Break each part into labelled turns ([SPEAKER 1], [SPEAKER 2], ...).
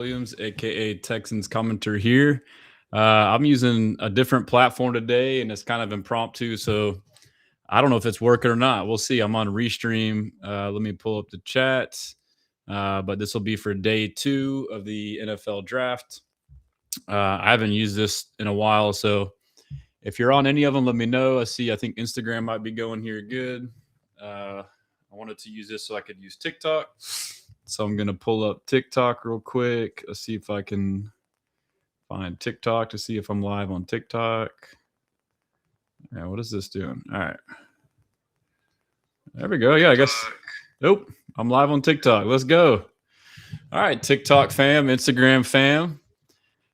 [SPEAKER 1] Williams, aka Texans commenter here. I'm using a different platform today, and it's kind of impromptu, so I don't know if it's working or not. We'll see. I'm on Restream. Let me pull up the chat. But this will be for day 2 of the NFL draft. I haven't used this in a while, so if you're on any of them, let me know. I think Instagram might be going here good. I wanted to use this so I could use TikTok. So I'm going to pull up TikTok real quick. Let's see if I can find TikTok to see if I'm live on TikTok. Yeah, what is this doing? All right. There we go. Yeah, I guess. Nope. I'm live on TikTok. Let's go. All right, TikTok fam, Instagram fam.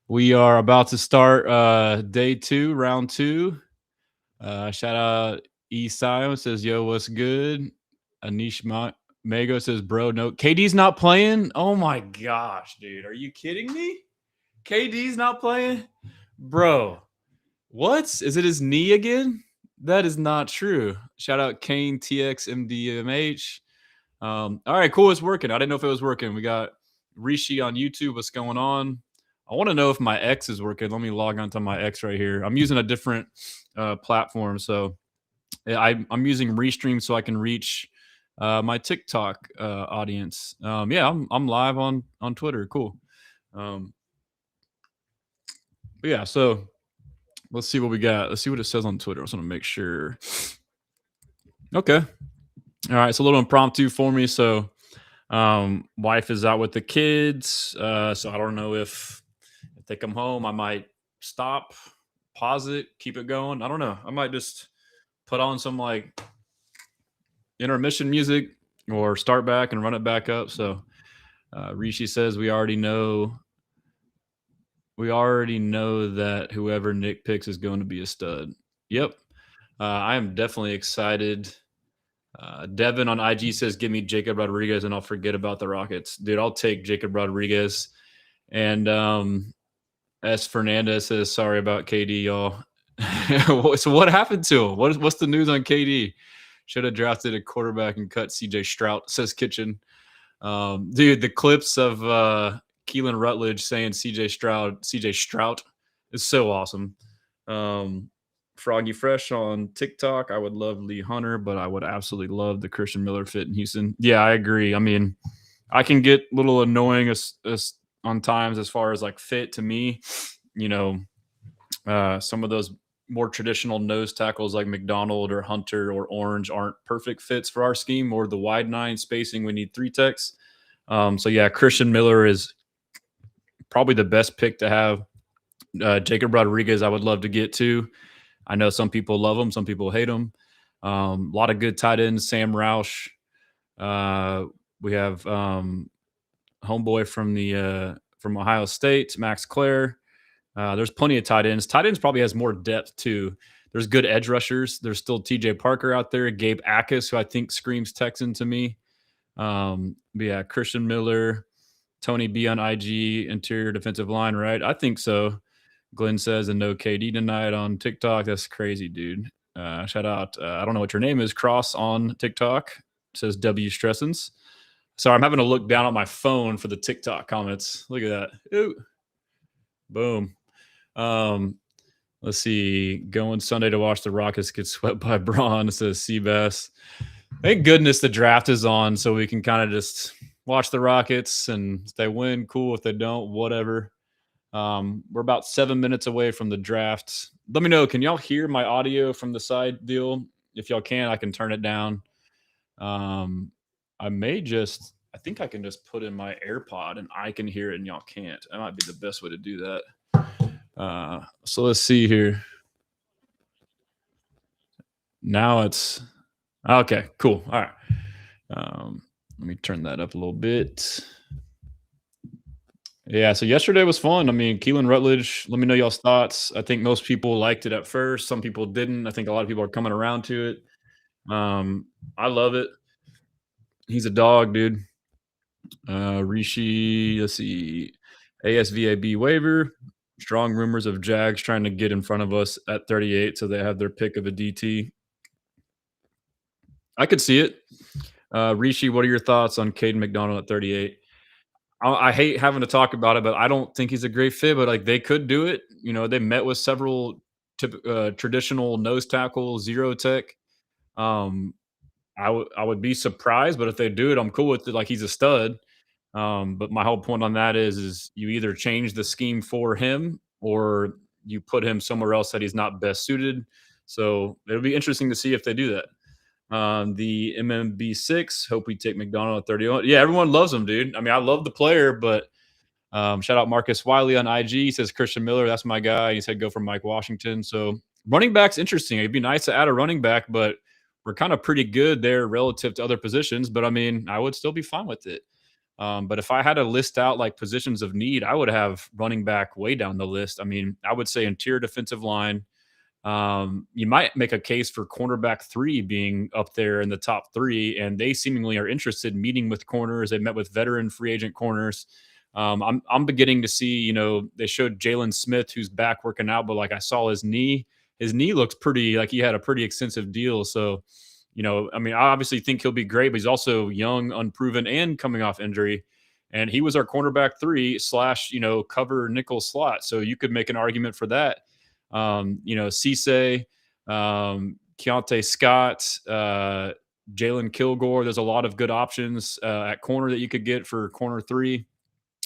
[SPEAKER 1] We are about to start day 2, round 2. Shout out Simon says, yo, what's good? Anish Mago says, bro, no. KD's not playing? Oh my gosh, dude. Are you kidding me? KD's not playing? Bro, what? Is it his knee again? That is not true. Shout out Kane TXMDMH. All right, cool. It's working. I didn't know if it was working. We got Rishi on YouTube. What's going on? I want to know if my X is working. Let me log onto my X right here. I'm using a different platform, so I'm using Restream so I can reach my TikTok audience. Yeah, I'm live on Twitter. Cool. But yeah, so let's see what we got. Let's see what it says on Twitter. I just want to make sure. Okay. All right. It's a little impromptu for me. So, wife is out with the kids. So I don't know if they come home, I might stop, pause it, keep it going. I don't know. I might just put on some like intermission music or start back and run it back up. So, Rishi says we already know that whoever Nick picks is going to be a stud. Yep. I am definitely excited. Devin on IG says, give me Jacob Rodriguez and I'll forget about the Rockets. Dude, I'll take Jacob Rodriguez. And S. Fernandez says, sorry about KD, y'all. So what happened to him? What's the news on KD? Should have drafted a quarterback and cut CJ Stroud, says Kitchen. Dude, the clips of Keelin Rutledge saying CJ Stroud is so awesome. Froggy Fresh on TikTok. I would love Lee Hunter, but I would absolutely love the Christian Miller fit in Houston. Yeah, I agree. I mean, I can get a little annoying as on times as far as like fit to me. You know, some of those more traditional nose tackles like McDonald or Hunter or Orange aren't perfect fits for our scheme, or the wide 9 spacing. We need 3 techs. So yeah, Christian Miller is probably the best pick to have. Jacob Rodriguez, I would love to get to. I know some people love him, some people hate him. A lot of good tight ends. Sam Roush. We have homeboy from Ohio State, Max Clare. There's plenty of tight ends. Tight ends probably has more depth too. There's good edge rushers. There's still TJ Parker out there, Gabe Akis, who I think screams Texan to me. Yeah, Christian Miller, Tony B on IG, interior defensive line, right? I think so. Glenn says, and no KD tonight on TikTok. That's crazy, dude. Shout out. I don't know what your name is. Cross on TikTok. It says W Stressens. Sorry, I'm having to look down on my phone for the TikTok comments. Look at that. Ooh. Boom. Let's see. Going Sunday to watch the Rockets get swept by Braun, says Seabass. Thank goodness the draft is on so we can kind of just watch the Rockets, and if they win, cool. If they don't, whatever. We're about 7 minutes away from the draft. Let me know. Can y'all hear my audio from the side deal? If y'all can, I can turn it down. I think I can just put in my AirPod and I can hear it and y'all can't. That might be the best way to do that. So let's see here. Now it's okay. Cool. All right. Let me turn that up a little bit. Yeah, so yesterday was fun. I mean, Keelin Rutledge, let me know y'all's thoughts. I think most people liked it at first. Some people didn't. I think a lot of people are coming around to it. I love it. He's a dog, dude. Rishi, let's see. ASVAB waiver. Strong rumors of Jags trying to get in front of us at 38 so they have their pick of a DT. I could see it. Rishi, what are your thoughts on Kayden McDonald at 38? I hate having to talk about it, but I don't think he's a great fit. But like they could do it. You know, they met with several traditional nose tackle zero tech. Um, I would be surprised, but if they do it, I'm cool with it. Like he's a stud. But my whole point on that is you either change the scheme for him or you put him somewhere else that he's not best suited. So it'll be interesting to see if they do that. The MMB6, hope we take McDonald at 31. Yeah, everyone loves him, dude. I mean, I love the player, but shout out Marcus Wiley on IG. He says Christian Miller, that's my guy. He said go for Mike Washington. So running back's interesting. It'd be nice to add a running back, but we're kind of pretty good there relative to other positions. But I mean, I would still be fine with it. But if I had to list out like positions of need, I would have running back way down the list. I mean, I would say interior defensive line. You might make a case for cornerback 3 being up there in the top 3, and they seemingly are interested in meeting with corners. They met with veteran free agent corners. I'm beginning to see, they showed Jalen Smith, who's back working out, but like I saw his knee. His knee looks pretty like he had a pretty extensive deal. So, I mean, I obviously think he'll be great, but he's also young, unproven, and coming off injury. And he was our cornerback 3 slash, cover nickel slot. So you could make an argument for that. Cisse, Keontae Scott, Jalen Kilgore. There's a lot of good options at corner that you could get for corner 3.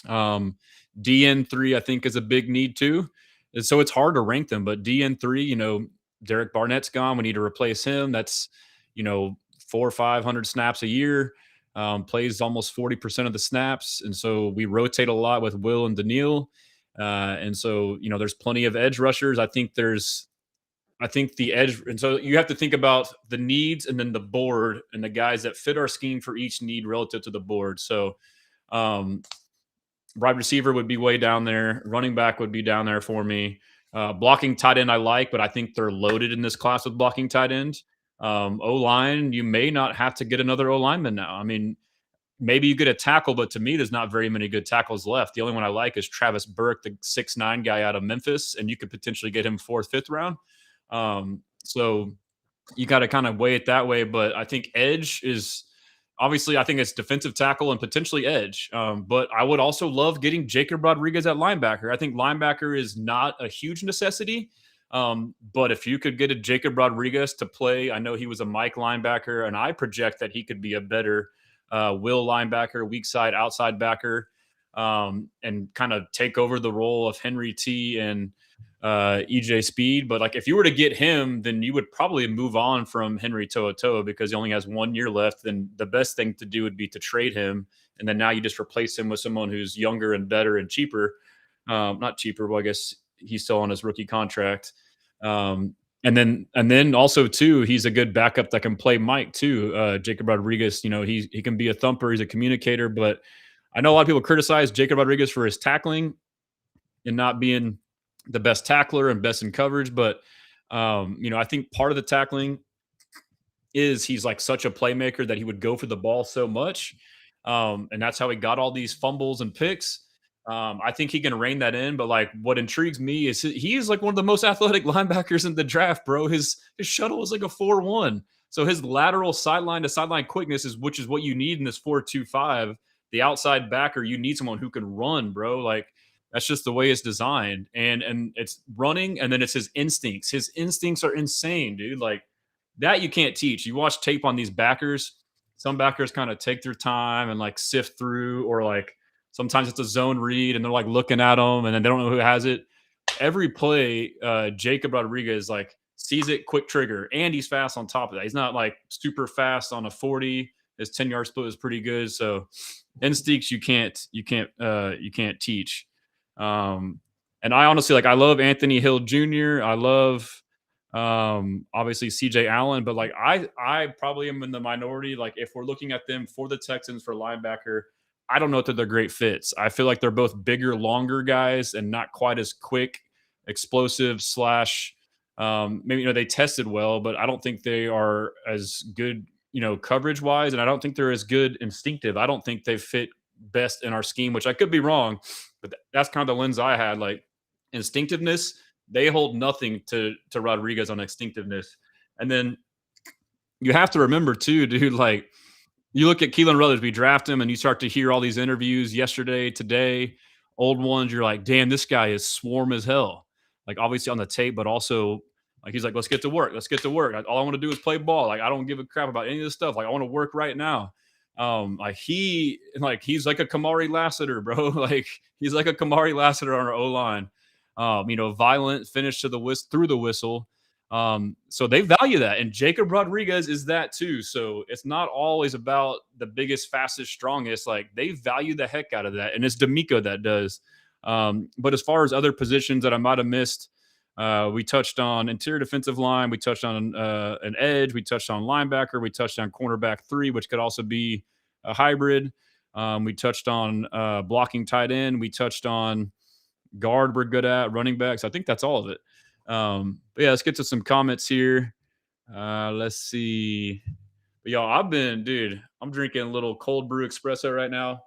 [SPEAKER 1] DN3, I think, is a big need too. And so it's hard to rank them, but DN3, Derek Barnett's gone. We need to replace him. That's, 400 or 500 snaps a year. Plays almost 40% of the snaps. And so we rotate a lot with Will and Daniil. And so, there's plenty of edge rushers. I think the edge, and so you have to think about the needs and then the board and the guys that fit our scheme for each need relative to the board. So, um, wide receiver would be way down there. Running back would be down there for me. Blocking tight end I like, but I think they're loaded in this class with blocking tight end. O line, you may not have to get another O lineman now. I mean, maybe you get a tackle, but to me, there's not very many good tackles left. The only one I like is Travis Burke, the 6'9" guy out of Memphis, and you could potentially get him fourth, fifth round. So you got to kind of weigh it that way. But I think edge is obviously, I think it's defensive tackle and potentially edge. But I would also love getting Jacob Rodriguez at linebacker. I think linebacker is not a huge necessity. But if you could get a Jacob Rodriguez to play, I know he was a Mike linebacker, and I project that he could be a better will linebacker, weak side, outside backer, and kind of take over the role of Henry T and EJ Speed. But like if you were to get him, then you would probably move on from Henry To'oTo'o because he only has 1 year left. Then the best thing to do would be to trade him. And then now you just replace him with someone who's younger and better and cheaper. Not cheaper, well, I guess he's still on his rookie contract. And then also too, he's a good backup that can play Mike too. Jacob Rodriguez, he can be a thumper, he's a communicator, but I know a lot of people criticize Jacob Rodriguez for his tackling and not being the best tackler and best in coverage. But I think part of the tackling is he's like such a playmaker that he would go for the ball so much. And that's how he got all these fumbles and picks. I think he can rein that in, but like what intrigues me is he is like one of the most athletic linebackers in the draft, bro. His shuttle is like a 4.1. So his lateral sideline to sideline quickness which is what you need in this 4.25. The outside backer, you need someone who can run, bro. Like that's just the way it's designed. And it's running, and then it's his instincts. His instincts are insane, dude. Like that you can't teach. You watch tape on these backers. Some backers kind of take their time and like sift through, or like sometimes it's a zone read and they're like looking at them and then they don't know who has it. Every play, Jacob Rodriguez like sees it, quick trigger, and he's fast on top of that. He's not like super fast on a 40. His 10-yard split is pretty good. So instincts you can't teach. And I honestly I love Anthony Hill Jr. I love obviously CJ Allen, but like I probably am in the minority. Like if we're looking at them for the Texans for linebacker, I don't know that they're great fits. I feel like they're both bigger, longer guys and not quite as quick, explosive slash maybe they tested well, but I don't think they are as good, coverage wise, and I don't think they're as good instinctive. I don't think they fit best in our scheme, which I could be wrong, but that's kind of the lens I had. Like instinctiveness, they hold nothing to Rodriguez on instinctiveness. And then you have to remember too, dude, like You look at Keelin Rutledge, we draft him, and you start to hear all these interviews yesterday, today, old ones. You're like, damn, this guy is swarm as hell. Like, obviously on the tape, but also, like, he's like, let's get to work. Let's get to work. Like, all I want to do is play ball. Like, I don't give a crap about any of this stuff. Like, I want to work right now. He's like a Kamari Lassiter, bro. Like, he's like a Kamari Lassiter on our O line. Violent finish to through the whistle. So they value that, and Jacob Rodriguez is that too. So it's not always about the biggest, fastest, strongest. Like, they value the heck out of that, and it's DeMeco that does. But as far as other positions that I might have missed, we touched on interior defensive line, we touched on an edge, we touched on linebacker, we touched on cornerback 3, which could also be a hybrid. We touched on blocking tight end. We touched on guard we're good at, running backs. I think that's all of it. But yeah, let's get to some comments here. Let's see. But y'all, I'm drinking a little cold brew espresso right now.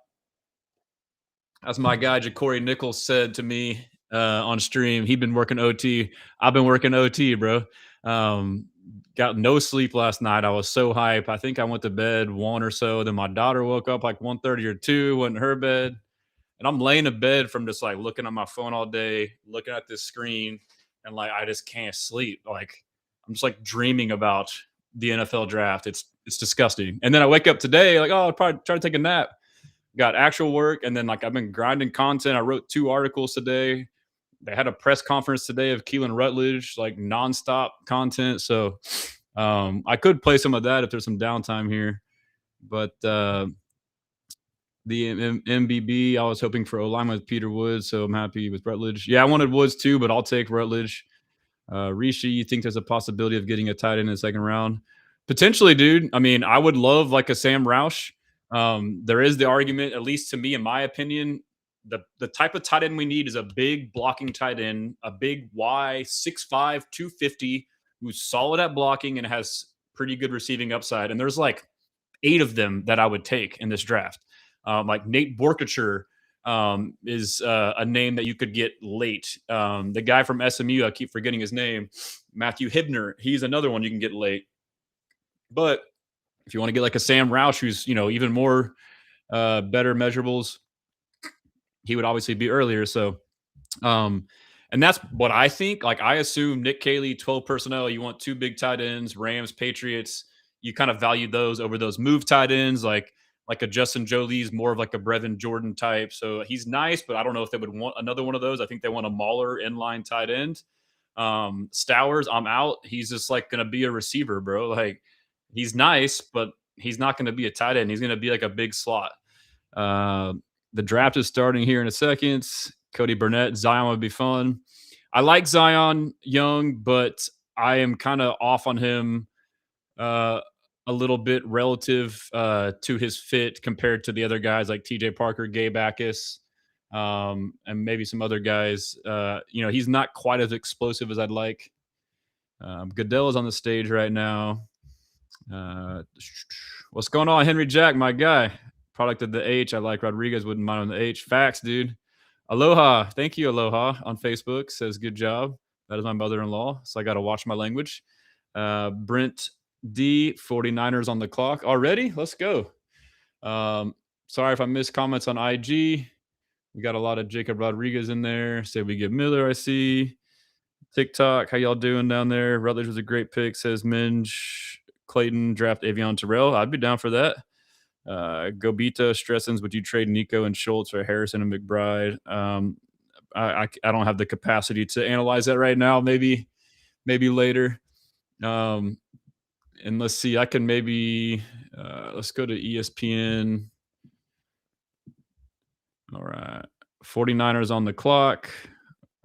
[SPEAKER 1] As my guy Ja'Cory Nichols said to me on stream, he'd been working OT. I've been working OT, bro. Um, got no sleep last night. I was so hype. I think I went to bed 1 or so. Then my daughter woke up like 1:30 or 2, went in her bed. And I'm laying in bed from just like looking at my phone all day, looking at this screen, and like I just can't sleep. Like, I'm just like dreaming about the NFL draft. It's disgusting. And then I wake up today, like, oh, I'll probably try to take a nap. Got actual work, and then like I've been grinding content. I wrote 2 articles today. They had a press conference today of Keelin Rutledge, like nonstop content. So I could play some of that if there's some downtime here. But the MBB, I was hoping for O-line with Peter Woods, so I'm happy with Rutledge. Yeah, I wanted Woods too, but I'll take Rutledge. Rishi, you think there's a possibility of getting a tight end in the second round? Potentially, dude. I mean, I would love like a Sam Roush. There is the argument, at least to me, in my opinion, the type of tight end we need is a big blocking tight end, a big Y, 6'5", 250, who's solid at blocking and has pretty good receiving upside. And there's like 8 of them that I would take in this draft. Like Nate Borkature is a name that you could get late. The guy from SMU, I keep forgetting his name, Matthew Hibner. He's another one you can get late. But if you want to get like a Sam Roush, who's even more better measurables, he would obviously be earlier. So, and that's what I think. Like, I assume Nick Caley, 12 personnel. You want 2 big tight ends, Rams, Patriots. You kind of value those over those move tight ends, like a Justin Jolie's more of like a Brevin Jordan type. So he's nice, but I don't know if they would want another one of those. I think they want a Mauler inline tight end. Stowers, I'm out. He's just like going to be a receiver, bro. Like, he's nice, but he's not going to be a tight end. He's going to be like a big slot. The draft is starting here in a second. Cody Burnett, Zion would be fun. I like Zion Young, but I am kind of off on him a little bit relative to his fit compared to the other guys like TJ Parker, Gabe Backus, and maybe some other guys. He's not quite as explosive as I'd like. Goodell is on the stage right now. What's going on, Henry Jack, my guy? Product of the H. I like Rodriguez. Wouldn't mind on the H. Facts, dude. Aloha. Thank you, Aloha, on Facebook. Says, good job. That is my mother-in-law, so I got to watch my language. Brent D, 49ers on the clock already. Let's go. Sorry if I missed comments on IG. We got a lot of Jacob Rodriguez in there. Say we give Miller, I see. TikTok, how y'all doing down there? Rutledge was a great pick, says Minge. Clayton, draft Avion Terrell. I'd be down for that. Gobito, Stressens, would you trade Nico and Schultz or Harrison and McBride? I don't have the capacity to analyze that right now. Maybe later. And let's see. I can maybe let's go to ESPN. All right. 49ers on the clock.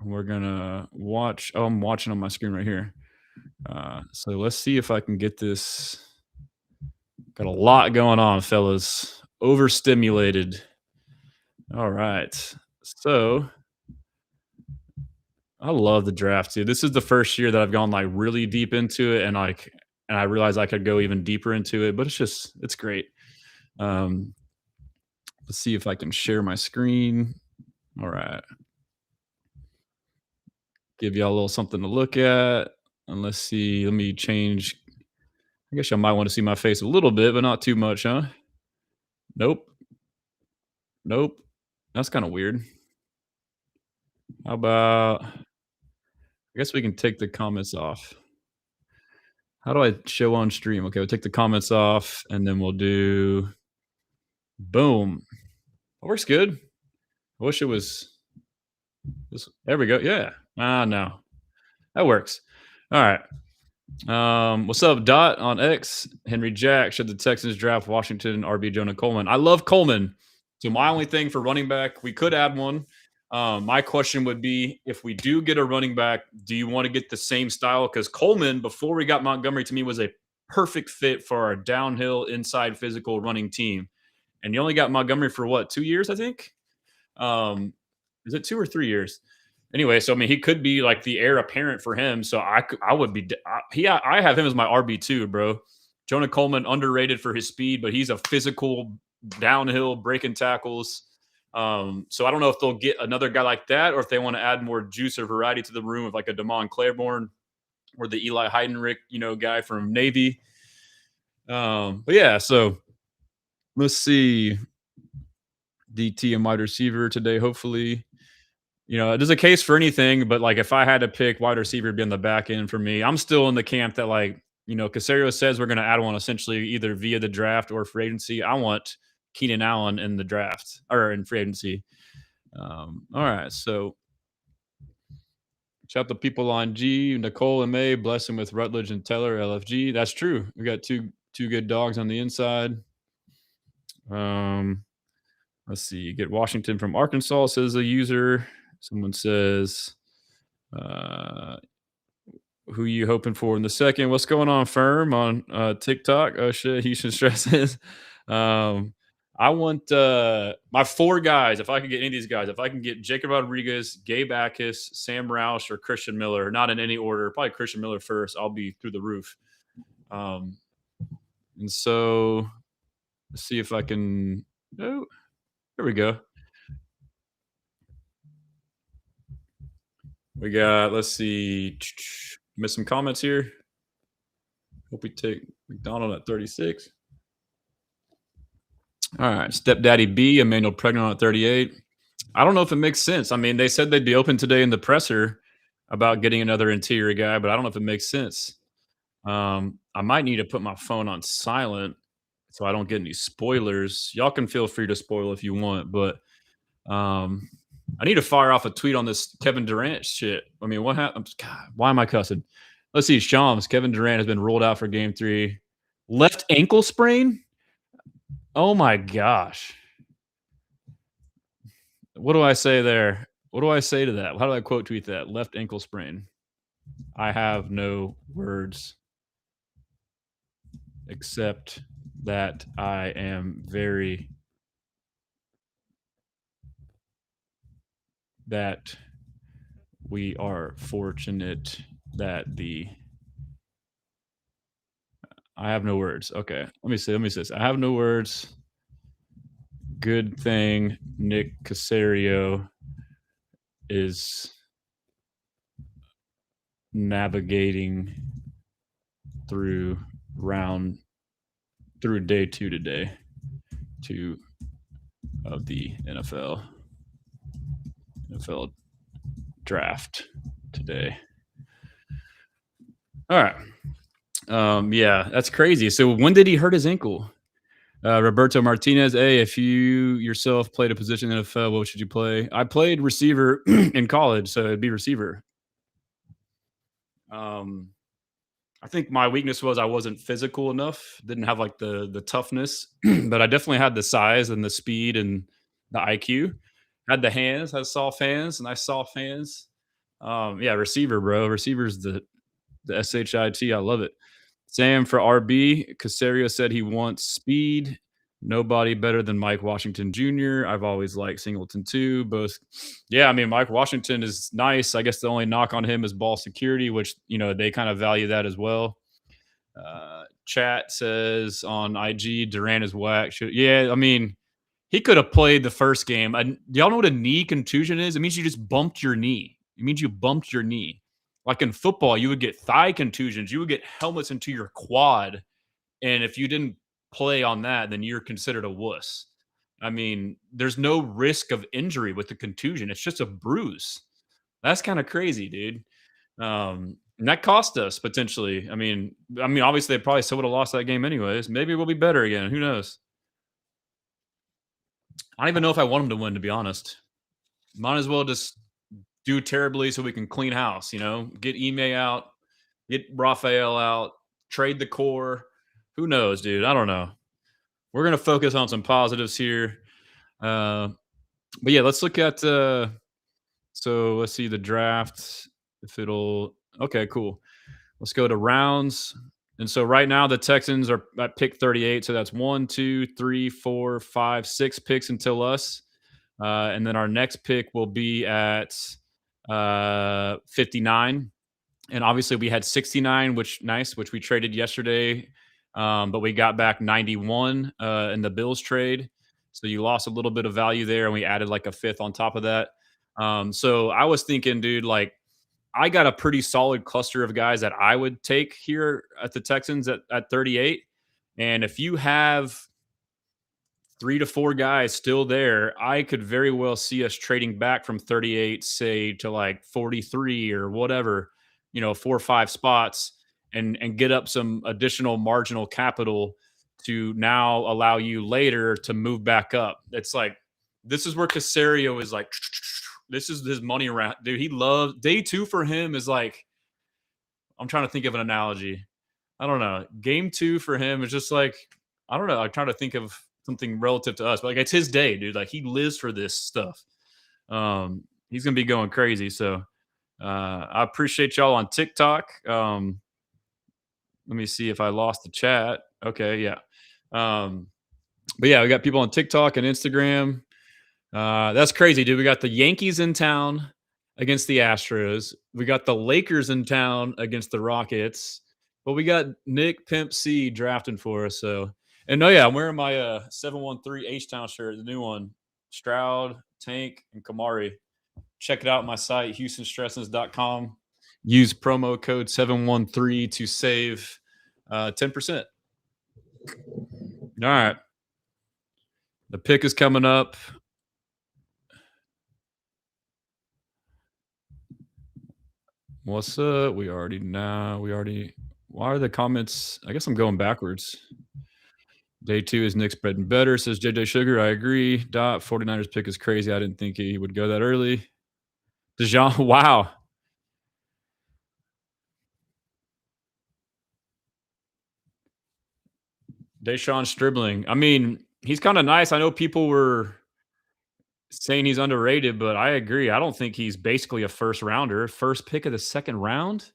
[SPEAKER 1] We're gonna watch. Oh, I'm watching on my screen right here. So let's see if I can get this. Got a lot going on, fellas. Overstimulated. All right. So I love the draft, dude. This is the first year that I've gone like really deep into it, and I realized I could go even deeper into it, but it's great. Let's see if I can share my screen. All right. Give y'all a little something to look at. And let's see. Let me change. I guess y'all might want to see my face a little bit, but not too much, huh? Nope. Nope. That's kind of weird. How about I guess we can take the comments off. How do I show on stream? Okay, we'll take the comments off and then we'll do boom. That works good. I wish it was this. There we go. Yeah. Ah, no. That works. All right. What's up, Dot on X? Henry Jack, should the Texans draft Washington RB Jonah Coleman? I love Coleman. So my only thing for running back, we could add one. My question would be, if we do get a running back, do you want to get the same style? Because Coleman, before we got Montgomery, to me was a perfect fit for our downhill, inside physical running team. And you only got Montgomery for what, 2 years, I think? Um, is it 2 or 3 years? Anyway, so I mean, he could be like the heir apparent for him. So I would be, I have him as my RB2, bro. Jonah Coleman, underrated for his speed, but he's a physical downhill breaking tackles. So I don't know if they'll get another guy like that, or if they want to add more juice or variety to the room of like a Damon Claiborne or the Eli Heidenreich, guy from Navy. But yeah, so let's see. DT and wide receiver today, hopefully. There's a case for anything, but like if I had to pick wide receiver to be on the back end for me, I'm still in the camp that Casario says we're going to add one essentially either via the draft or free agency. I want Keenan Allen in the draft or in free agency. All right, so shout out the people on G, Nicole and May, blessing with Rutledge and Teller, LFG. That's true. We got two good dogs on the inside. Let's see. Get Washington from Arkansas, says a user. Someone says, who you hoping for in the second? What's going on, Firm, on TikTok? Oh, shit. Houston stresses. I want my four guys, if I could get any of these guys, if I can get Jacob Rodriguez, Gabe Akis, Sam Roush, or Christian Miller, not in any order, probably Christian Miller first, I'll be through the roof. And so let's see if I can. Oh, here we go. We got, let's see, miss some comments here. Hope we take McDonald at 36. All right, Stepdaddy B, Emmanuel Pregnant at 38. I don't know if it makes sense. I mean, they said they'd be open today in the presser about getting another interior guy, but I don't know if it makes sense. I might need to put my phone on silent so I don't get any spoilers. Y'all can feel free to spoil if you want, but I need to fire off a tweet on this Kevin Durant shit. I mean, what happened? God, why am I cussing? Let's see. Shams, Kevin Durant has been ruled out for game 3. Left ankle sprain? Oh my gosh. What do I say there? What do I say to that? How do I quote tweet that? Left ankle sprain. I have no words except that I am that we are fortunate that I have no words. Okay. Let me see this. I have no words. Good thing Nick Casario is navigating through day 2 today, 2 of the NFL draft today. All right. Yeah, that's crazy. So when did he hurt his ankle? Roberto Martinez, if you yourself played a position in the NFL, what should you play? I played receiver in college, so it'd be receiver. I think my weakness was I wasn't physical enough, didn't have like the toughness, but I definitely had the size and the speed and the IQ. Had the hands, had soft hands, nice soft hands. Yeah, receiver, bro. Receiver's the SHIT. I love it. Sam for RB. Casario said he wants speed. Nobody better than Mike Washington Jr. I've always liked Singleton too. Both, yeah. I mean, Mike Washington is nice. I guess the only knock on him is ball security, which they kind of value that as well. Chat says on IG, Durant is whack. Yeah, I mean, he could have played the first game. Do y'all know what a knee contusion is? It means you just bumped your knee. It means you bumped your knee. Like in football, you would get thigh contusions. You would get helmets into your quad. And if you didn't play on that, then you're considered a wuss. I mean, there's no risk of injury with the contusion. It's just a bruise. That's kind of crazy, dude. And that cost us potentially. I mean, obviously they probably still would have lost that game anyways. Maybe we'll be better again. Who knows? I don't even know if I want them to win, to be honest. Might as well just do terribly so we can clean house, get Ime out, get Raphael out, trade the core. Who knows, dude? I don't know. We're gonna focus on some positives here. Uh, but yeah, let's look at so let's see the draft. If it'll okay, cool. Let's go to rounds. And so right now the Texans are at pick 38. So that's 1, 2, 3, 4, 5, 6 picks until us. And then our next pick will be at 59. And obviously we had 69, which we traded yesterday. But we got back 91 in the Bills trade. So you lost a little bit of value there, and we added like a fifth on top of that. So I was thinking, dude, like I got a pretty solid cluster of guys that I would take here at the Texans at 38. And if you have 3 to 4 guys still there, I could very well see us trading back from 38, say, to like 43 or whatever, 4 or 5 spots, and get up some additional marginal capital to now allow you later to move back up. It's like this is where Casario is like this is his money around, dude. He loves day two for him is like I'm trying to think of an analogy. I don't know. Game two for him is just like I don't know. I'm trying to think of something relative to us, but like it's his day, dude. Like he lives for this stuff. He's gonna be going crazy. So I appreciate y'all on TikTok. Let me see if I lost the chat. Okay, yeah. Um, but yeah, we got people on TikTok and Instagram. That's crazy, dude. We got the Yankees in town against the Astros. We got the Lakers in town against the Rockets. But we got Nick Pimp C drafting for us. So, and oh yeah, I'm wearing my 713 H Town shirt, the new one. Stroud, Tank, and Kamari. Check it out on my site, HoustonStressens.com. Use promo code 713 to save 10%. All right. The pick is coming up. What's up? Why are the comments? I guess I'm going backwards. Day two is Nick's bread and better, says JJ Sugar. I agree. 49ers pick is crazy. I didn't think he would go that early. Dijon, wow. Deshaun Stribling. I mean, he's kind of nice. I know people were saying he's underrated, but I agree. I don't think he's basically a first rounder. First pick of the second round.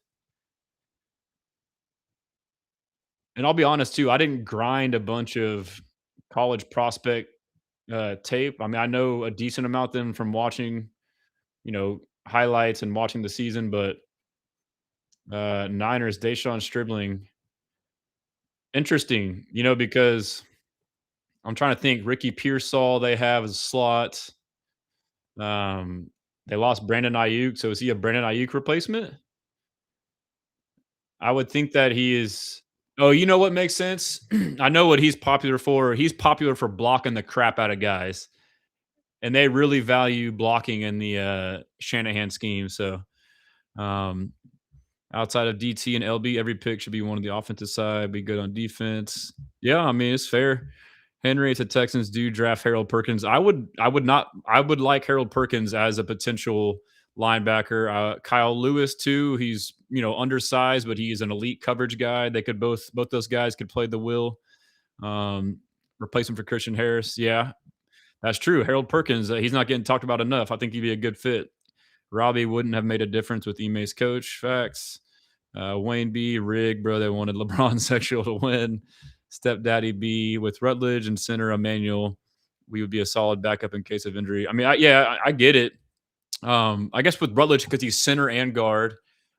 [SPEAKER 1] And I'll be honest too, I didn't grind a bunch of college prospect tape. I mean, I know a decent amount of them from watching, highlights and watching the season, but Niners, Deshaun Stribling, interesting, because I'm trying to think. Ricky Pearsall they have as a slot. They lost Brandon Ayuk, so is he a Brandon Ayuk replacement? I would think that he is. Oh, you know what makes sense? I know what he's popular for. He's popular for blocking the crap out of guys, and they really value blocking in the Shanahan scheme. So, um, outside of DT and LB, every pick should be one on the offensive side, be good on defense. Yeah, I mean it's fair. Henry, if the Texans do draft Harold Perkins, I would like Harold Perkins as a potential linebacker. Kyle Lewis too. He's undersized, but he is an elite coverage guy. They could both those guys could play the will. Um, Replace him for Christian Harris. Yeah, that's true. Harold Perkins, he's not getting talked about enough. I think he'd be a good fit. Robbie wouldn't have made a difference with Ime's coach. Facts. Wayne B. Rig, bro. They wanted LeBron sexual to win. Stepdaddy B with Rutledge and center Emmanuel. We would be a solid backup in case of injury. I mean, I get it. I guess with Rutledge because he's center and guard.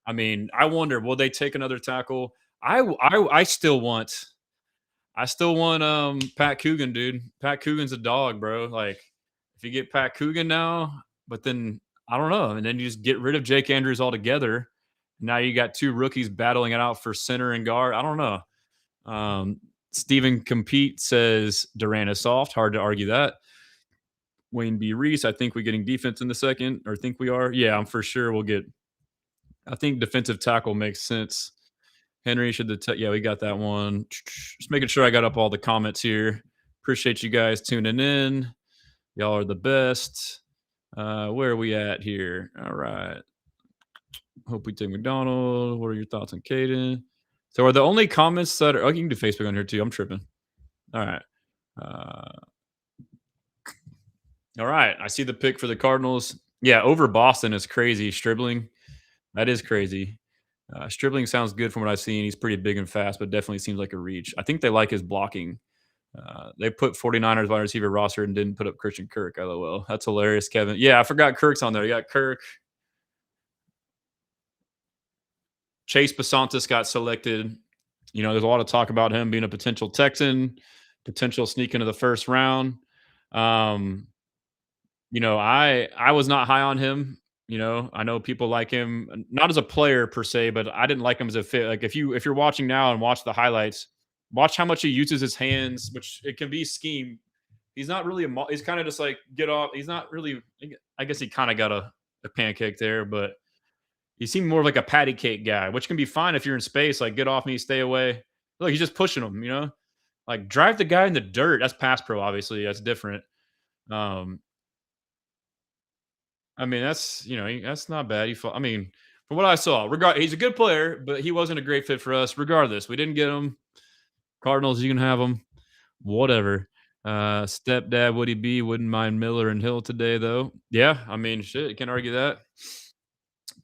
[SPEAKER 1] I mean, I wonder will they take another tackle? I still want Pat Coogan, dude. Pat Coogan's a dog, bro. Like if you get Pat Coogan now, but then I don't know, and then you just get rid of Jake Andrews altogether. Now you got 2 rookies battling it out for center and guard. I don't know. Steven Compete says Durant is soft. Hard to argue that. Wayne B. Reese. I think we're getting defense in the second, or think we are. Yeah, I'm for sure we'll get. I think defensive tackle makes sense. Henry should yeah, we got that one. Just making sure I got up all the comments here. Appreciate you guys tuning in. Y'all are the best. Where are we at here? All right. Hope we take McDonald. What are your thoughts on Kaden? So are the only comments that are you can do Facebook on here too. I'm tripping. All right. All right. I see the pick for the Cardinals. Yeah, over Boston is crazy. Stribling. That is crazy. Stribling sounds good from what I've seen. He's pretty big and fast, but definitely seems like a reach. I think they like his blocking. They put 49ers wide receiver roster and didn't put up Christian Kirk. LOL. That's hilarious, Kevin. Yeah, I forgot Kirk's on there. You got Kirk. Chase Basantis got selected. There's a lot of talk about him being a potential Texan, potential sneak into the first round. I was not high on him. I know people like him, not as a player per se, but I didn't like him as a fit. Like if you're watching now and watch the highlights, watch how much he uses his hands, which it can be scheme. He's not really he's kind of just like get off. He's not really. I guess he kind of got a pancake there, but he seemed more like a patty cake guy, which can be fine if you're in space. Like get off me, stay away. Look, he's just pushing him. Like drive the guy in the dirt. That's pass pro, obviously. That's different. I mean, that's not bad. I mean, from what I saw, he's a good player, but he wasn't a great fit for us. Regardless, we didn't get him. Cardinals, you can have him. Whatever. Stepdad, would he be? Wouldn't mind Miller and Hill today, though. Yeah, I mean, shit, you can't argue that.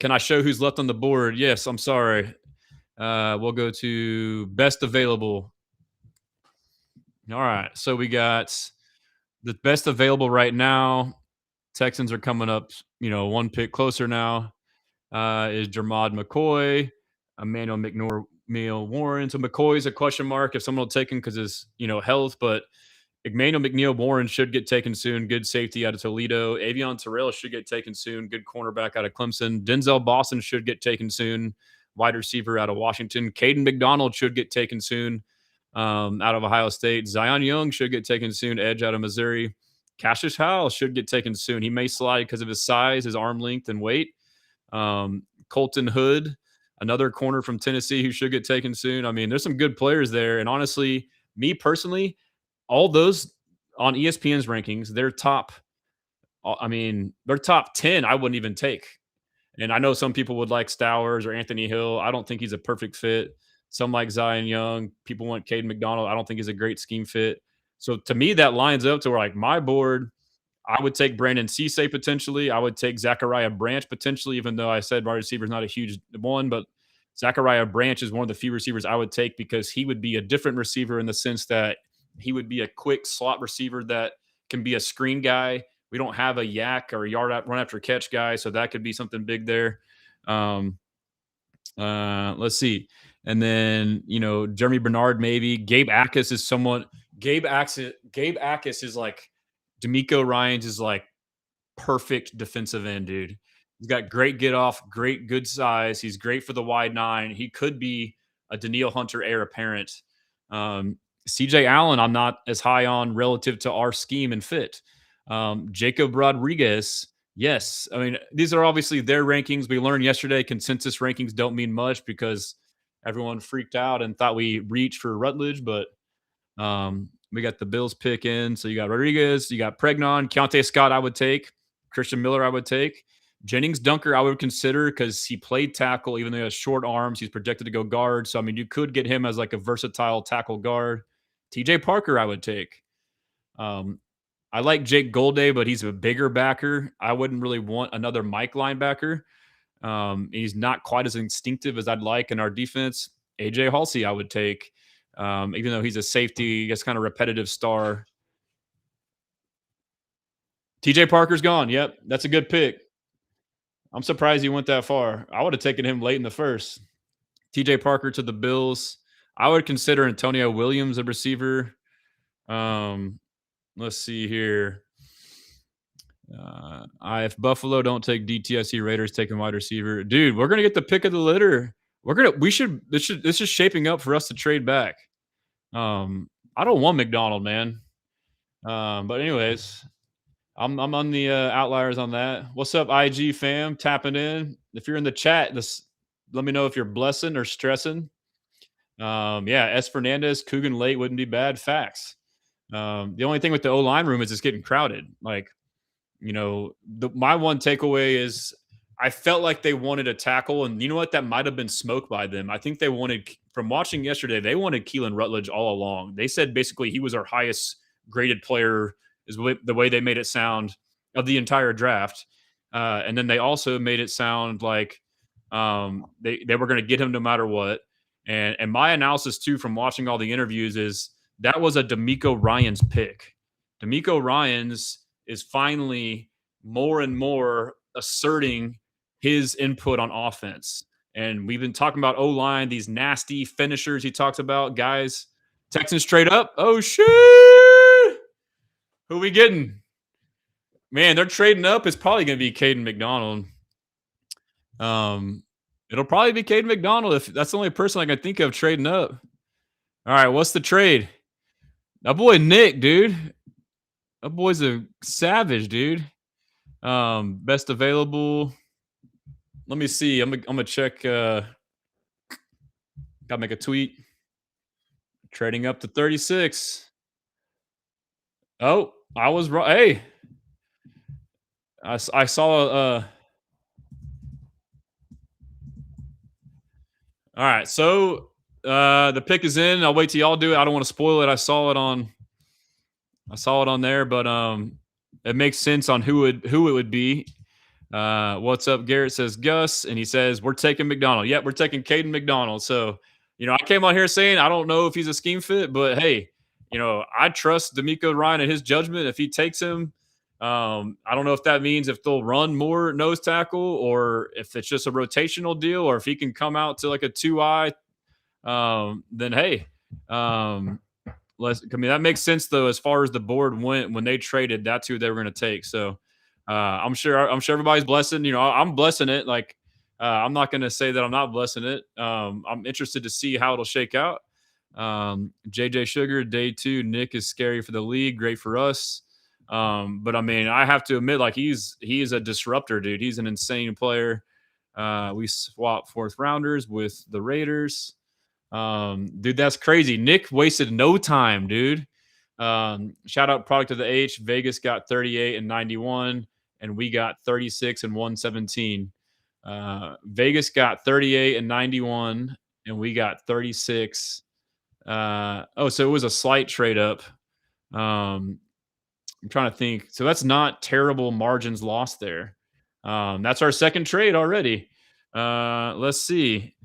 [SPEAKER 1] Can I show who's left on the board? Yes, I'm sorry. We'll go to best available. All right, so we got the best available right now. Texans are coming up, one pick closer now. Is Jermod McCoy, Emmanuel McNeil Warren. So McCoy's a question mark if someone will take him because his, health, but Emmanuel McNeil Warren should get taken soon. Good safety out of Toledo. Avion Terrell should get taken soon. Good cornerback out of Clemson. Denzel Boston should get taken soon. Wide receiver out of Washington. Kayden McDonald should get taken soon out of Ohio State. Zion Young should get taken soon. Edge out of Missouri. Cassius Howell should get taken soon. He may slide because of his size, his arm length, and weight. Colton Hood, another corner from Tennessee who should get taken soon. I mean, there's some good players there. And honestly, me personally, all those on ESPN's rankings, they're top 10. I wouldn't even take. And I know some people would like Stowers or Anthony Hill. I don't think he's a perfect fit. Some like Zion Young. People want Kayden McDonald. I don't think he's a great scheme fit. So to me, that lines up to where like my board, I would take Brandon Cisse potentially. I would take Zachariah Branch potentially, even though I said wide receiver is not a huge one. But Zachariah Branch is one of the few receivers I would take because he would be a different receiver in the sense that he would be a quick slot receiver that can be a screen guy. We don't have a yak or a run after catch guy, so that could be something big there. Let's see. And then, Jeremy Bernard, maybe. Gabe Akis is someone. Gabe Akis is like DeMeco Ryans is like perfect defensive end, dude. He's got great get off, good size. He's great for the wide nine. He could be a Danielle Hunter heir apparent. CJ Allen, I'm not as high on relative to our scheme and fit. Jacob Rodriguez, yes. I mean, these are obviously their rankings. We learned yesterday consensus rankings don't mean much because everyone freaked out and thought we reached for Rutledge, but we got the Bills pick in. So you got Rodriguez, you got Pregnon, Keontae Scott, I would take. Christian Miller, I would take. Jennings Dunker, I would consider because he played tackle, even though he has short arms. He's projected to go guard. So, I mean, you could get him as like a versatile tackle guard. TJ Parker, I would take. I like Jake Golday, but he's a bigger backer. I wouldn't really want another Mike linebacker. He's not quite as instinctive as I'd like in our defense. AJ Halsey, I would take. Even though he's a safety, gets kind of repetitive star. TJ Parker's gone. Yep, that's a good pick. I'm surprised he went that far. I would have taken him late in the first. TJ Parker to the Bills. I would consider Antonio Williams a receiver. Let's see here. If Buffalo don't take DTSC, Raiders taking wide receiver. Dude, we're gonna get the pick of the litter. This is shaping up for us to trade back. I don't want McDonald, man. But anyways, I'm on the outliers on that. What's up, IG fam? Tapping in. If you're in the chat, this let me know if you're blessing or stressing. Yeah, S. Fernandez, Coogan late wouldn't be bad. Facts. The only thing with the O line room is it's getting crowded. Like, my one takeaway is I felt like they wanted a tackle, and you know what? That might have been smoke by them. I think they wanted, from watching yesterday, they wanted Keelin Rutledge all along. They said basically he was our highest graded player, is the way they made it sound, of the entire draft. And then they also made it sound like they were going to get him no matter what. And my analysis too from watching all the interviews is that was a DeMeco Ryans pick. DeMeco Ryans is finally more and more asserting his input on offense. And we've been talking about O-line, these nasty finishers he talks about, guys. Texans trade up. Oh, shit. Who we getting? Man, they're trading up. It's probably going to be Kayden McDonald. It'll probably be Kayden McDonald if that's the only person I can think of trading up. All right, what's the trade? That boy Nick, dude. That boy's a savage, dude. Best available. Let me see. I'm gonna check. Gotta make a tweet. Trading up to 36. Oh, I was wrong. Hey, I saw. All right, so the pick is in. I'll wait till y'all do it. I don't want to spoil it. I saw it on there, but it makes sense on who it would be. What's up? Garrett says Gus, and he says we're taking McDonald. Yep, we're taking Kayden McDonald. So I came on here saying I don't know if he's a scheme fit, but hey, I trust DeMeco Ryan and his judgment. If he takes him, I don't know if that means if they'll run more nose tackle or if it's just a rotational deal, or if he can come out to like a 2-eye. Then hey, that makes sense though. As far as the board went when they traded, that's who they were going to take. So I'm sure everybody's blessing. I'm blessing it. Like I'm not going to say that I'm not blessing it. I'm interested to see how it'll shake out. JJ Sugar, day 2. Nick is scary for the league, great for us. But I mean, I have to admit, like he is a disruptor, dude. He's an insane player. We swapped 4th rounders with the Raiders. Dude, that's crazy. Nick wasted no time, dude. Shout out product of the H. Vegas got 38 and 91, and we got 36 and 117. Vegas got 38 and 91, and we got 36. So it was a slight trade up. I'm trying to think. So that's not terrible margins lost there. That's our second trade already. Let's see.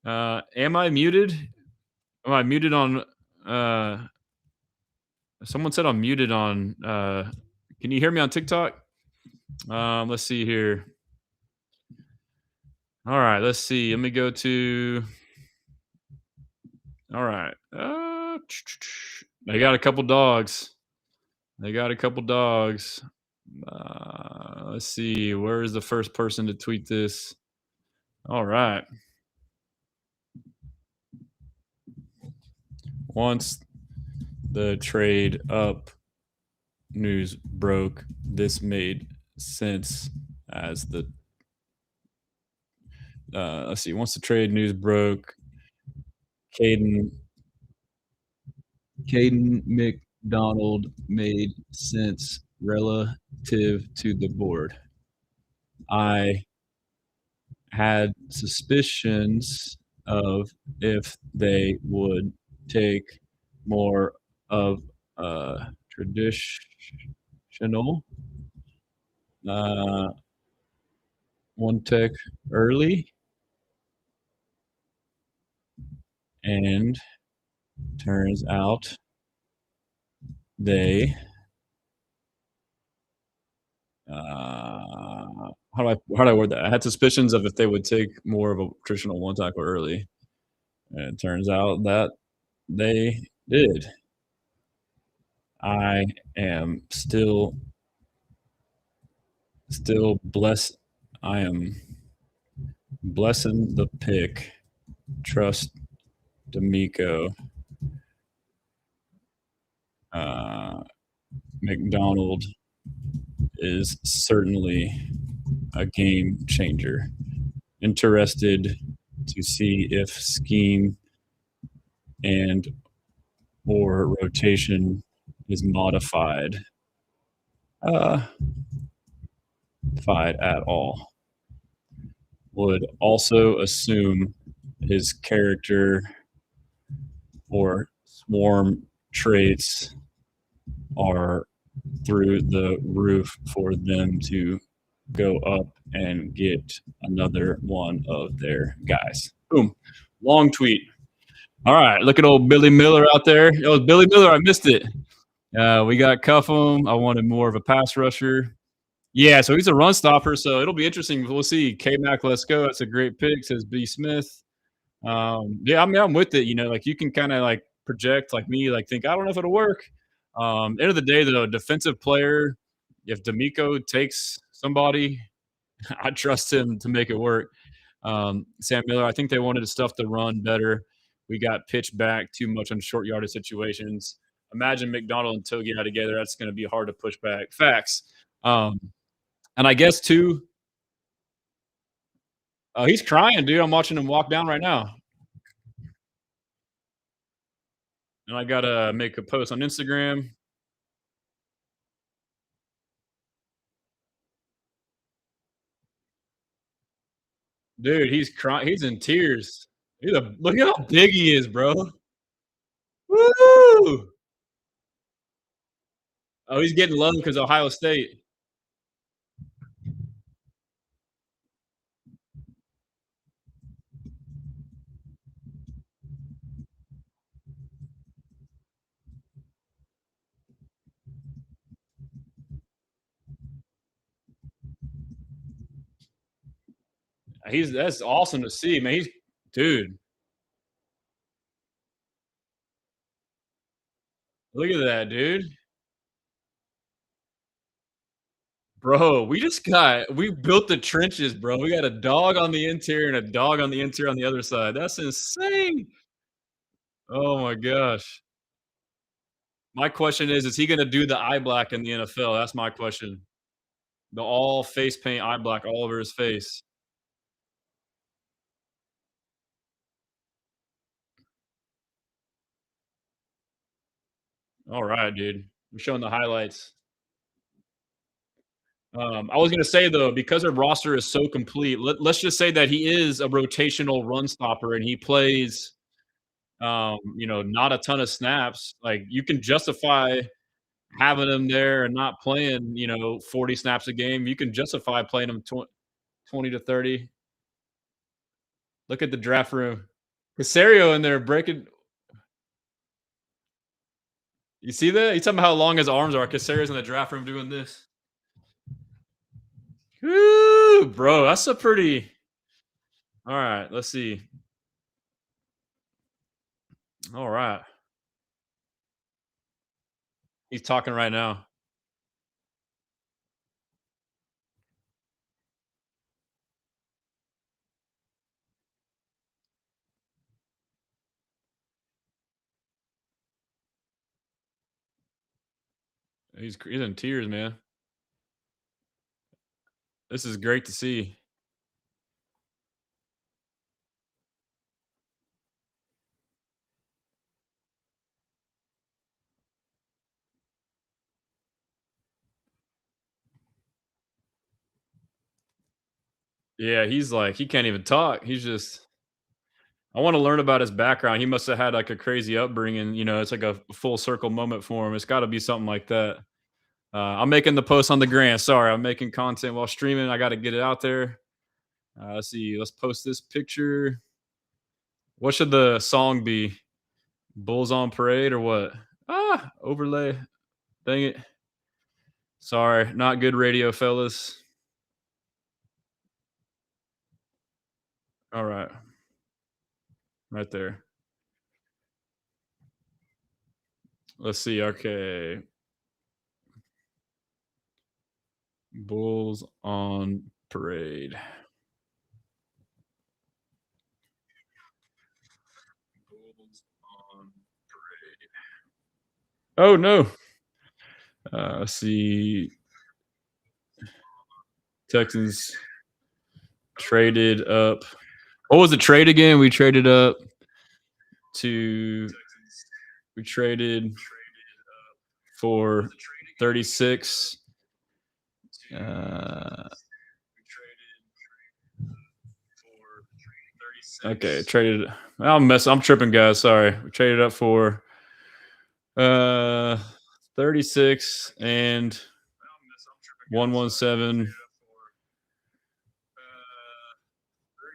[SPEAKER 1] Am I muted? Am I muted on? Someone said I'm muted on. Can you hear me on TikTok? Let's see here. All right, let's see. Let me go to. All right. They got a couple dogs. Let's see. Where is the first person to tweet this? All right. Once the trade up news broke, this made sense as the let's see. Once the trade news broke, Kayden McDonald made sense relative to the board. I had suspicions of if they would take more of a traditional one tech early, and turns out they how do I word that? I had suspicions of if they would take more of a traditional one tackle early, and it turns out that they did. I am still blessed. I am blessing the pick. Trust DeMeco. McDonald is certainly a game changer. Interested to see if scheme and or rotation is uh, modified at all. Would also assume his character or swarm traits are through the roof for them to go up and get another one of their guys. Boom. Long tweet. All right. Look at old Billy Miller out there. It was Billy Miller. I missed it. We got Cuffham. I wanted more of a pass rusher. Yeah, so he's a run stopper, so it'll be interesting. We'll see. K-Mac, let's go. That's a great pick, says B. Smith. Yeah, I mean, I'm with it. Like you can kind of like project, like me, like think I don't know if it'll work. End of the day, though, defensive player. If DeMeco takes somebody, I trust him to make it work. Sam Miller, I think they wanted stuff to run better. We got pitched back too much on short yardage situations. Imagine McDonald and Togi out together. That's going to be hard to push back. Facts. Um, and I guess too, he's crying, dude. I'm watching him walk down right now. And I gotta make a post on Instagram. Dude, he's crying. He's in tears. Look at how big he is, bro. Woo! Oh, he's getting love because Ohio State. That's awesome to see, man. Dude, look at that, dude. Bro, we built the trenches, bro. We got a dog on the interior and a dog on the interior on the other side. That's insane. Oh my gosh. My question is he gonna do the eye black in the NFL? That's my question. The all face paint eye black all over his face. All right, dude. I'm showing the highlights. I was gonna say though, because our roster is so complete, let's just say that he is a rotational run stopper and he plays, not a ton of snaps. Like you can justify having him there and not playing, 40 snaps a game. You can justify playing him 20 to 30. Look at the draft room. Casario in there breaking. You see that? You talking about how long his arms are. Casario's in the draft room doing this. Woo, bro, that's a pretty. All right, let's see. All right. He's talking right now. He's in tears, man. This is great to see. Yeah, he's like he can't even talk. He's just I want to learn about his background. He must have had like a crazy upbringing. It's like a full circle moment for him. It's got to be something like that. I'm making the post on the gram. Sorry, I'm making content while streaming. I got to get it out there. Let's see. Let's post this picture. What should the song be? Bulls on parade or what? Overlay. Dang it. Sorry, not good radio, fellas. All right, right there. Let's see. Okay, Bulls on parade. Bulls on parade. Oh no. Let's see. Texans traded up. What was the trade again? We traded up to. We traded for 36. Okay, traded. I'm tripping, guys. Sorry. We traded up for 36 and 117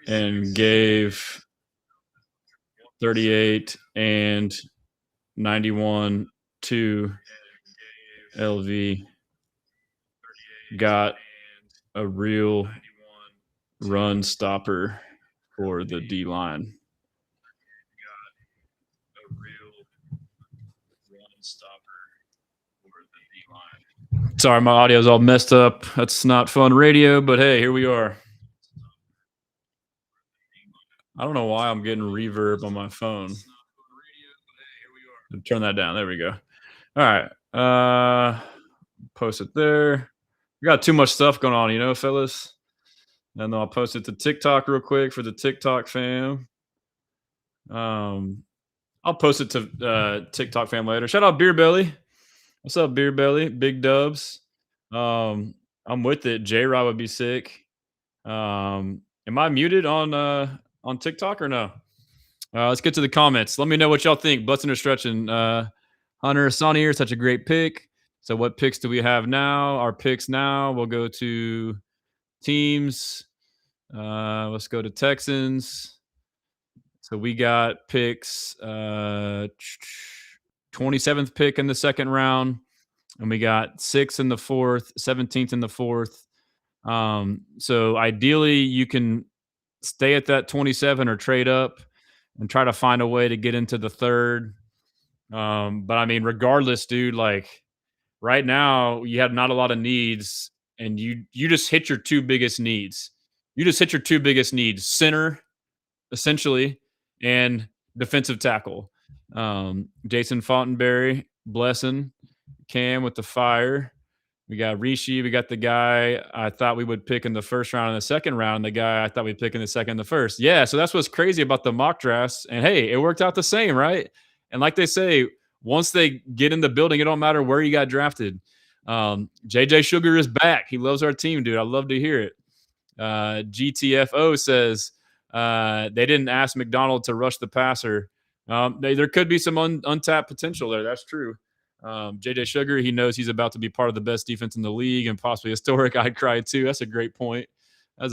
[SPEAKER 1] and gave 38 and 91 to LV. Got a real run stopper for the D line. Sorry, my audio's all messed up. That's not fun radio, but hey, here we are. I don't know why I'm getting reverb on my phone. Turn that down. There we go. All right. Post it there. We got too much stuff going on, fellas. And then I'll post it to TikTok real quick for the TikTok fam. I'll post it to TikTok fam later. Shout out Beer Belly. What's up, Beer Belly? Big dubs. I'm with it. J-Rod would be sick. Am I muted on TikTok or no? Let's get to the comments. Let me know what y'all think. Blessing or stretching. Hunter Sonnier, such a great pick. So what picks do we have now? Our picks now. We'll go to teams. Let's go to Texans. So we got picks 27th pick in the second round. And we got 6th in the 4th, 17th in the 4th. So ideally you can stay at that 27 or trade up and try to find a way to get into the 3rd. But I mean, regardless, dude, like right now you have not a lot of needs and you just hit your 2 biggest needs. You just hit your 2 biggest needs, center essentially and defensive tackle. Jason Fontenberry, BLESSAN, Cam with the fire. We got Rishi. We got the guy I thought we would pick in the first round and the second round. The guy I thought we'd pick in the second and the first. Yeah, so that's what's crazy about the mock drafts. And hey, it worked out the same, right? And like they say, once they get in the building, it don't matter where you got drafted. JJ Sugar is back. He loves our team, dude. I love to hear it. GTFO says they didn't ask McDonald to rush the passer. There could be some untapped potential there. That's true. JJ Sugar, he knows he's about to be part of the best defense in the league and possibly historic. I'd cry too. That's a great point. Let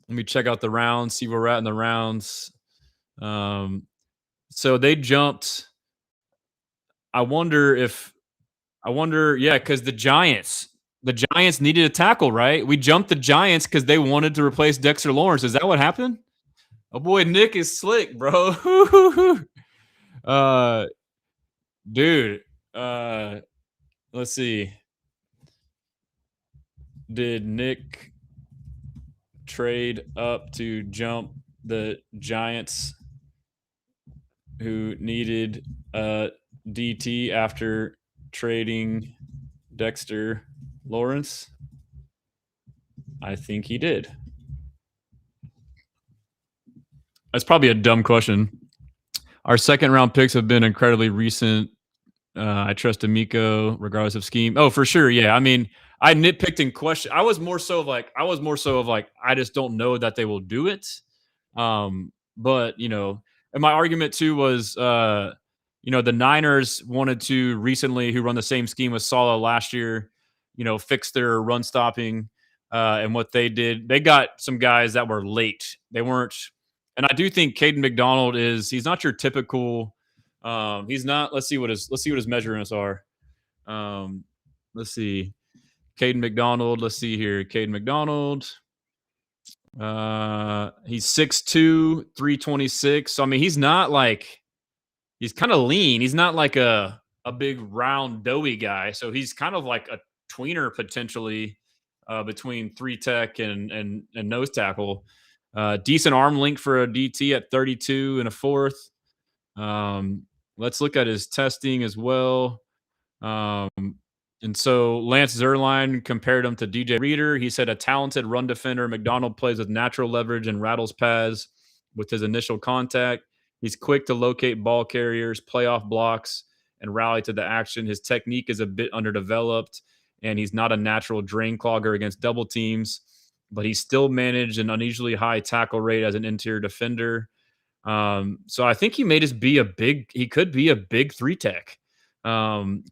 [SPEAKER 1] me check out the rounds, see where we're at in the rounds. So they jumped. I wonder, because the Giants needed a tackle, right? We jumped the Giants because they wanted to replace Dexter Lawrence. Is that what happened? Oh boy, Nick is slick, bro. Dude, let's see. Did Nick trade up to jump the Giants who needed a DT after trading Dexter Lawrence? I think he did. That's probably a dumb question. Our second round picks have been incredibly recent. I trust DeMeco regardless of scheme. Oh, for sure. Yeah. I mean, I nitpicked in question. I was more so of like, I just don't know that they will do it. But and my argument too was, the Niners wanted to recently, who run the same scheme with Saleh last year, fix their run stopping. And what they did, they got some guys that were late. They weren't. And I do think Kayden McDonald he's not your typical. He's not. Let's see what his measurements are. Let's see. Kayden McDonald. Let's see here. Kayden McDonald. He's 6'2", 326. So I mean, he's not like, he's kind of lean. He's not like a big round doughy guy. So he's kind of like a tweener potentially between 3-tech and nose tackle. Decent arm length for a DT at 32 and a 4th. Let's look at his testing as well. And so Lance Zierlein compared him to DJ Reader. He said a talented run defender. McDonald plays with natural leverage and rattles pads with his initial contact. He's quick to locate ball carriers, play off blocks, and rally to the action. His technique is a bit underdeveloped, and he's not a natural drain clogger against double teams, but he still managed an unusually high tackle rate as an interior defender. So I think he may just be he could be a big three tech.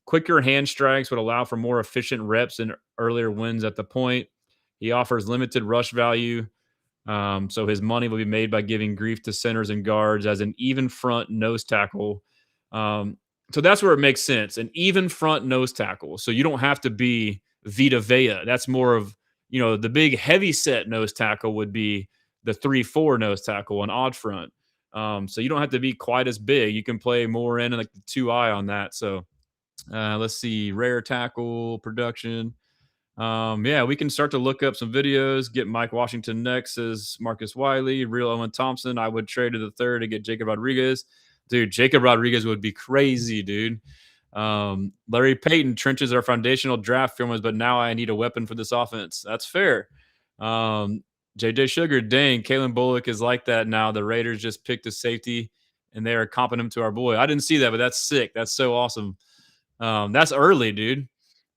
[SPEAKER 1] Quicker hand strikes would allow for more efficient reps and earlier wins at the point. He offers limited rush value. So his money will be made by giving grief to centers and guards as an even front nose tackle. So that's where it makes sense. An even front nose tackle. So you don't have to be Vita Vea. That's more of, the big heavy set nose tackle would be the 3-4 nose tackle, an odd front. So you don't have to be quite as big. You can play more in like the 2 eye on that. So let's see, rare tackle production. Yeah, we can start to look up some videos. Get Mike Washington next, says Marcus Wiley. Real Owen Thompson. I would trade to the third to get Jacob Rodriguez. Dude, Jacob Rodriguez would be crazy, dude. Larry Payton, trenches are foundational draft filmers, but now I need a weapon for this offense. That's fair. JJ Sugar, dang, Kalen Bullock is like that now. The Raiders just picked a safety and they are comping him to our boy. I didn't see that, but that's sick. That's so awesome. That's early, dude.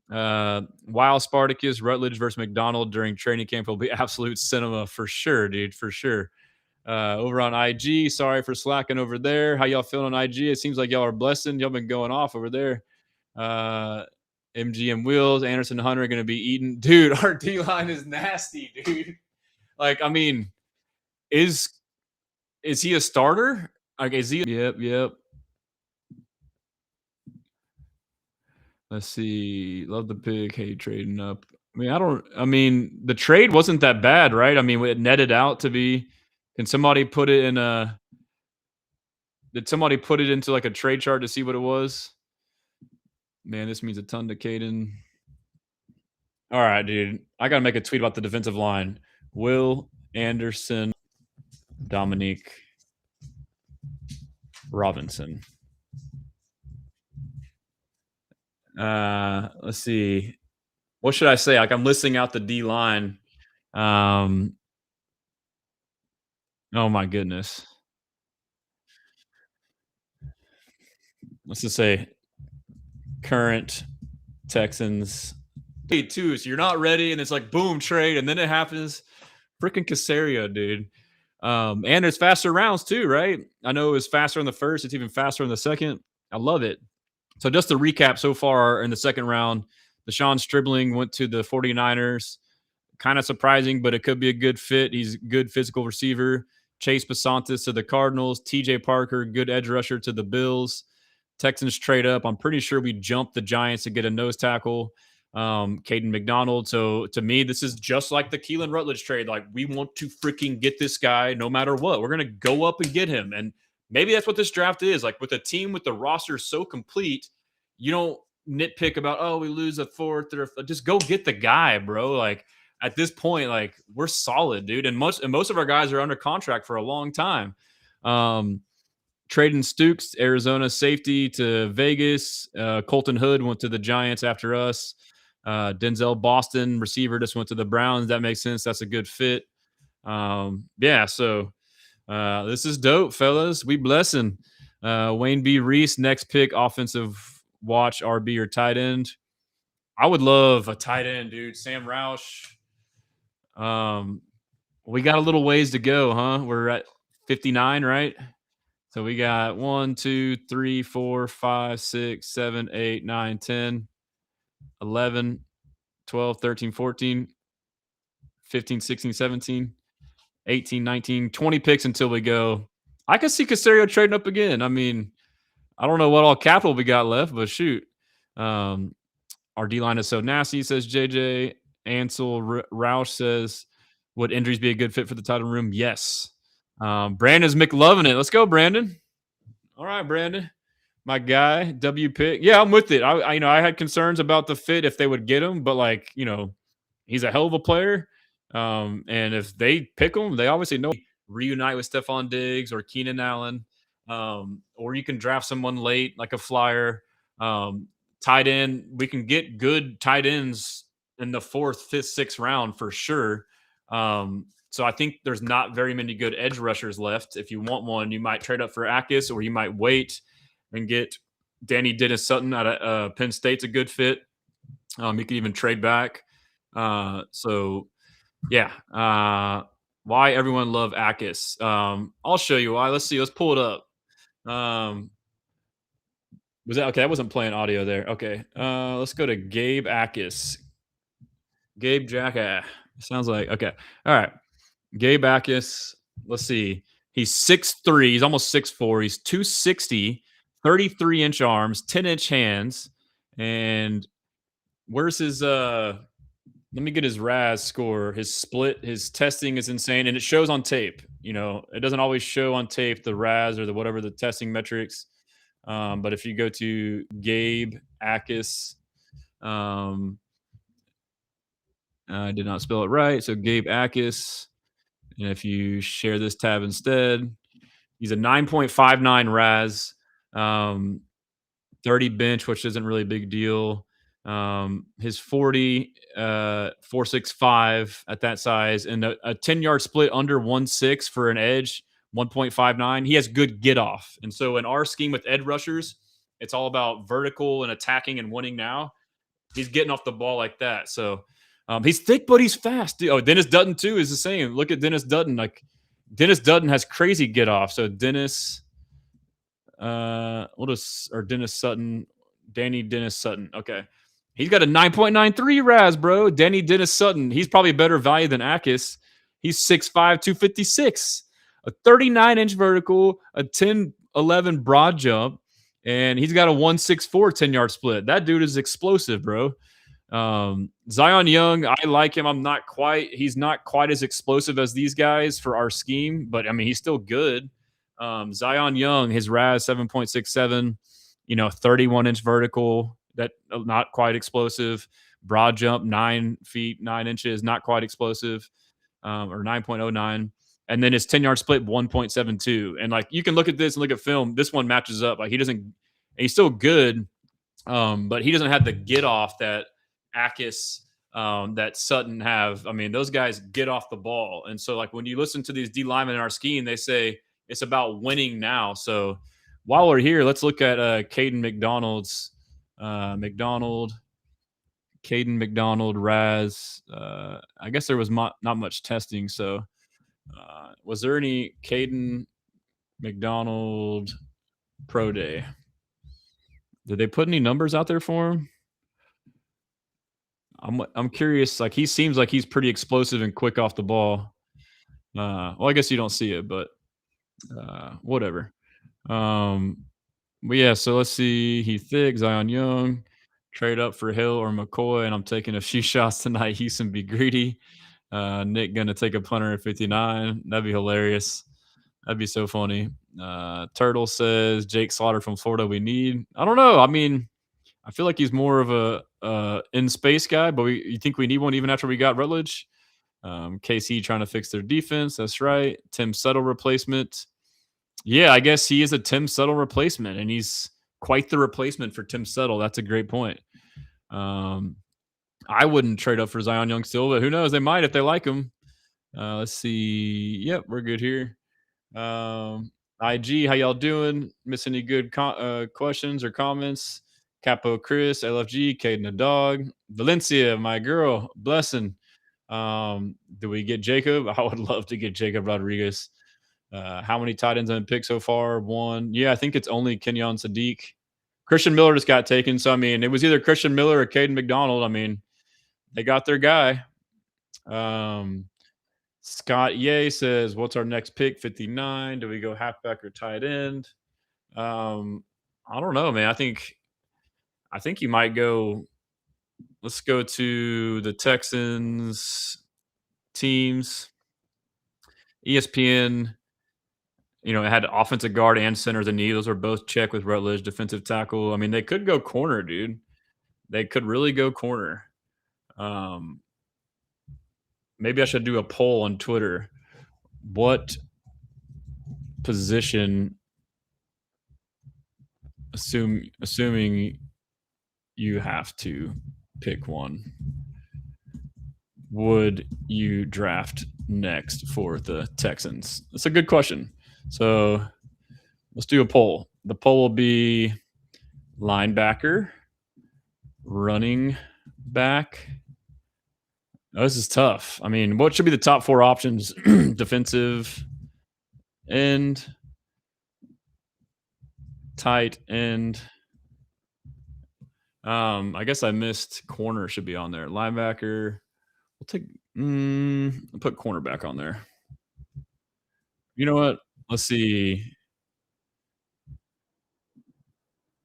[SPEAKER 1] Wild Spartacus, Rutledge versus McDonald during training camp will be absolute cinema for sure, dude, for sure. Over on IG, sorry for slacking over there. How y'all feeling on IG? It seems like y'all are blessing. Y'all been going off over there. MGM Wheels, Anderson Hunter are going to be eaten. Dude, our D line is nasty, dude. Like, I mean, is he a starter? Like, is he? Yep. Let's see. Love the pick. Hey, trading up. I mean, the trade wasn't that bad, right? I mean, it netted out to be. Can somebody put it in a? Did somebody put it into like a trade chart to see what it was? Man, this means a ton to Kaden. All right, dude. I gotta make a tweet about the defensive line. Will Anderson, Dominique Robinson. Let's see. What should I say? Like, I'm listing out the D line. Oh my goodness. Let's just say current Texans. Too, so you're not ready, and it's like boom trade, and then it happens. Freaking Casario, dude. And there's faster rounds too, right? I know it was faster in the first. It's even faster in the second. I love it. So just to recap so far in the second round, Deshaun Stribling went to the 49ers. Kind of surprising, but it could be a good fit. He's a good physical receiver. Chase Basantis to the Cardinals. TJ Parker, good edge rusher to the Bills. Texans trade up. I'm pretty sure we jumped the Giants to get a nose tackle. Kayden McDonald. So to me, this is just like the Keelin Rutledge trade. Like, we want to freaking get this guy no matter what. We're going to go up and get him. And maybe that's what this draft is. Like, with a team with the roster so complete, you don't nitpick about, oh, we lose a fourth or just go get the guy, bro. Like, at this point, like, we're solid, dude. And most of our guys are under contract for a long time. Trading Stukes, Arizona safety to Vegas. Colton Hood went to the Giants after us. Denzel Boston, receiver, just went to the Browns. That makes sense. That's a good fit. Yeah, so this is dope, fellas. We blessing. Wayne B. Reese, next pick, offensive watch, RB or tight end. I would love a tight end, dude. Sam Roush. We got a little ways to go, huh? We're at 59, right? So we got 1, 2, 3, 4, 5, 6, 7, 8, 9, 10, 11, 12, 13, 14, 15, 16, 17, 18, 19, 20 picks until we go. I could see Casario trading up again. I mean, I don't know what all capital we got left, but shoot. Our D-line is so nasty, says JJ. Ansel Roush says, would injuries be a good fit for the title room? Yes. Brandon's McLovin it. Let's go, Brandon. All right, Brandon. My guy, W pick. Yeah, I'm with it. I had concerns about the fit if they would get him, but like, he's a hell of a player. And if they pick him, they obviously know reunite with Stephon Diggs or Keenan Allen. Or you can draft someone late, like a flyer. tight end. We can get good tight ends in the fourth, fifth, sixth round for sure. So I think there's not very many good edge rushers left. If you want one, you might trade up for Akis, or you might wait and get Danny Dennis Sutton out of Penn State's a good fit. You can even trade back. So yeah. Why everyone love Akis? I'll show you why. Let's see. Let's pull it up. Um, was that okay? I wasn't playing audio there. Okay. Let's go to Gabe Akis. Gabe Jacka. Sounds like okay. All right. Gabe Akis. Let's see. He's 6'3". He's almost 6'4". He's 260, 33-inch arms, 10-inch hands. And where's his let me get his RAS score. His split, his testing is insane, and it shows on tape. It doesn't always show on tape the RAS or the whatever the testing metrics. But if you go to Gabe Akis, um, I did not spell it right. So Gabe Akis, and if you share this tab instead, he's a 9.59 RAS, 30 bench, which isn't really a big deal. His 40, 465 at that size, and a 10-yard split under 1.6 for an edge, 1.59. He has good get off. And so in our scheme with edge rushers, it's all about vertical and attacking and winning now. He's getting off the ball like that. So he's thick, but he's fast. Oh, Dennis Dutton too is the same. Look at Dennis Dutton. Like Dennis Dutton has crazy get off. So Dennis, what is or Dennis Sutton, Danny Dennis Sutton. Okay, he's got a 9.93 RAS, bro. Danny Dennis Sutton. He's probably better value than Akis. He's 6'5", 256, a 39-inch vertical, a 10-11 broad jump, and he's got a 1.64 10-yard split. That dude is explosive, bro. Zion Young, I like him. He's not quite as explosive as these guys for our scheme, but I mean, he's still good. Zion Young, his RAS 7.67, 31-inch vertical, that not quite explosive. Broad jump 9 feet 9 inches, not quite explosive, or 9.09. And then his 10-yard split 1.72. And like you can look at this and look at film. This one matches up. Like he's still good, but he doesn't have the get off that Akis, that Sutton have. I mean, those guys get off the ball. And so like when you listen to these D linemen in our scheme, they say it's about winning now. So while we're here, let's look at Kayden McDonald's Kayden McDonald RAS. I guess there was not much testing. So was there any Kayden McDonald Pro Day? Did they put any numbers out there for him? I'm curious. Like he seems like he's pretty explosive and quick off the ball. Well, I guess you don't see it, but whatever. But yeah, so let's see. He thick, Zion Young, trade up for Hill or McCoy, and I'm taking a few shots tonight. Houston be greedy. Nick gonna take a punter at 59. That'd be hilarious. That'd be so funny. Turtle says Jake Slaughter from Florida. We need. I don't know. I mean, I feel like he's more of a in space guy, but you think we need one even after we got Rutledge? KC trying to fix their defense. That's right. Tim Settle replacement. Yeah, I guess he is a Tim Settle replacement, and he's quite the replacement for Tim Settle. That's a great point. I wouldn't trade up for Zion Young still, but who knows? They might if they like him. Let's see. Yep, we're good here. IG, how y'all doing? Miss any good questions or comments? Capo Chris, LFG, Kaden the dog, Valencia, my girl, blessing. Do we get Jacob? I would love to get Jacob Rodriguez. How many tight ends have been picked so far? One. Yeah, I think it's only Kenyon Sadiq. Christian Miller just got taken. So, I mean, it was either Christian Miller or Kayden McDonald. I mean, they got their guy. Scott Ye says, what's our next pick? 59. Do we go halfback or tight end? I don't know, man. I think you might go. Let's go to the Texans teams. ESPN, it had offensive guard and center the knee. Those are both check with Rutledge, defensive tackle. I mean, they could go corner, dude. They could really go corner. Maybe I should do a poll on Twitter. What position, assuming you have to pick one, would you draft next for the Texans? That's a good question. So let's do a poll. The poll will be linebacker, running back. Oh, this is tough. I mean, what should be the top four options? Defensive end, tight end. I guess I missed corner should be on there. Linebacker. We'll take. I'll put cornerback on there. You know what? Let's see.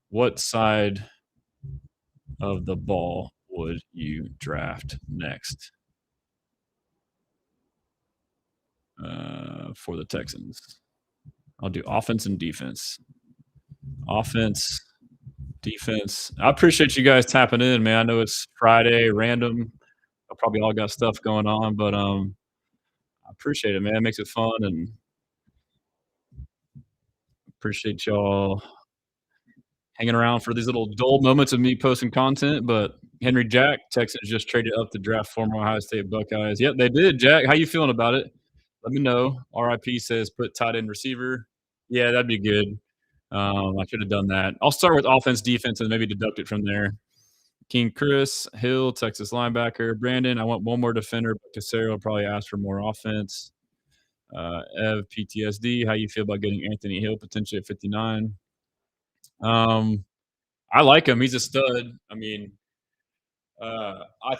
[SPEAKER 1] What side of the ball would you draft next for the Texans? I'll do offense and defense. Offense, defense. I appreciate you guys tapping in, man. I know it's Friday, random. I probably all got stuff going on, but I appreciate it, man. It makes it fun, and appreciate y'all hanging around for these little dull moments of me posting content. But Henry Jack, Texans just traded up to draft former Ohio State Buckeyes. Yep, they did. Jack, how you feeling about it? Let me know. RIP says put tight end receiver. Yeah, that'd be good. I should have done that. I'll start with offense, defense, and maybe deduct it from there. King Chris, Hill, Texas linebacker. Brandon, I want one more defender, but Casero will probably ask for more offense. Ev, PTSD, how you feel about getting Anthony Hill potentially at 59? I like him. He's a stud. I mean, I I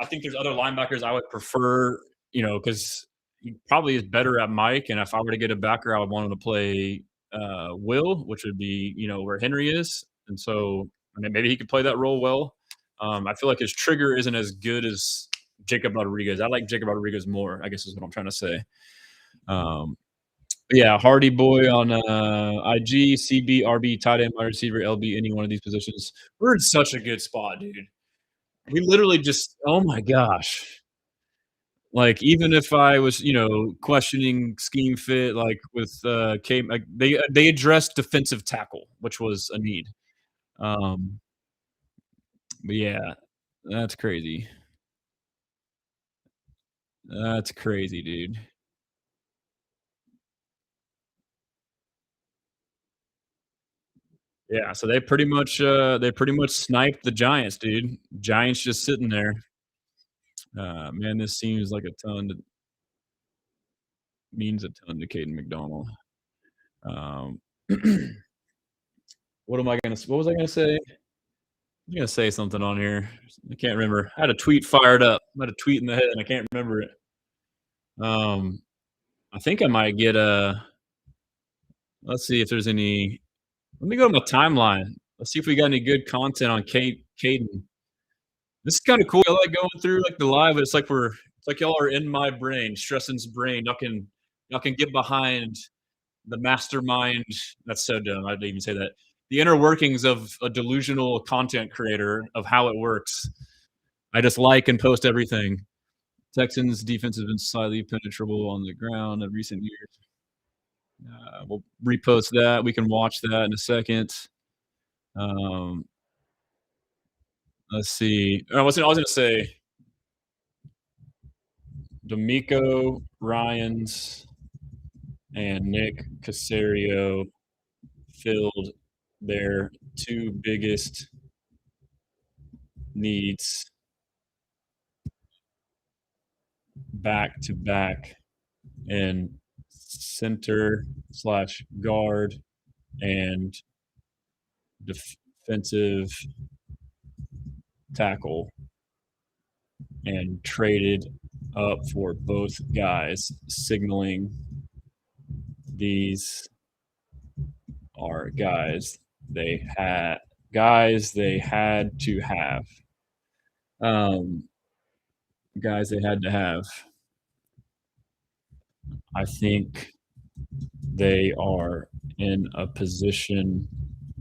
[SPEAKER 1] think there's other linebackers I would prefer, because he probably is better at Mike. And if I were to get a backer, I would want him to play Will, which would be, where Henry is. And so, I mean, maybe he could play that role well. I feel like his trigger isn't as good as Jacob Rodriguez. I like Jacob Rodriguez more, I guess is what I'm trying to say. Yeah, Hardy Boy on IG, CB, RB, tight end, wide receiver, LB, any one of these positions. We're in such a good spot, dude. We literally just, oh my gosh. Like, even if I was, questioning scheme fit, like with like they addressed defensive tackle, which was a need. Um, but yeah, that's crazy. That's crazy, dude. Yeah, so they pretty much sniped the Giants, dude. Giants just sitting there. Man, this seems like a ton. Means a ton to Kayden McDonald. Um, what was I gonna say? I'm gonna say something on here. I can't remember. I had a tweet fired up. I had a tweet in the head and I can't remember it. Um, I think I might get a. Let's see if there's any. Let me go to my timeline. Let's see if we got any good content on Kaden. This is kind of cool. I like going through like the live. It's like y'all are in my brain, Stressen's brain. Y'all can get behind the mastermind. That's so dumb. I didn't even say that. The inner workings of a delusional content creator of how it works. I just like and post everything. Texans defense has been slightly penetrable on the ground in recent years. We'll repost that. We can watch that in a second. Um, let's see. I was going to say DeMeco Ryans and Nick Caserio filled their two biggest needs back to back in center slash guard and defensive tackle, and traded up for both guys, signaling these are guys they had to have. Guys they had to have. I think they are in a position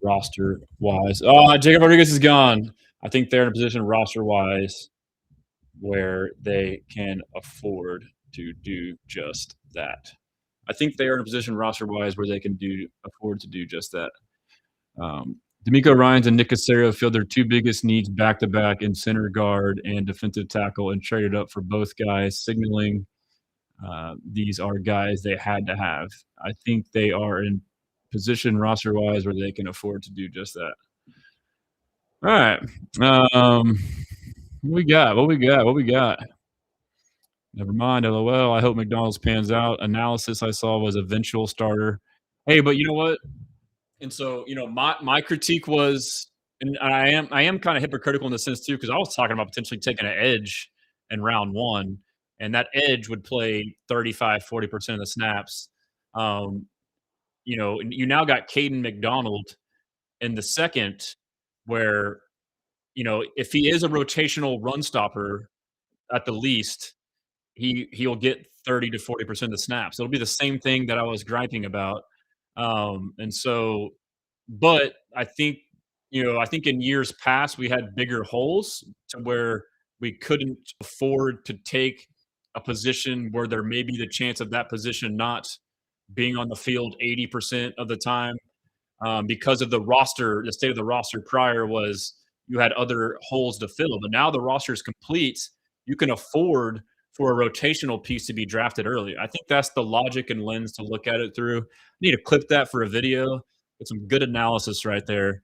[SPEAKER 1] roster wise. Oh, Jacob Rodriguez is gone. I think they're in a position roster wise where they can afford to do just that. I think they are in a position roster wise where they can afford to do just that. DeMeco Ryans and Nick Caserio filled their two biggest needs back to back in center guard and defensive tackle and traded up for both guys, signaling these are guys they had to have. I think they are in position roster wise where they can afford to do just that. All right. What we got? What we got? What we got? Never mind. LOL. I hope McDonald's pans out. Analysis I saw was eventual starter. Hey, but you know what? And so, my critique was, and I am kind of hypocritical in the sense too, because I was talking about potentially taking an edge in round one, and that edge would play 35-40% of the snaps. Um, and you now got Kayden McDonald in the second, where, if he is a rotational run stopper at the least, he'll get 30 to 40% of the snaps. It'll be the same thing that I was griping about. And so, but I think in years past we had bigger holes to where we couldn't afford to take a position where there may be the chance of that position not being on the field 80% of the time, because of the state of the roster prior was you had other holes to fill. But now the roster is complete. You can afford for a rotational piece to be drafted early. I think that's the logic and lens to look at it through. I need to clip that for a video. It's some good analysis right there.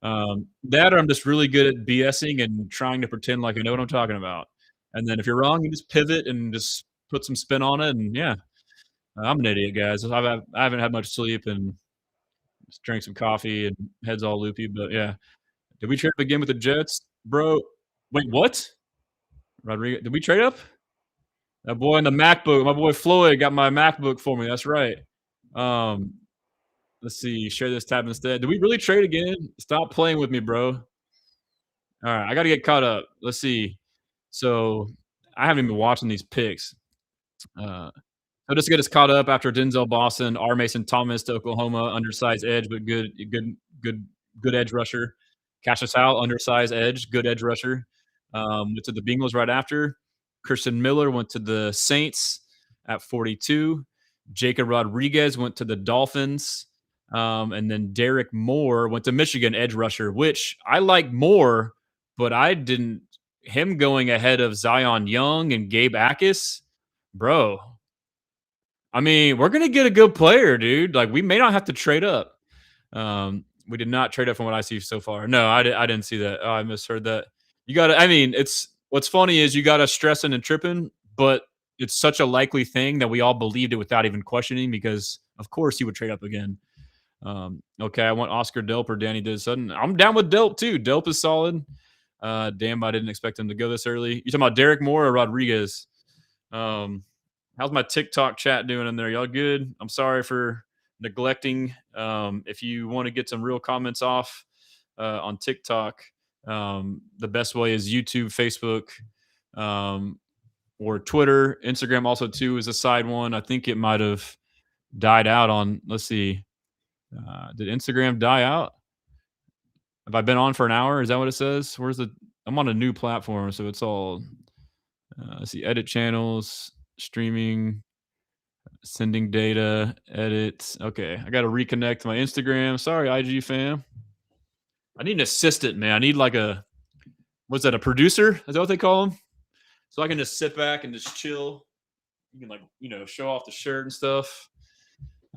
[SPEAKER 1] That or I'm just really good at BSing and trying to pretend like I know what I'm talking about. And then if you're wrong, you just pivot and just put some spin on it. And yeah, I'm an idiot, guys. I haven't had much sleep and just drank some coffee and head's all loopy. But yeah, did we trade up again with the Jets, bro? Wait, what? Rodriguez? Did we trade up? That boy in the MacBook, my boy Floyd got my MacBook for me. That's right. Um, let's see. Share this tab instead. Did we really trade again? Stop playing with me, bro. All right, I got to get caught up. Let's see. So I haven't been watching these picks. So just to get us caught up after Denzel Boston, R. Mason Thomas to Oklahoma, undersized edge, but good edge rusher. Cassius Howell, undersized edge, good edge rusher. Went to the Bengals right after. Christian Miller went to the Saints at 42. Jacob Rodriguez went to the Dolphins. And then Derek Moore went to Michigan, edge rusher, which I like more, but I didn't. Him going ahead of Zion Young and Gabe Akis, bro. I mean, we're gonna get a good player, dude. Like we may not have to trade up. We did not trade up from what I see so far. No, I didn't see that. Oh, I misheard that. You got to. I mean, it's what's funny is you got us stressing and tripping, but it's such a likely thing that we all believed it without even questioning because, of course, he would trade up again. Okay, I want Oscar Delp or Danny Diz Sutton. I'm down with Delp too. Delp is solid. Damn, I didn't expect him to go this early. You talking about Derek Moore or Rodriguez? How's my TikTok chat doing in there? Y'all good? I'm sorry for neglecting. If you want to get some real comments off on TikTok, the best way is YouTube, Facebook, or Twitter. Instagram also too is a side one. I think it might have died out on. Let's see. Did Instagram die out? Have I been on for an hour? Is that what it says? I'm on a new platform, so it's all. Let's see. Edit channels, streaming, sending data, edit. Okay, I got to reconnect to my Instagram. Sorry, IG fam. I need an assistant, man. I need like what's that? A producer? Is that what they call them? So I can just sit back and just chill. You can show off the shirt and stuff.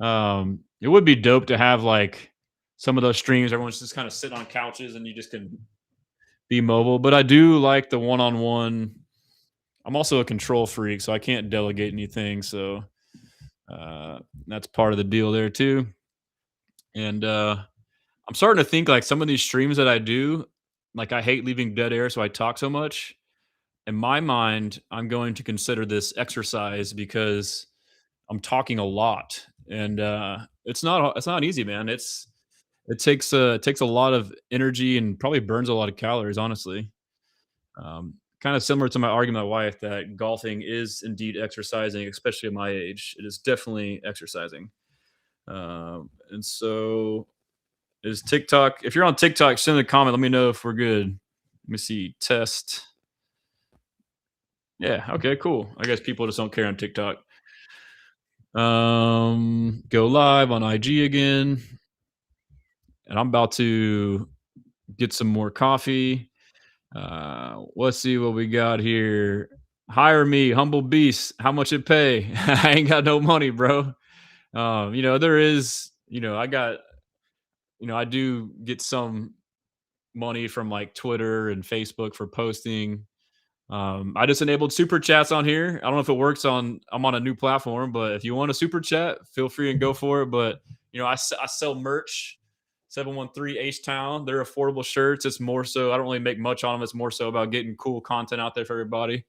[SPEAKER 1] It would be dope to have like some of those streams. Everyone's just kind of sitting on couches and you just can be mobile. But I do like the one-on-one. I'm also a control freak, so I can't delegate anything. So that's part of the deal there too. And I'm starting to think like some of these streams that I do, like I hate leaving dead air, so I talk so much. In my mind, I'm going to consider this exercise because I'm talking a lot, and it's not easy, man. It takes a lot of energy and probably burns a lot of calories, honestly. Kind of similar to my argument with my wife that golfing is indeed exercising, especially at my age. It is definitely exercising. And so is TikTok. If you're on TikTok, send a comment. Let me know if we're good. Let me see. Test. Yeah. Okay. Cool. I guess people just don't care on TikTok. Go live on IG again. and I'm about to get some more coffee. Let's see what we got here. Hire me, humble beast. How much it pay? I ain't got no money, bro. There is, I got, I do get some money from like Twitter and Facebook for posting. I just enabled super chats on here. I don't know if it works on. I'm on a new platform, but if you want a super chat, feel free and go for it. But I sell merch. 713 H Town. They're affordable shirts. It's more so. I don't really make much on them. It's more so about getting cool content out there for everybody.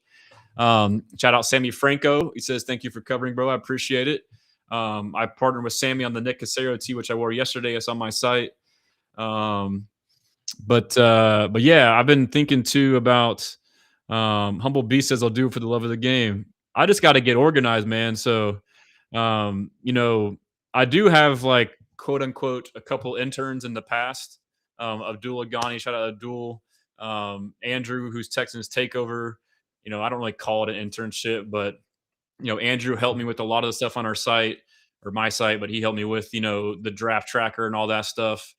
[SPEAKER 1] Shout out Sammy Franco. He says, "Thank you for covering, bro. I appreciate it." I partnered with Sammy on the Nick Casero tee, which I wore yesterday. It's on my site. Um, but yeah, I've been thinking too about Humble B says I'll do it for the love of the game. I just got to get organized, man. So um, you know, I do have like quote unquote a couple interns in the past. Abdul Agani, shout out Abdul. Andrew, who's Texans takeover. I don't really call it an internship, but Andrew helped me with a lot of the stuff on our site or my site, but he helped me with, the draft tracker and all that stuff.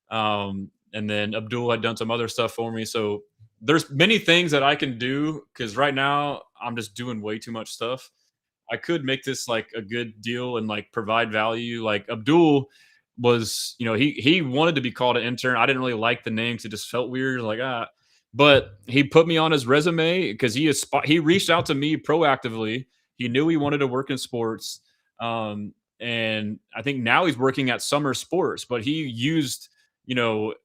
[SPEAKER 1] And then Abdul had done some other stuff for me. So there's many things that I can do because right now I'm just doing way too much stuff. I could make this like a good deal and like provide value. Like Abdul was, he wanted to be called an intern. I didn't really like the name because it just felt weird. Like but he put me on his resume because he reached out to me proactively. He knew he wanted to work in sports, and I think now he's working at Summer Sports. But he used, you know,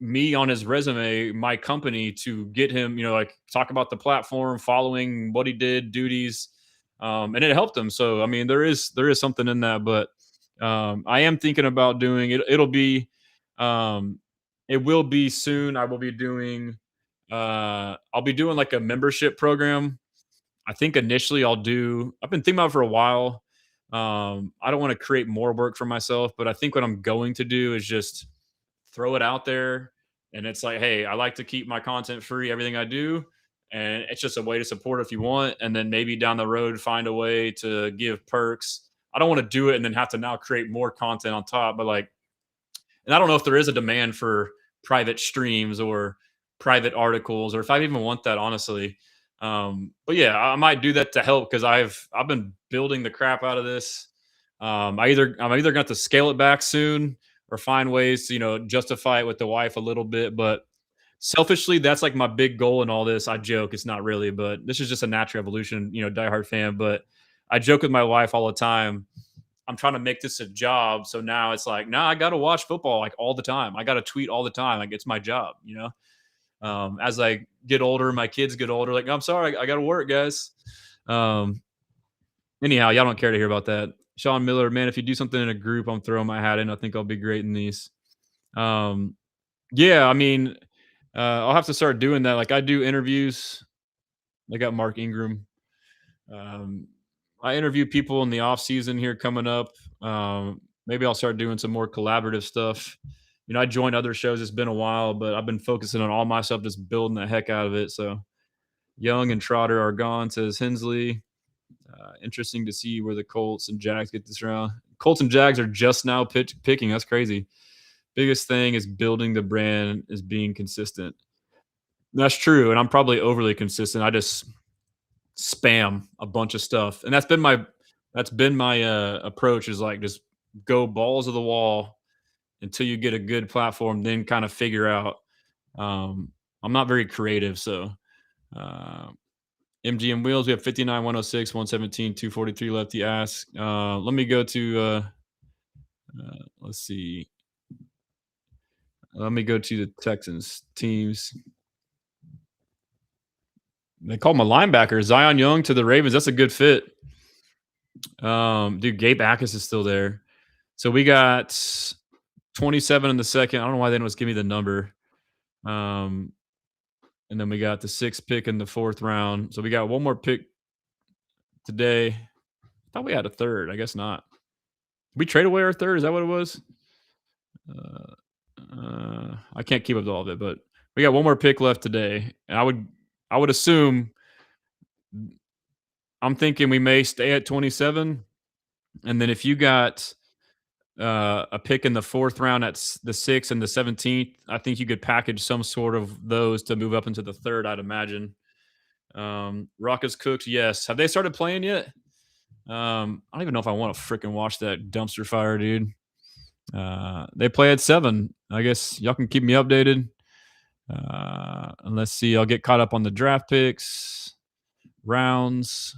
[SPEAKER 1] me on his resume, my company, to get him, like talk about the platform, following what he did, duties, and it helped him. So I mean, there is something in that, but I am thinking about doing it. Um, it will be soon. I will be doing. I'll be doing like a membership program. I think initially I'll do. I've been thinking about it for a while. I don't want to create more work for myself, but I think what I'm going to do is just throw it out there. And it's like, hey, I like to keep my content free, everything I do. And it's just a way to support if you want. And then maybe down the road, find a way to give perks. I don't want to do it and then have to now create more content on top. But like, and I don't know if there is a demand for private streams or private articles or if I even want that, honestly. But yeah, I might do that to help because I've been building the crap out of this. I'm either going to have to scale it back soon or find ways to justify it with the wife a little bit. But selfishly, that's like my big goal in all this. I joke, it's not really, but this is just a natural evolution. Diehard fan. But I joke with my wife all the time. I'm trying to make this a job. So now it's like, I got to watch football like all the time. I got to tweet all the time. Like it's my job. As I get older, my kids get older. Like, I'm sorry, I got to work, guys. Um, Anyhow, y'all don't care to hear about that. Sean Miller, man, if you do something in a group, I'm throwing my hat in. I think I'll be great in these. Um, yeah, I mean, I'll have to start doing that. Like I do interviews. I got Mark Ingram. Um, I interview people in the off season here coming up. Maybe I'll start doing some more collaborative stuff. I joined other shows. It's been a while, but I've been focusing on all my stuff, just building the heck out of it. So Young and Trotter are gone, says Hensley. Interesting to see where the Colts and Jags get this round. Colts and Jags are just now picking. That's crazy. Biggest thing is building the brand, is being consistent. That's true, and I'm probably overly consistent. I just spam a bunch of stuff, and that's been my approach. Is like just go balls of the wall until you get a good platform, then kind of figure out. Um, I'm not very creative, so uh, MGM Wheels, we have 59, 106, 117, 243 left. He asks. Let me go to, let's see. Let me go to the Texans teams. They call him a linebacker. Zion Young to the Ravens. That's a good fit. Dude, Gabe Akis is still there. So we got 27 in the second. I don't know why they didn't just give me the number. And then we got the 6th pick in the 4th round. So we got one more pick today. I thought we had a 3rd. I guess not. Did we trade away our 3rd? Is that what it was? I can't keep up with all of it, but we got one more pick left today. And I would assume I'm thinking we may stay at 27. And then if you got a pick in the 4th round at the 6th and the 17th. I think you could package some sort of those to move up into the 3rd, I'd imagine. Rockets cooked, yes. Have they started playing yet? I don't even know if I want to freaking watch that dumpster fire, dude. They play at 7. I guess y'all can keep me updated. And let's see. I'll get caught up on the draft picks, rounds,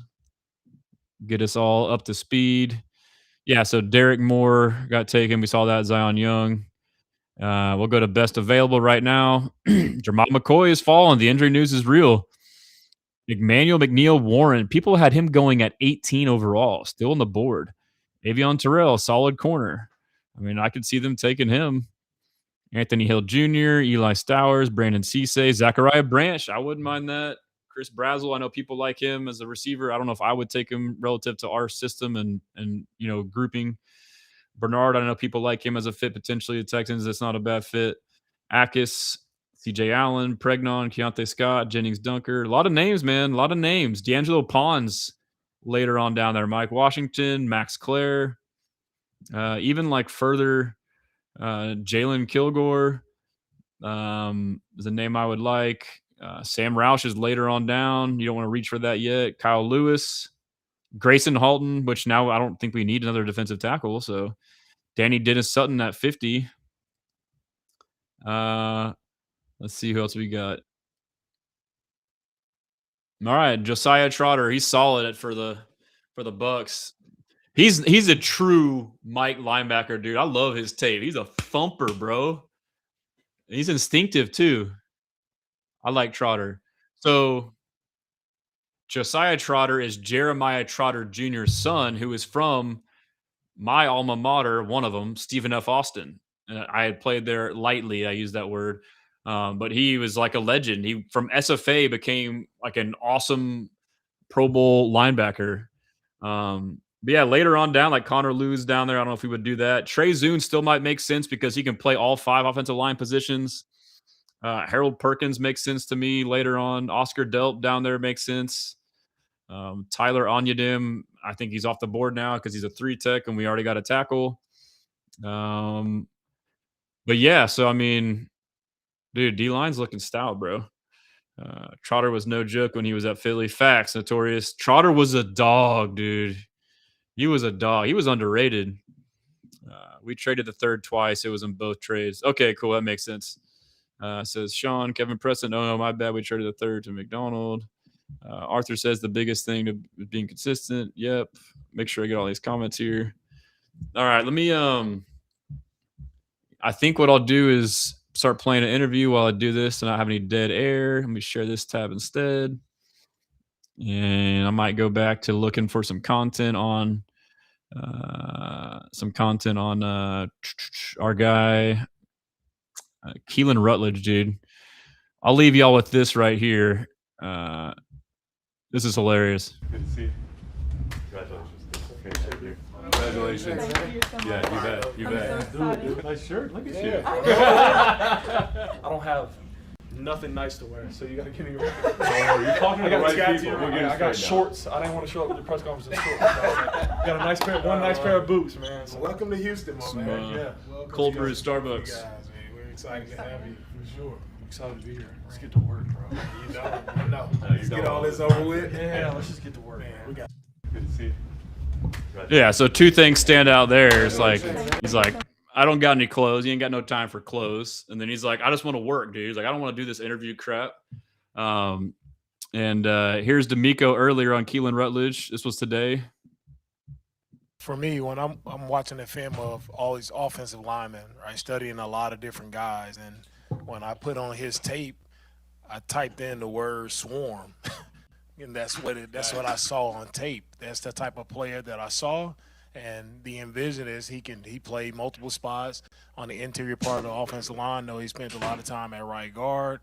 [SPEAKER 1] get us all up to speed. Yeah, so Derek Moore got taken. We saw that. Zion Young. We'll go to best available right now. Jermod McCoy is falling. The injury news is real. McNeil Warren. People had him going at 18 overall, still on the board. Avion Terrell, solid corner. I mean, I could see them taking him. Anthony Hill Jr., Eli Stowers, Brandon Cisse, Zachariah Branch. I wouldn't mind that. Chris Brazzell. I know people like him as a receiver. I don't know if I would take him relative to our system and grouping. Bernard, I know people like him as a fit potentially. The Texans, that's not a bad fit. Akis, CJ Allen, Pregnon, Keontae Scott, Jennings Dunker. A lot of names, man. A lot of names. D'Angelo Pons later on down there. Mike Washington, Max Clare. Even like further, Jalen Kilgore is a name I would like. Sam Roush is later on down. You don't want to reach for that yet. Kyle Lewis. Grayson Halton, which now I don't think we need another defensive tackle. So Danny Dennis Sutton at 50. Let's see who else we got. All right, Josiah Trotter. He's solid for the Bucks. He's a true Mike linebacker, dude. I love his tape. He's a thumper, bro. He's instinctive too. I like Trotter. So Josiah Trotter is Jeremiah Trotter Jr.'s son, who is from my alma mater, one of them, Stephen F. Austin. I had played there lightly. I use that word. But he was like a legend. He from SFA became like an awesome Pro Bowl linebacker. But yeah, later on down, like Connor Lewis down there, I don't know if we would do that. Trey Zune still might make sense because he can play all 5 offensive line positions. Harold Perkins makes sense to me later on. Oscar Delp down there makes sense. Tyler Onyedim, I think he's off the board now because he's a 3 tech and we already got a tackle. But yeah, so I mean, dude, D-line's looking stout, bro. Trotter was no joke when he was at Philly. Facts, Notorious. Trotter was a dog, dude. He was a dog. He was underrated. We traded the 3rd twice. It was in both trades. Okay, cool. That makes sense. Says Sean, Kevin Preston. Oh, no, my bad. We traded the 3rd to McDonald. Arthur says the biggest thing to being consistent. Yep. Make sure I get all these comments here. All right. Let me I think what I'll do is start playing an interview while I do this and not have any dead air. Let me share this tab instead. And I might go back to looking for some content on our guy, Keelin Rutledge, dude. I'll leave y'all with this right here. This is hilarious.
[SPEAKER 2] Good to see you. Congratulations. Yeah, you bet. You bet. Dude, nice shirt. Look at you.
[SPEAKER 3] I don't have nothing nice to wear, so you gotta give me.
[SPEAKER 2] You're talking to the right people.
[SPEAKER 3] I got shorts. I didn't want to show up at the press conference in shorts. Got a nice pair of boots, man.
[SPEAKER 4] So welcome to Houston, my man.
[SPEAKER 3] Yeah.
[SPEAKER 1] Cold brew Starbucks.
[SPEAKER 4] Guys, man. We're excited to have you for sure.
[SPEAKER 3] I'm excited to be here. Let's get to work, bro.
[SPEAKER 4] You know. Let's get all this over with.
[SPEAKER 3] Yeah, let's just get to work.
[SPEAKER 4] Man, we got.
[SPEAKER 2] Good to see you.
[SPEAKER 1] Yeah, so 2 things stand out there. It's like he's like, I don't got any clothes. He ain't got no time for clothes. And then he's like, I just want to work, dude. He's like, I don't want to do this interview crap. And here's DeMeco earlier on Keelin Rutledge. This was today.
[SPEAKER 4] For me, when I'm watching a film of all these offensive linemen, right, studying a lot of different guys, and when I put on his tape, I typed in the word swarm. And that's what I saw on tape. That's the type of player that I saw, and the envision is he played multiple spots on the interior part of the offensive line. He spent a lot of time at right guard.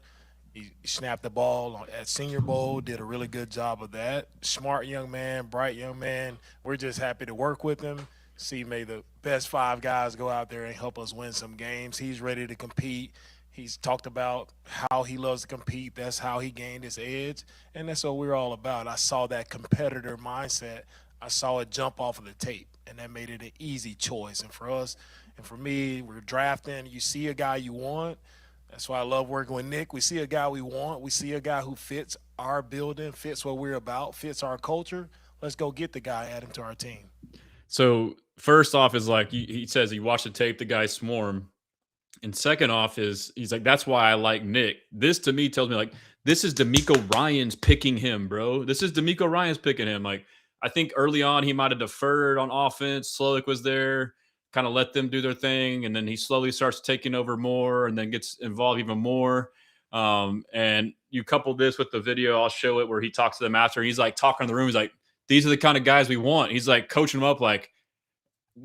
[SPEAKER 4] He snapped the ball at Senior Bowl, did a really good job of that. Smart young man, bright young man. We're just happy to work with him. See, may the best 5 guys go out there and help us win some games. He's ready to compete. He's talked about how he loves to compete. That's how he gained his edge, and that's what we're all about. I saw that competitor mindset I saw it jump off of the tape, and that made it an easy choice. And for us, and for me, we're drafting. You see a guy you want. That's why I love working with Nick. We see a guy we want. We see a guy who fits our building, fits what we're about, fits our culture. Let's go get the guy, add him to our team.
[SPEAKER 1] So first off is like he says you watch the tape, the guy swarm. And second off is he's like, that's why I like Nick. This to me tells me like this is DeMeco Ryans picking him, bro. This is DeMeco Ryans picking him. Like I think early on he might have deferred on offense. Slowick was there, kind of let them do their thing, and then he slowly starts taking over more, and then gets involved even more. And you couple this with the video, I'll show it where he talks to them after. He's like talking in the room. He's like, these are the kind of guys we want. He's like coaching them up, like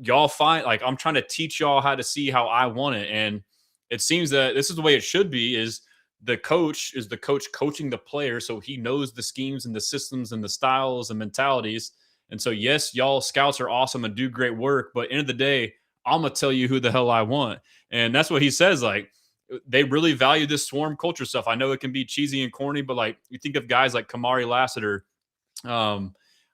[SPEAKER 1] y'all find like I'm trying to teach y'all how to see how I want it. And it seems that this is the way it should be, is the coach coaching the player so he knows the schemes and the systems and the styles and mentalities. And so yes, y'all scouts are awesome and do great work, but end of the day, I'm gonna tell you who the hell I want. And that's what he says. Like they really value this swarm culture stuff. I know it can be cheesy and corny, but like you think of guys like Kamari Lassiter, I'm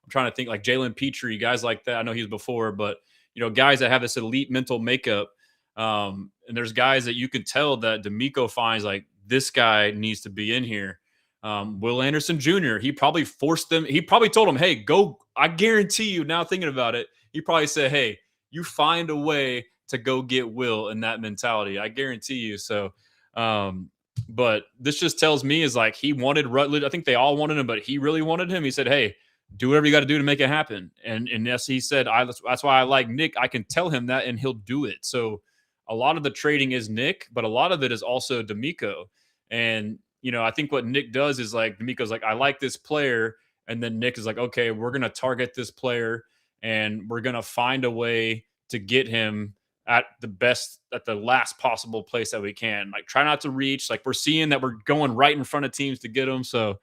[SPEAKER 1] trying to think like Jalen Petrie, guys like that. I know he's before, but you know, guys that have this elite mental makeup. And there's guys that you can tell that DeMeco finds like this guy needs to be in here. Will Anderson Jr., he probably forced them. He probably told them, hey, go. I guarantee you now thinking about it, he probably said, hey, you find a way to go get Will in that mentality. I guarantee you. So, but this just tells me is like he wanted Rutledge. I think they all wanted him, but he really wanted him. He said, hey, do whatever you got to do to make it happen. And yes, he said, that's why I like Nick. I can tell him that and he'll do it. So a lot of the trading is Nick, but a lot of it is also DeMeco. And, you know, I think what Nick does is like, DeMeco's like, I like this player. And then Nick is like, okay, we're going to target this player and we're going to find a way to get him at the last possible place that we can. Like try not to reach. Like we're seeing that we're going right in front of teams to get him. So,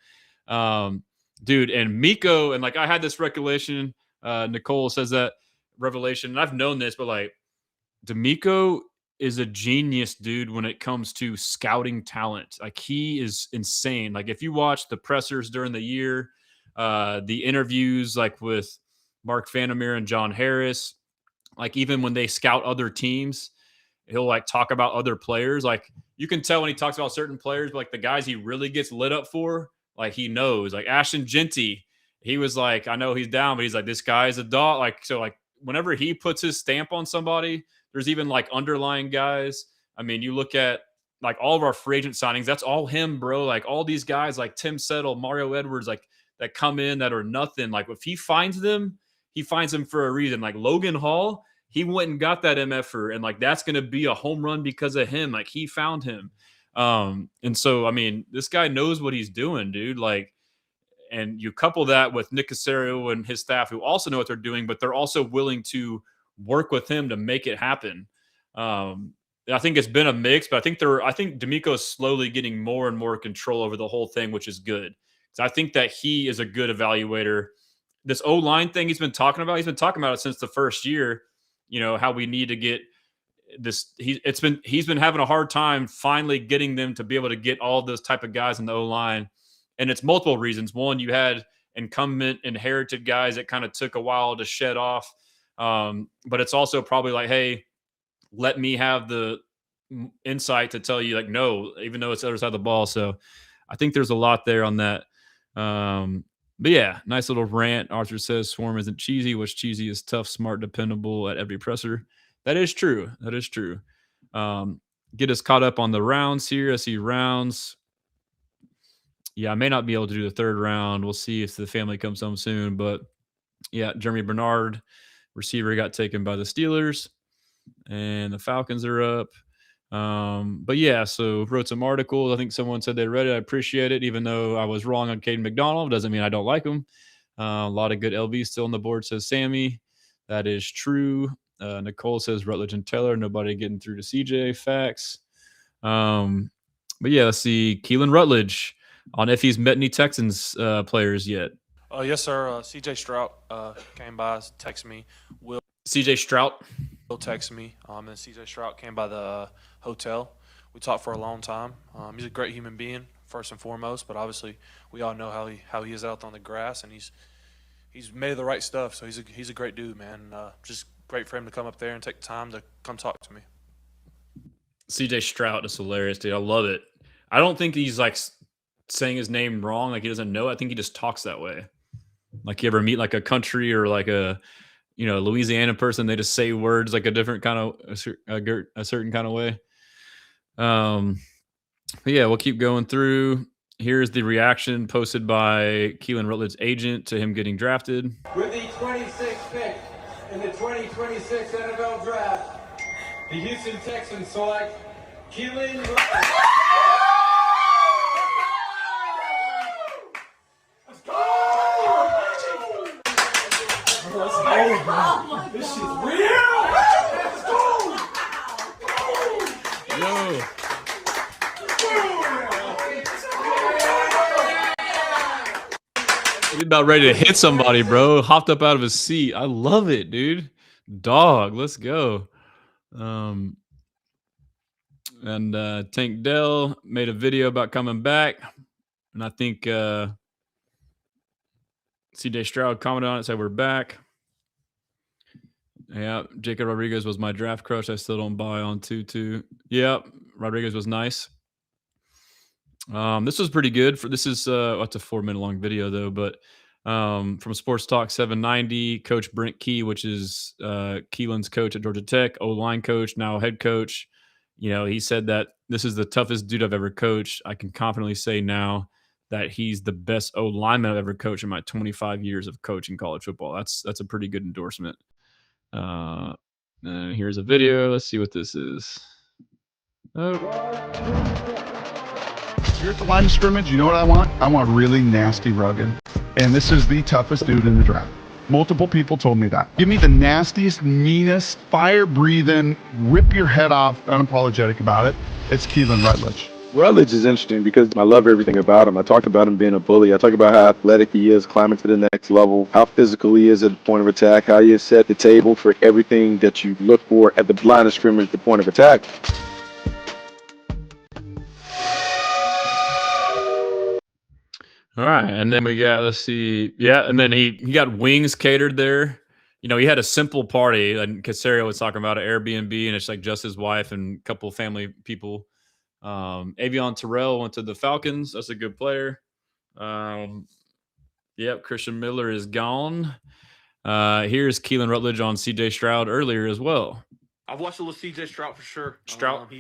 [SPEAKER 1] dude, and Miko, and like I had this recollection. Nicole says that revelation, and I've known this, but like DeMeco is a genius, dude, when it comes to scouting talent. Like he is insane. Like if you watch the pressers during the year, the interviews like with Mark Vandermeer and John Harris, like even when they scout other teams, he'll like talk about other players. Like you can tell when he talks about certain players, but like the guys he really gets lit up for, like he knows. Like Ashton Genty, he was like, I know he's down, but he's like, this guy is a dog. Like, so like whenever he puts his stamp on somebody, there's even like underlying guys. I mean, you look at like all of our free agent signings, that's all him, bro. Like all these guys like Tim Settle, Mario Edwards, like that come in that are nothing. Like if he finds them, he finds them for a reason. Like Logan Hall, he went and got that MFer, and like that's going to be a home run because of him. Like he found him. And so, I mean, this guy knows what he's doing, dude. Like, and you couple that with Nick Caserio and his staff who also know what they're doing, but they're also willing to work with him to make it happen. I think it's been a mix, but I think DeMeco is slowly getting more and more control over the whole thing, which is good. So I think that he is a good evaluator. This O-line thing he's been talking about it since the first year, you know, how we need to get this. He's been having a hard time finally getting them to be able to get all those type of guys in the O-line. And it's multiple reasons. One, you had incumbent inherited guys that kind of took a while to shed off. But it's also probably like, hey, let me have the insight to tell you like, no, even though it's the other side of the ball. So I think there's a lot there on that. But yeah, nice little rant. Arthur says Swarm isn't cheesy. What's cheesy is tough, smart, dependable at every presser. That is true. That is true. Get us caught up on the rounds here. I see rounds. Yeah, I may not be able to do the third round. We'll see if the family comes home soon. But yeah, Jeremy Bernard, receiver, got taken by the Steelers. And the Falcons are up. But yeah, so wrote some articles. I think someone said they read it. I appreciate it, even though I was wrong on Kayden McDonald. Doesn't mean I don't like him. A lot of good LB still on the board, says Sammy. That is true. Nicole says Rutledge and Taylor. Nobody getting through to CJ. Facts. But yeah, let's see. Keelin Rutledge, on if he's met any Texans players yet.
[SPEAKER 3] Yes, sir. CJ Stroud came by, texted me.
[SPEAKER 1] CJ Stroud.
[SPEAKER 3] Will texted me, and CJ Stroud came by the hotel. We talked for a long time. He's a great human being, first and foremost, but obviously we all know how he is out on the grass, and he's he's made the right stuff. So he's a great dude, man. Just great for him to come up there and take the time to come talk to me.
[SPEAKER 1] CJ Stroud is hilarious, dude. I love it. I don't think he's like saying his name wrong, like he doesn't know. I think he just talks that way. Like you ever meet like a country or like a Louisiana person, they just say words like a different kind of a certain kind of way. But yeah, we'll keep going through. Here's the reaction posted by Keelin Rutledge's agent to him getting drafted.
[SPEAKER 5] With the 26th pick in the 2026 NFL Draft, the Houston Texans select Keelin Rutledge. Let's go! Let's go, bro. This shit's real! Let's go!
[SPEAKER 1] Yo. He's about ready to hit somebody, bro. Hopped up out of his seat. I love it, dude. Dog, let's go. And Tank Dell made a video about coming back. And I think CJ Stroud commented on it, said we're back. Yeah, Jacob Rodriguez was my draft crush. I still don't buy on Tutu. Yeah, Rodriguez was nice. This was pretty good. This is it's a 4-minute long video though, but from Sports Talk 790, Coach Brent Key, which is Keelin's coach at Georgia Tech, O-line coach, now head coach. He said that this is the toughest dude I've ever coached. I can confidently say now that he's the best O-lineman I've ever coached in my 25 years of coaching college football. That's a pretty good endorsement. And here's a video. Let's see what this is. Oh.
[SPEAKER 6] Here at the line of scrimmage, you know what I want? I want really nasty rugged. And this is the toughest dude in the draft. Multiple people told me that. Give me the nastiest, meanest, fire-breathing, rip your head off, unapologetic about it. It's Keelin Rutledge.
[SPEAKER 7] Rutledge is interesting because I love everything about him. I talked about him being a bully. I talk about how athletic he is, climbing to the next level, how physical he is at the point of attack, how he has set the table for everything that you look for at the line of scrimmage, the point of attack.
[SPEAKER 1] All right, and then we got, let's see, yeah, and then he got wings catered there. He had a simple party, and Casario was talking about an Airbnb, and it's like just his wife and a couple family people. Avion Terrell went to the Falcons. That's a good player. Yep, Christian Miller is gone. Here's Keelin Rutledge on CJ Stroud earlier as well.
[SPEAKER 3] I've watched a little CJ Stroud for sure.
[SPEAKER 1] Stroud?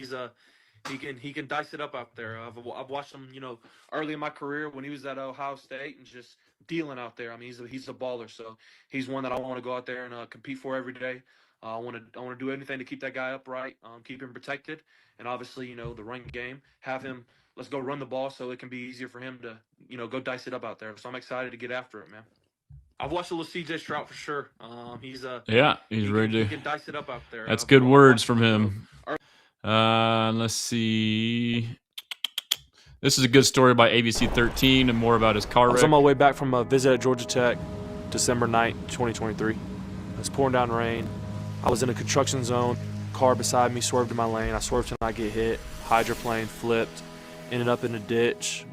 [SPEAKER 3] He can dice it up out there. I've watched him, early in my career when he was at Ohio State and just dealing out there. I mean, he's a baller. So he's one that I want to go out there and compete for every day. I want to do anything to keep that guy upright, keep him protected, and obviously, the run game. Have him. Let's go run the ball so it can be easier for him to, go dice it up out there. So I'm excited to get after it, man. I've watched a little CJ Stroud for sure. He's
[SPEAKER 1] ready to.
[SPEAKER 3] He can dice it up out there.
[SPEAKER 1] That's good words from him. Let's see. This is a good story by ABC 13 and more about his car wreck.
[SPEAKER 3] I was on my way back from a visit at Georgia Tech, December 9th, 2023. It was pouring down rain. I was in a construction zone. Car beside me swerved in my lane. I swerved to not get hit. Hydroplane flipped. Ended up in a ditch.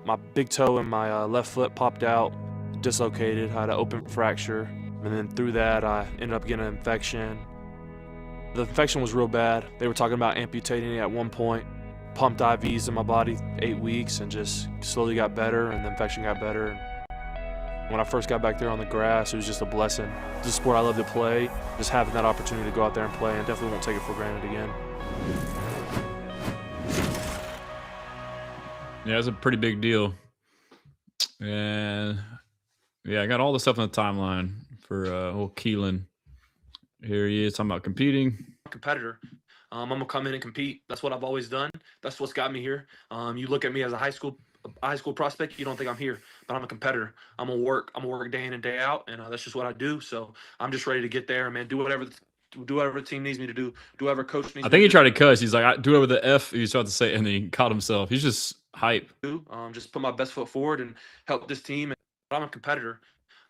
[SPEAKER 3] My big toe and my left foot popped out, dislocated. I had an open fracture. And then through that, I ended up getting an infection. The infection was real bad. They were talking about amputating it at one point. Pumped IVs in my body 8 weeks and just slowly got better, and the infection got better. When I first got back there on the grass, it was just a blessing. It's a sport I love to play. Just having that opportunity to go out there and play, and definitely won't take it for granted again.
[SPEAKER 1] Yeah, it's a pretty big deal. And yeah, I got all the stuff on the timeline for old Keelin. Here he is talking about competing.
[SPEAKER 3] Competitor. I'm gonna come in and compete. That's what I've always done. That's what's got me here. You look at me as a high school prospect, you don't think I'm here, but I'm a competitor. I'm gonna work day in and day out, and that's just what I do. So I'm just ready to get there, man. Do whatever the team needs me to do. Do whatever coach needs me to do.
[SPEAKER 1] I think he tried to cuss. He's like, I do whatever the F he's about to say, and he caught himself. He's just hype.
[SPEAKER 3] Just put my best foot forward and help this team. I'm a competitor.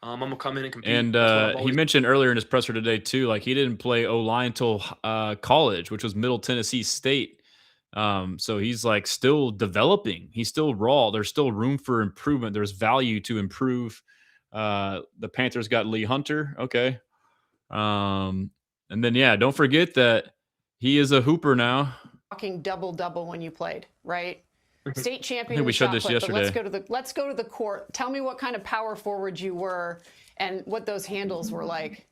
[SPEAKER 3] I'm gonna come in and compete.
[SPEAKER 1] And he mentioned earlier in his presser today too, like he didn't play O-line until college, which was Middle Tennessee State. So he's like still developing. He's still raw. There's still room for improvement. There's value to improve The Panthers got Lee Hunter. Okay. And then, yeah, don't forget that he is a hooper now.
[SPEAKER 8] Talking double-double when you played, right? State champion.
[SPEAKER 1] I think we showed this
[SPEAKER 8] but
[SPEAKER 1] yesterday.
[SPEAKER 8] let's go to the court. Tell me what kind of power forward you were and what those handles were like.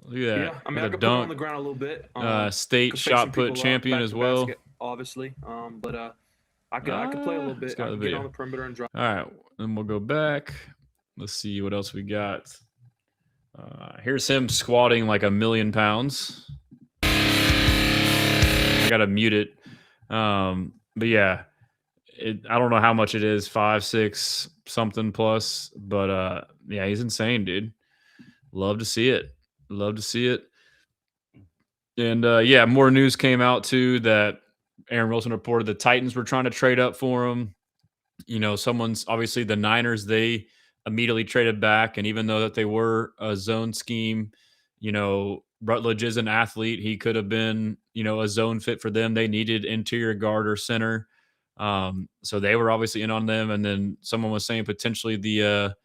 [SPEAKER 1] Look at that.
[SPEAKER 3] Yeah, I mean, I could put it on the ground a little bit.
[SPEAKER 1] State shot put champion as well.
[SPEAKER 3] Basket, obviously, but I could play a little bit. I could get on the perimeter and drive.
[SPEAKER 1] All right, then we'll go back. Let's see what else we got. Here's him squatting like 1,000,000 pounds. I gotta mute it. But yeah, I don't know how much it is, 5, 6 something plus, but yeah, he's insane, dude. Love to see it. Love to see it. And yeah, more news came out too that Aaron Wilson reported the Titans were trying to trade up for him. You know, someone's obviously the Niners, they immediately traded back. And even though that they were a zone scheme, you know, Rutledge is an athlete. He could have been, you know, a zone fit for them. They needed interior guard or center. So they were obviously in on them. And then someone was saying potentially the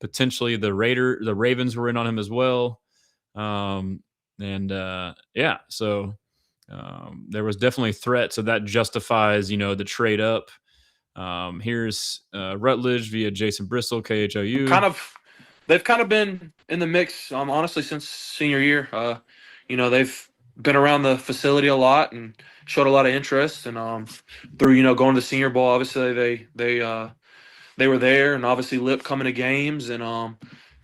[SPEAKER 1] Ravens were in on him as well. Yeah, so there was definitely threat. So that justifies, you know, the trade up. Here's Rutledge via Jason Bristol, KHOU.
[SPEAKER 3] They've kind of been in the mix, honestly, since senior year. You know, they've been around the facility a lot and showed a lot of interest. And through, you know, going to the Senior Bowl, obviously they were there, and obviously Lip coming to games, and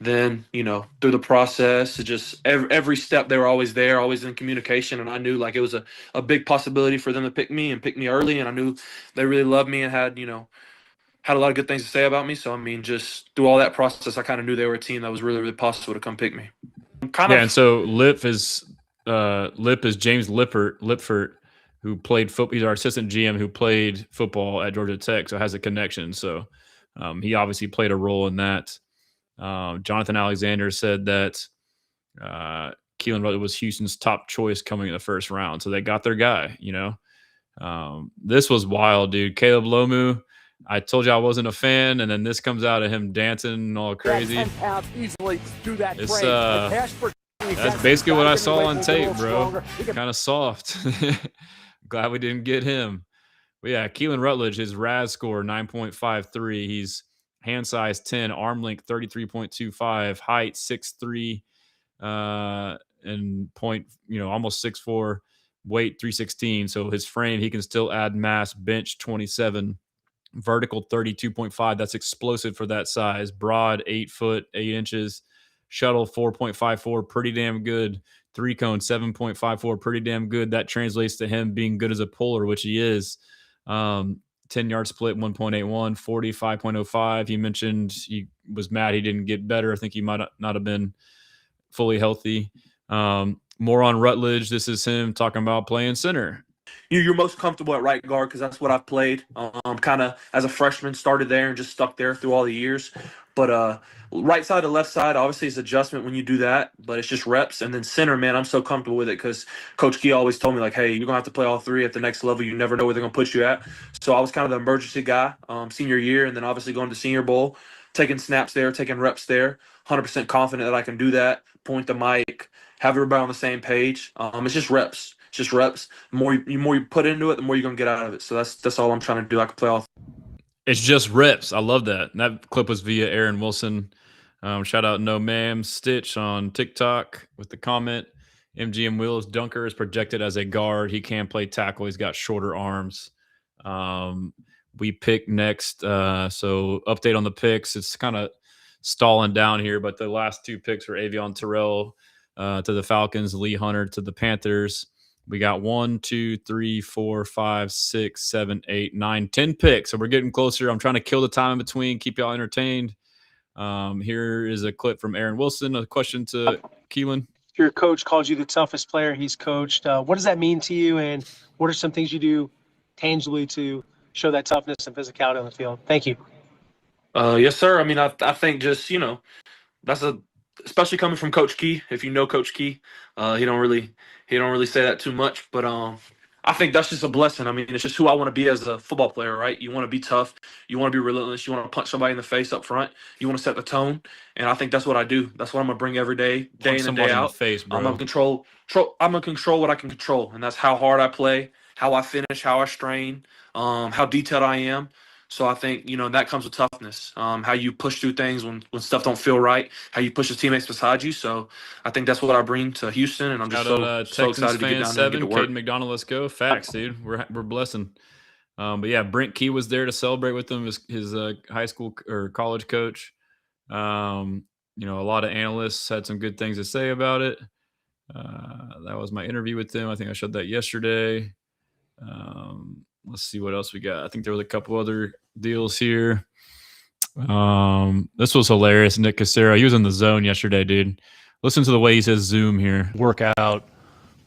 [SPEAKER 3] then, you know, through the process, it just every step they were always there, always in communication. And I knew like it was a big possibility for them to pick me early. And I knew they really loved me and had a lot of good things to say about me. So, I mean, just through all that process, I kind of knew they were a team that was really, really possible to come pick me.
[SPEAKER 1] And so Lip is James Lipfert, who played football. He's our assistant GM who played football at Georgia Tech, so has a connection. So he obviously played a role in that. Jonathan Alexander said that Keelin Rutledge was Houston's top choice coming in the first round. So they got their guy, you know. This was wild, dude. Caleb Lomu, I told you I wasn't a fan, and then this comes out of him dancing all crazy. It's that's basically what I saw on tape, bro. Kind of soft. Glad we didn't get him. But yeah, Keelin Rutledge, his RAS score 9.53. He's hand size 10, arm length 33.25, height 6'3", and point, you know, almost 6'4", weight 316. So his frame, he can still add mass. Bench 27, vertical 32.5. That's explosive for that size. Broad 8 foot 8 inches. Shuttle 4.54, pretty damn good. 3-cone 7.54, pretty damn good. That translates to him being good as a puller, which he is. 10-yard split 1.81, 40 5.05. He mentioned he was mad he didn't get better. I think he might not have been fully healthy. More on Rutledge. This is him talking about playing center.
[SPEAKER 3] You're most comfortable at right guard because that's what I've played. Kind of as a freshman, started there and just stuck there through all the years. But right side to left side, obviously, is adjustment when you do that, but it's just reps. And then center, man, I'm so comfortable with it because Coach Key always told me, like, hey, you're going to have to play all three at the next level. You never know where they're going to put you at. So I was kind of the emergency guy senior year, and then obviously going to Senior Bowl, taking snaps there, taking reps there, 100% confident that I can do that, point the mic, have everybody on the same page. It's just reps. It's just reps. The more you put into it, the more you're going to get out of it. So that's all I'm trying to do. I can play all.
[SPEAKER 1] It's just reps. I love that. And that clip was via Aaron Wilson. Shout out No Ma'am Stitch on TikTok with the comment. MGM Willis Dunker is projected as a guard. He can play tackle. He's got shorter arms. We pick next. So update on the picks. It's kind of stalling down here, but the last two picks were Avion Terrell to the Falcons, Lee Hunter to the Panthers. We got 1, 2, 3, 4, 5, 6, 7, 8, 9, 10 picks. So we're getting closer. I'm trying to kill the time in between, keep y'all entertained. Here is a clip from Aaron Wilson. A question to Keelin.
[SPEAKER 9] Your coach called you the toughest player he's coached. What does that mean to you, and what are some things you do tangibly to show that toughness and physicality on the field? Thank you.
[SPEAKER 3] Yes, sir. I mean, I think just, you know, especially coming from Coach Key. If you know Coach Key, he don't really say that too much. But I think that's just a blessing. I mean, it's just who I want to be as a football player, right? You want to be tough. You want to be relentless. You want to punch somebody in the face up front. You want to set the tone. And I think that's what I do. That's what I'm going to bring every day, day
[SPEAKER 1] Punch
[SPEAKER 3] in and day
[SPEAKER 1] somebody in the
[SPEAKER 3] out.
[SPEAKER 1] face,
[SPEAKER 3] I'm going
[SPEAKER 1] bro.
[SPEAKER 3] to I'm going to control what I can control. And that's how hard I play, how I finish, how I strain, how detailed I am. So I think, that comes with toughness. How you push through things when stuff don't feel right, how you push the teammates beside you. So I think that's what I bring to Houston, and I'm just
[SPEAKER 1] Shout out
[SPEAKER 3] so
[SPEAKER 1] Texans
[SPEAKER 3] excited to get
[SPEAKER 1] fan
[SPEAKER 3] down there and get
[SPEAKER 1] 7,
[SPEAKER 3] to work.
[SPEAKER 1] Kayden McDonald. Let's go. Facts, dude. We're blessing. But yeah, Brent Key was there to celebrate with him, his high school or college coach. A lot of analysts had some good things to say about it. That was my interview with them. I think I showed that yesterday. Let's see what else we got. I think there was a couple other deals here. This was hilarious. Nick Casero, he was in the zone yesterday, dude. Listen to the way he says Zoom here.
[SPEAKER 10] Workout,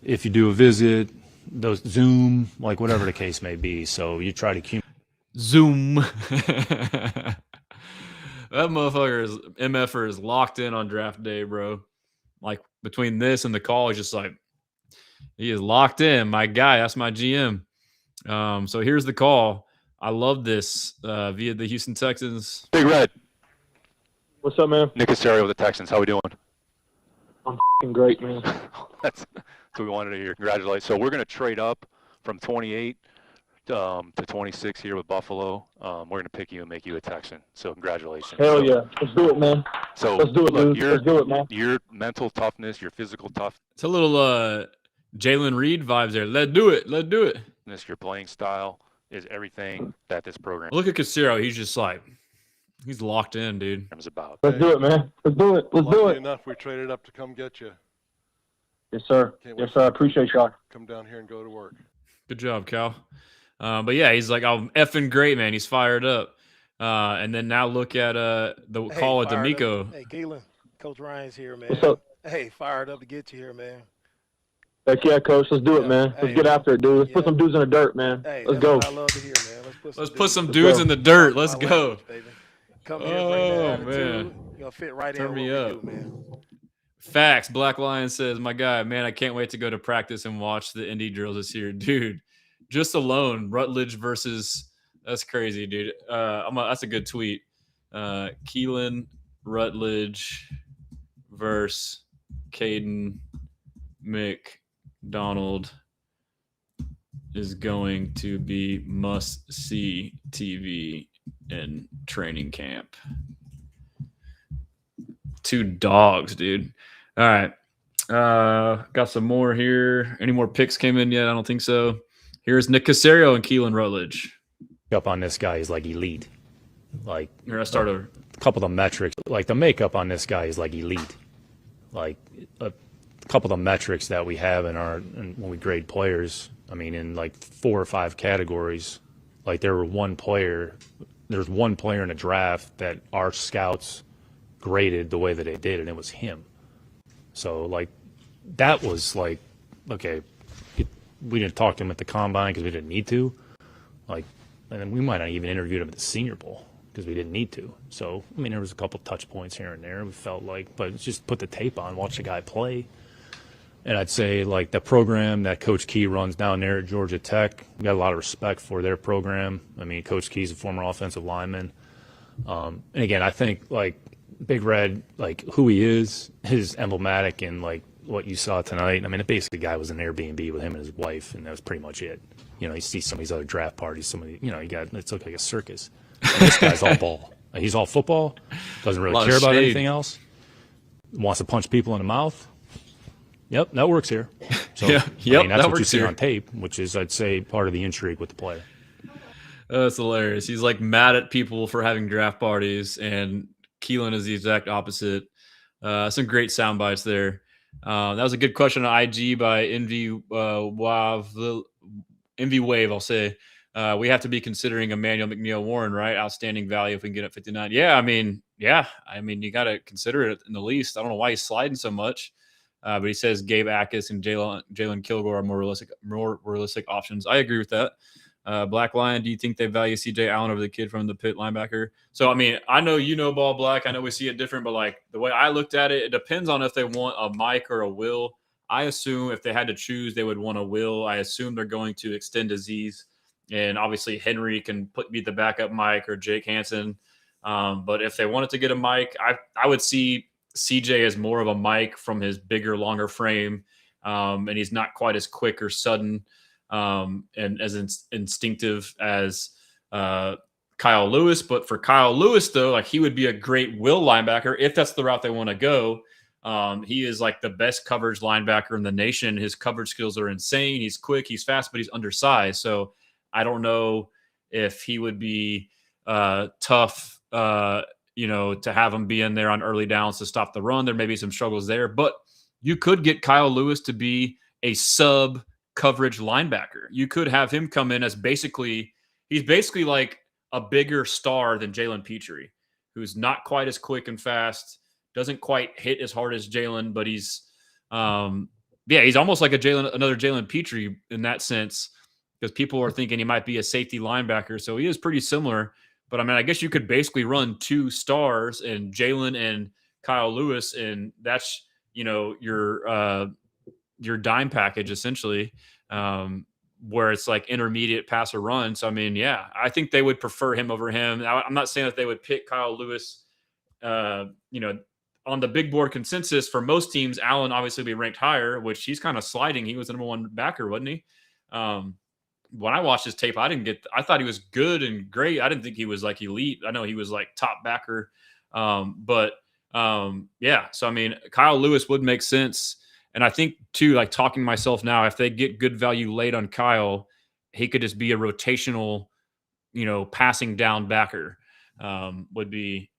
[SPEAKER 10] if you do a visit, those Zoom, like whatever the case may be. So you try to
[SPEAKER 1] Zoom. That motherfucker MFer is locked in on draft day, bro. Like between this and the call, he's just like, he is locked in. My guy, that's my GM. So here's the call. I love this via the Houston Texans.
[SPEAKER 7] Big Red.
[SPEAKER 9] What's up, man?
[SPEAKER 7] Nick Casario with the Texans. How we doing?
[SPEAKER 9] I'm great, man.
[SPEAKER 7] That's what we wanted to hear. Congratulations. So we're going to trade up from 28 to 26 here with Buffalo. We're going to pick you and make you a Texan. So congratulations.
[SPEAKER 9] Hell yeah. Let's do it, man.
[SPEAKER 7] So
[SPEAKER 9] Let's do it,
[SPEAKER 7] look,
[SPEAKER 9] dude. Let's do it, man.
[SPEAKER 7] Your mental toughness, your physical toughness,
[SPEAKER 1] It's a little Jalen Reed vibes there. Let's do it. Let's do it.
[SPEAKER 7] your playing style is everything that this program
[SPEAKER 1] Look at Casero. He's just like, he's locked in, dude.
[SPEAKER 7] is about.
[SPEAKER 9] Let's do it, man. Let's do it. Let's do
[SPEAKER 2] Lucky
[SPEAKER 9] it.
[SPEAKER 2] enough, we traded up to come get you.
[SPEAKER 9] Yes, sir.
[SPEAKER 2] Can't
[SPEAKER 9] Yes,
[SPEAKER 2] wait
[SPEAKER 9] sir. I appreciate y'all.
[SPEAKER 2] Come down here and go to work.
[SPEAKER 1] Good job, Cal. But yeah, he's like, I'm effing great, man. He's fired up. And then now look at the call with DeMeco.
[SPEAKER 4] Hey, Keelin, Coach Ryans here, man.
[SPEAKER 9] What's up?
[SPEAKER 4] Hey, fired up to get you here, man.
[SPEAKER 9] Heck yeah, Coach. Let's do it, man. Let's get after it, dude. Let's put some dudes in the dirt, man.
[SPEAKER 4] Hey,
[SPEAKER 9] Let's
[SPEAKER 4] that's
[SPEAKER 9] go.
[SPEAKER 4] what I love to hear, man.
[SPEAKER 1] Let's put some dudes in the dirt. Let's
[SPEAKER 4] My
[SPEAKER 1] go.
[SPEAKER 4] language, baby. Come here, bring that
[SPEAKER 1] Oh,
[SPEAKER 4] attitude.
[SPEAKER 1] man.
[SPEAKER 4] You're gonna fit right
[SPEAKER 1] Turn
[SPEAKER 4] in
[SPEAKER 1] me
[SPEAKER 4] with what
[SPEAKER 1] up.
[SPEAKER 4] we do, man.
[SPEAKER 1] Facts. Black Lion says, my guy, man, I can't wait to go to practice and watch the indie drills this year. Dude, just alone, Rutledge versus, that's crazy, dude. That's a good tweet. Keelin Rutledge versus Kayden McDonald is going to be must-see TV in training camp. Two dogs, dude. All right. Got some more here. Any more picks came in yet? I don't think so. Here's Nick Casario and Keelin Rutledge.
[SPEAKER 10] up on this guy is like elite. Like
[SPEAKER 1] Here, I start over.
[SPEAKER 10] a couple of the metrics, like the makeup on this guy is like elite. Like a couple of the metrics that we have when we grade players, I mean, in like 4 or 5 categories, like there's one player in a draft that our scouts graded the way that they did, and it was him. So like that was like, okay, we didn't talk to him at the combine because we didn't need to. Like, and then we might not even interviewed him at the Senior Bowl because we didn't need to. So, I mean, there was a couple touch points here and there. We felt like, but it's just put the tape on, watch the guy play. And I'd say, like, the program that Coach Key runs down there at Georgia Tech, we got a lot of respect for their program. I mean, Coach Key's a former offensive lineman. And again, I think, like, Big Red, like, who he is emblematic in, like, what you saw tonight. I mean, basically, the guy was in Airbnb with him and his wife, and that was pretty much it. You know, you see some of these other draft parties, it's like a circus. And this guy's all ball. He's all football, doesn't really care about anything else, wants to punch people in the mouth. Yep, that works here. So,
[SPEAKER 1] Yeah,
[SPEAKER 10] I mean, that's
[SPEAKER 1] that
[SPEAKER 10] what you
[SPEAKER 1] works
[SPEAKER 10] see
[SPEAKER 1] here.
[SPEAKER 10] on tape, which is, I'd say, part of the intrigue with the player.
[SPEAKER 1] That's hilarious. He's like mad at people for having draft parties, and Keelin is the exact opposite. Some great sound bites there. That was a good question on IG by Envy Wave. I'll say we have to be considering Emmanuel McNeil Warren, right? Outstanding value if we can get at 59. Yeah, I mean, you got to consider it in the least. I don't know why he's sliding so much, but he says Gabe Akis and Jalen Kilgore are more realistic options. I agree with that. Black Lion, do you think they value CJ Allen over the kid from the Pitt linebacker? So, I mean, I know you know Ball Black. I know we see it different, but like the way I looked at it, it depends on if they want a Mike or a Will. I assume if they had to choose, they would want a Will. I assume they're going to extend Aziz, and obviously Henry can be the backup Mike or Jake Hansen. But if they wanted to get a Mike, I would see CJ as more of a Mike from his bigger, longer frame, and he's not quite as quick or sudden and as instinctive as Kyle Lewis. But for Kyle Lewis, though, like he would be a great Will linebacker if that's the route they want to go. He is like the best coverage linebacker in the nation. His coverage skills are insane. He's quick, he's fast, but he's undersized. So I don't know if he would be tough, to have him be in there on early downs to stop the run. There may be some struggles there, but you could get Kyle Lewis to be a sub coverage linebacker. You could have him come in as he's basically like a bigger star than Jalen Petrie, who's not quite as quick and fast, doesn't quite hit as hard as Jalen, but he's almost like another Jalen Petrie in that sense, because people are thinking he might be a safety linebacker. So he is pretty similar. But I mean, I guess you could basically run two stars and Jalen and Kyle Lewis, and that's your dime package essentially, where it's like intermediate pass or run. So I mean, yeah, I think they would prefer him over him. I'm not saying that they would pick Kyle Lewis. On the big board consensus for most teams, Allen obviously be ranked higher, which he's kind of sliding. He was the number one backer, wasn't he? When I watched his tape, I thought he was good and great. I didn't think he was like elite. I know he was like top backer. So I mean, Kyle Lewis would make sense. And I think too, like talking to myself now, if they get good value late on Kyle, he could just be a rotational, passing down backer, would be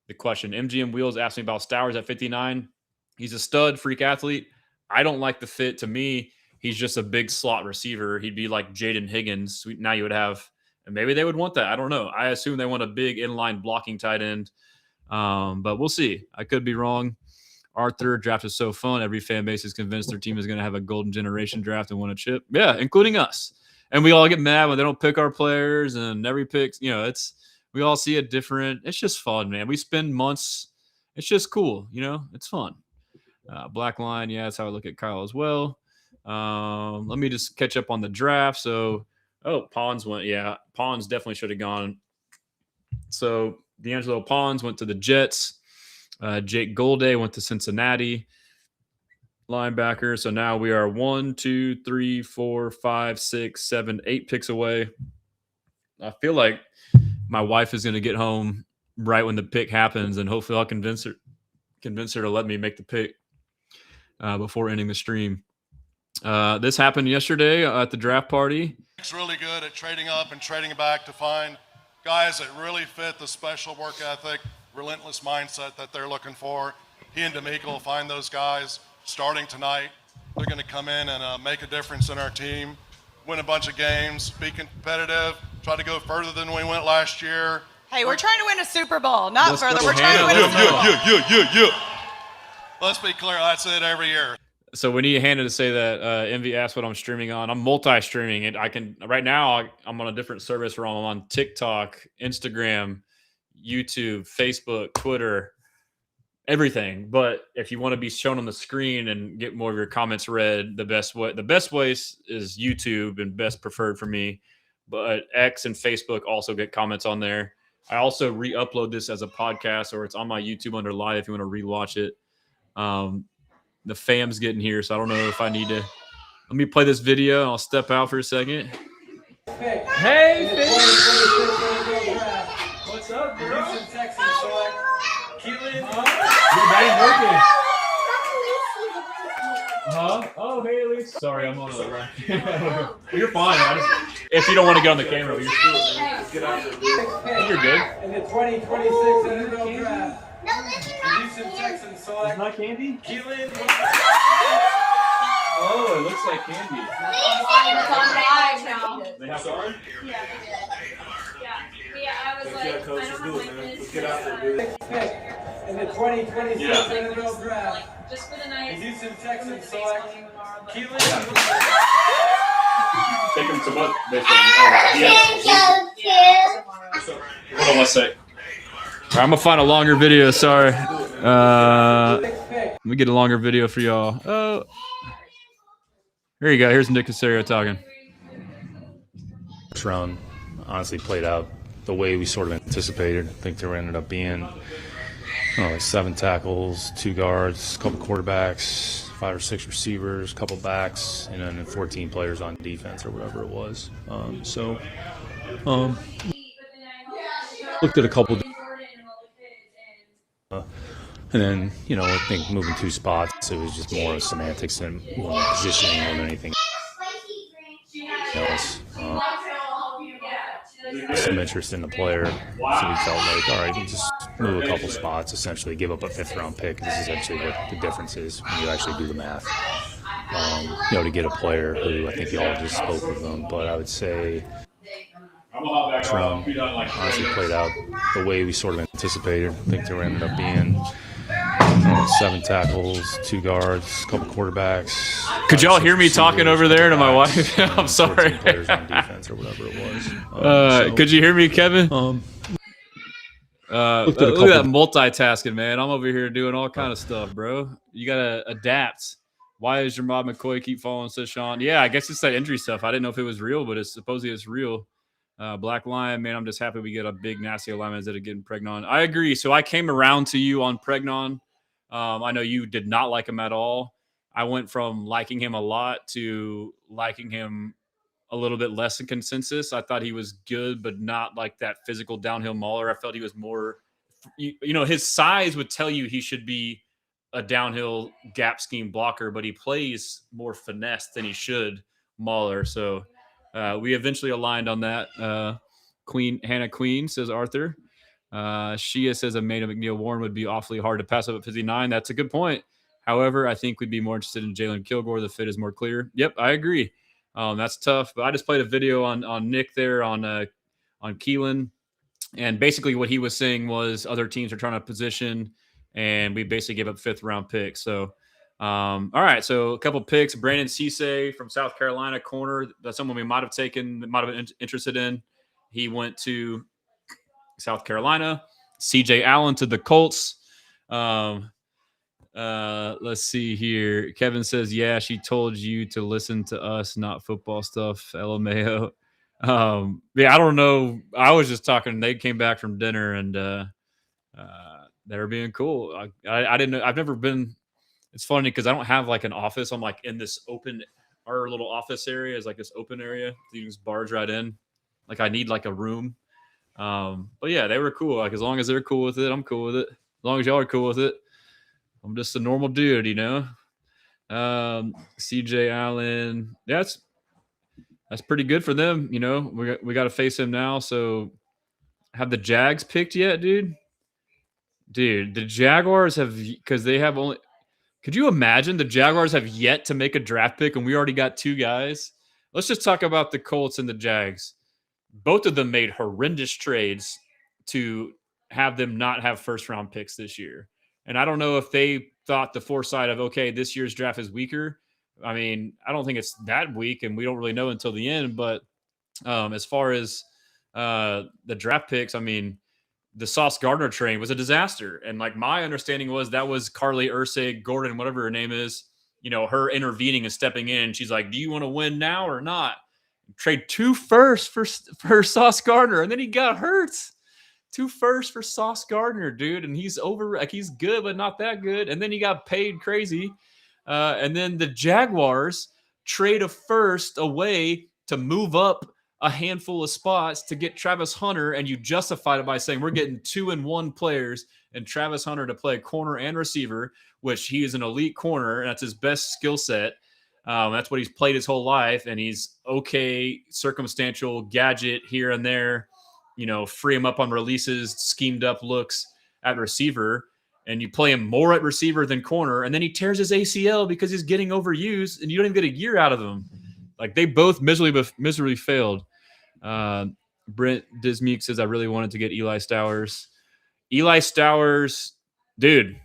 [SPEAKER 1] the question. MGM Wheels asked me about Stowers at 59. He's a stud, freak athlete. I don't like the fit. To me, he's just a big slot receiver. He'd be like Jaden Higgins. Now you would have, and maybe they would want that. I don't know. I assume they want a big inline blocking tight end. But we'll see. I could be wrong. Arthur, draft is so fun. Every fan base is convinced their team is going to have a golden generation draft and win a chip. Yeah, including us. And we all get mad when they don't pick our players, and every pick, we all see it different. It's just fun, man. We spend months. It's just cool. It's fun. Black line. Yeah, that's how I look at Kyle as well. Let me just catch up on the draft. So, Pons went. Yeah, Pons definitely should have gone. So D'Angelo Pons went to the Jets. Jake Golday went to Cincinnati. Linebacker. So now we are 1, 2, 3, 4, 5, 6, 7, 8 picks away. I feel like my wife is going to get home right when the pick happens, and hopefully I'll convince her to let me make the pick before ending the stream. This happened yesterday at the draft party.
[SPEAKER 11] It's really good at trading up and trading back to find guys that really fit the special work ethic, relentless mindset that they're looking for. He and DeMeco will find those guys starting tonight. They're going to come in and make a difference in our team, win a bunch of games, be competitive, try to go further than we went last year.
[SPEAKER 12] Hey, we're trying to win a Super Bowl, not further. We're trying to win a Super Bowl.
[SPEAKER 11] Let's be clear, that's it every year.
[SPEAKER 1] So we need Hannah to say that Envy asked what I'm streaming on. I'm multi-streaming it. Right now I'm on a different service where I'm on TikTok, Instagram, YouTube, Facebook, Twitter, everything. But if you want to be shown on the screen and get more of your comments read, the best way is YouTube, and best preferred for me. But X and Facebook also get comments on there. I also re-upload this as a podcast, or it's on my YouTube under live if you want to re-watch it. The fam's getting here, so I don't know if I need to. Let me play this video. I'll step out for a second.
[SPEAKER 5] Hey, what's up, bro? Houston Texans select Keelin Rutledge.
[SPEAKER 1] Huh? Oh, hey, Elise. Sorry, I'm on the right. You're fine. If you don't want to get on the camera, you're still. Get out there. You're good.
[SPEAKER 5] In the 2026 NFL Draft, the Houston Texans select.
[SPEAKER 1] It's not candy?
[SPEAKER 5] Keelin Rutledge.
[SPEAKER 1] Oh, it looks like candy.
[SPEAKER 12] It's on live now.
[SPEAKER 1] They have sorry?
[SPEAKER 12] Yeah, they did. Yeah, I was like, I don't have my
[SPEAKER 5] Let's get out there, dude. In the 2026 NFL Draft,
[SPEAKER 12] just for the
[SPEAKER 5] the
[SPEAKER 12] night.
[SPEAKER 5] Houston Texans select Keelin Rutledge.
[SPEAKER 1] Take him to what? Hold on one sec. All right, I'm going to find a longer video. Sorry. Let me get a longer video for y'all. Oh, here you go. Here's Nick Casario talking.
[SPEAKER 10] This round honestly played out the way we sort of anticipated. I think there ended up being like 7 tackles, 2 guards, a couple quarterbacks, 5 or 6 receivers, a couple backs, and then 14 players on defense or whatever it was. Looked at a couple. And then, I think moving 2 spots, it was just more semantics and more positioning more than anything else. Some interest in the player, so we felt like, all right, we just move a couple spots, essentially give up a 5th-round pick. This is essentially what the difference is when you actually do the math. To get a player who I think y'all just spoke of them, but I would say this round honestly played out the way we sort of anticipated. I think there ended up being 7 tackles, 2 guards, a couple quarterbacks.
[SPEAKER 1] Could y'all hear me talking over there to my wife? I'm sorry.
[SPEAKER 10] 14 players on defense or whatever it was.
[SPEAKER 1] Could you hear me, Kevin? Look at that multitasking, man. I'm over here doing all kind of stuff, bro. You gotta adapt. Why does your Rob McCoy keep following Seshawn? Yeah, I guess it's that injury stuff. I didn't know if it was real, but supposedly it's real. Black Lion, man, I'm just happy we get a big nasty alignment instead of getting Pregnon. I agree. So I came around to you on Pregnon. I know you did not like him at all. I went from liking him a lot to liking him a little bit less than consensus. I thought he was good, but not like that physical downhill mauler. I felt he was more, his size would tell you he should be a downhill gap scheme blocker, but he plays more finesse than he should mauler. So we eventually aligned on that. Hannah Queen says Arthur. Shia says Amanda McNeil Warren would be awfully hard to pass up at 59. That's a good point. However, I think we'd be more interested in Jalen Kilgore. The fit is more clear. Yep, I agree. That's tough. But I just played a video on Nick there on Keelin, and basically what he was saying was other teams are trying to position, and we basically gave up 5th-round picks. So, all right. So a couple picks. Brandon Cisse from South Carolina, corner. That's someone we might have taken, might have been interested in. He went to South Carolina. CJ Allen to the Colts. Let's see here. Kevin says, yeah, she told you to listen to us, not football stuff. LMAO. Yeah, I don't know. I was just talking. They came back from dinner and they were being cool. I didn't know. I've never been. It's funny because I don't have like an office. I'm like in this open, our little office area is like this open area. You can just barge right in. Like I need like a room. But yeah, they were cool. Like as long as they're cool with it, I'm cool with it. As long as y'all are cool with it. I'm just a normal dude, CJ Allen. That's pretty good for them. We got to face him now. So have the Jags picked yet, dude? Dude, the Jaguars have, because they have only, could you imagine the Jaguars have yet to make a draft pick and we already got 2 guys? Let's just talk about the Colts and the Jags. Both of them made horrendous trades to have them not have 1st-round picks this year. And I don't know if they thought the foresight of, okay, this year's draft is weaker. I mean, I don't think it's that weak, and we don't really know until the end. But as far as the draft picks, I mean, the Sauce Gardner train was a disaster. And like my understanding was that was Carly Ursig Gordon, whatever her name is, her intervening and stepping in. She's like, do you want to win now or not? Trade 2 firsts for Sauce Gardner. And then he got hurt. 2 firsts for Sauce Gardner, dude. And he's he's good, but not that good. And then he got paid crazy. And then the Jaguars trade a 1st away to move up a handful of spots to get Travis Hunter. And you justified it by saying we're getting 2-1 players and Travis Hunter to play corner and receiver, which he is an elite corner. And that's his best skill set. That's what he's played his whole life. And he's okay, circumstantial gadget here and there. Free him up on releases, schemed up looks at receiver, and you play him more at receiver than corner, and then he tears his ACL because he's getting overused, and you don't even get a year out of him. Like, they both miserably failed. Brent Dismeek says, I really wanted to get Eli Stowers. Eli Stowers, dude,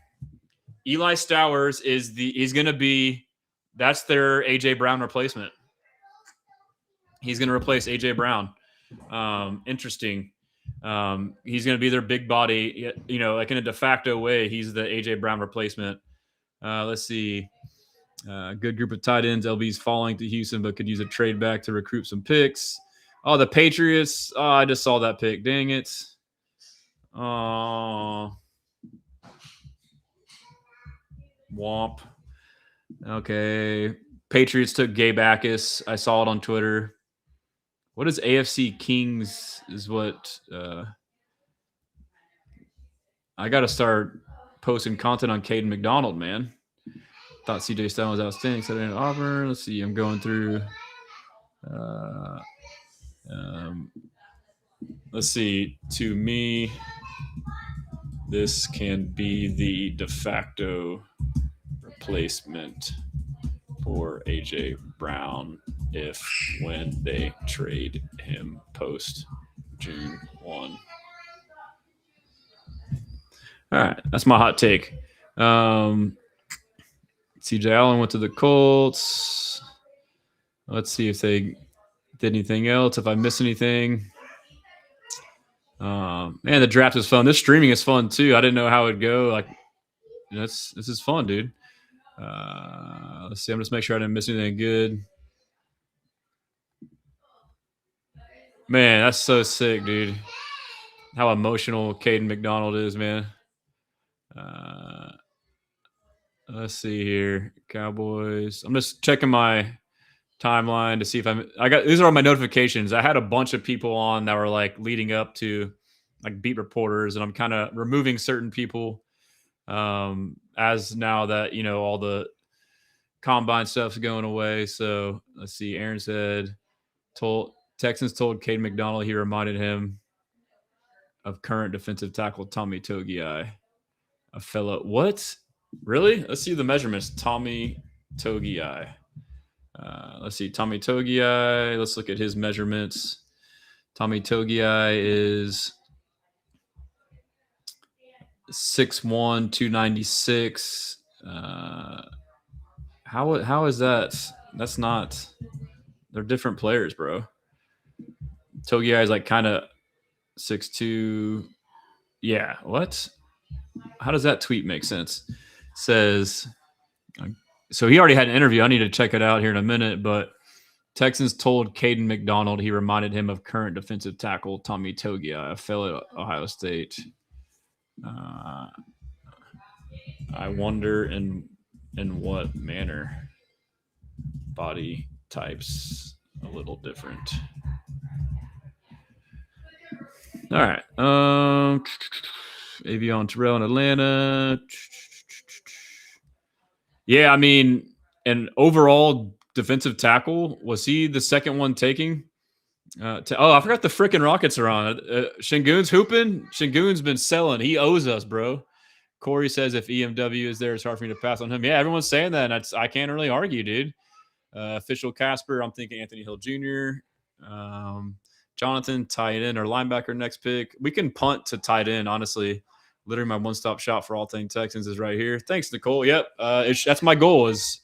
[SPEAKER 1] Eli Stowers he's going to be, that's their A.J. Brown replacement. He's going to replace A.J. Brown. Interesting. He's going to be their big body, like in a de facto way. He's the AJ Brown replacement. Let's see. Good group of tight ends. LB's falling to Houston, but could use a trade back to recruit some picks. Oh, the Patriots. Oh, I just saw that pick. Dang it. Oh. Womp. Okay. Patriots took Gabe Backus. I saw it on Twitter. What is AFC Kings is what I got to start posting content on Kayden McDonald, man. Thought CJ Stroud was outstanding. Said an offer. Let's see. I'm going through. Let's see. To me, this can be the de facto replacement for AJ Brown if when they trade him post June 1. All right, that's my hot take. CJ Allen went to the Colts. Let's see if they did anything else. If I missed anything. Man, the draft is fun. This streaming is fun too. I didn't know how it'd go. Like, this is fun, dude. Let's see. I'm just make sure I didn't miss anything good. Man, that's so sick, dude. How emotional Kayden McDonald is, man. Let's see here. Cowboys. I'm just checking my timeline to see if I got these are all my notifications. I had a bunch of people on that were like leading up to like beat reporters, and I'm kind of removing certain people as now that, you know, all the combine stuff's going away. So let's see. Aaron said Texans told Kayden McDonald he reminded him of current defensive tackle Tommy Togiai, a fellow. What? Really? Let's see the measurements. Tommy Togiai. Let's see. Tommy Togiai. Let's look at his measurements. Tommy Togiai is 6'1", 296. How is that? That's not. They're different players, bro. Togiai is like kind of 6'2". Yeah. What? How does that tweet make sense? Says. So he already had an interview. I need to check it out here in a minute. But Texans told Kayden McDonald he reminded him of current defensive tackle Tommy Togiai, a fellow at Ohio State. I wonder in what manner. Body types a little different. All right. Avion Terrell in Atlanta. Yeah, I mean, an overall defensive tackle. Was he the second one taking? I forgot the freaking Rockets are on. Şengün's hooping. Şengün's been selling. He owes us, bro. Corey says if EMW is there, it's hard for me to pass on him. Yeah, everyone's saying that, and I can't really argue, dude. Official Casper, I'm thinking Anthony Hill Jr. Jonathan, tight end or linebacker next pick. We can punt to tight end, honestly. Literally my one-stop shop for all things Texans is right here. Thanks, Nicole. Yep, that's my goal is,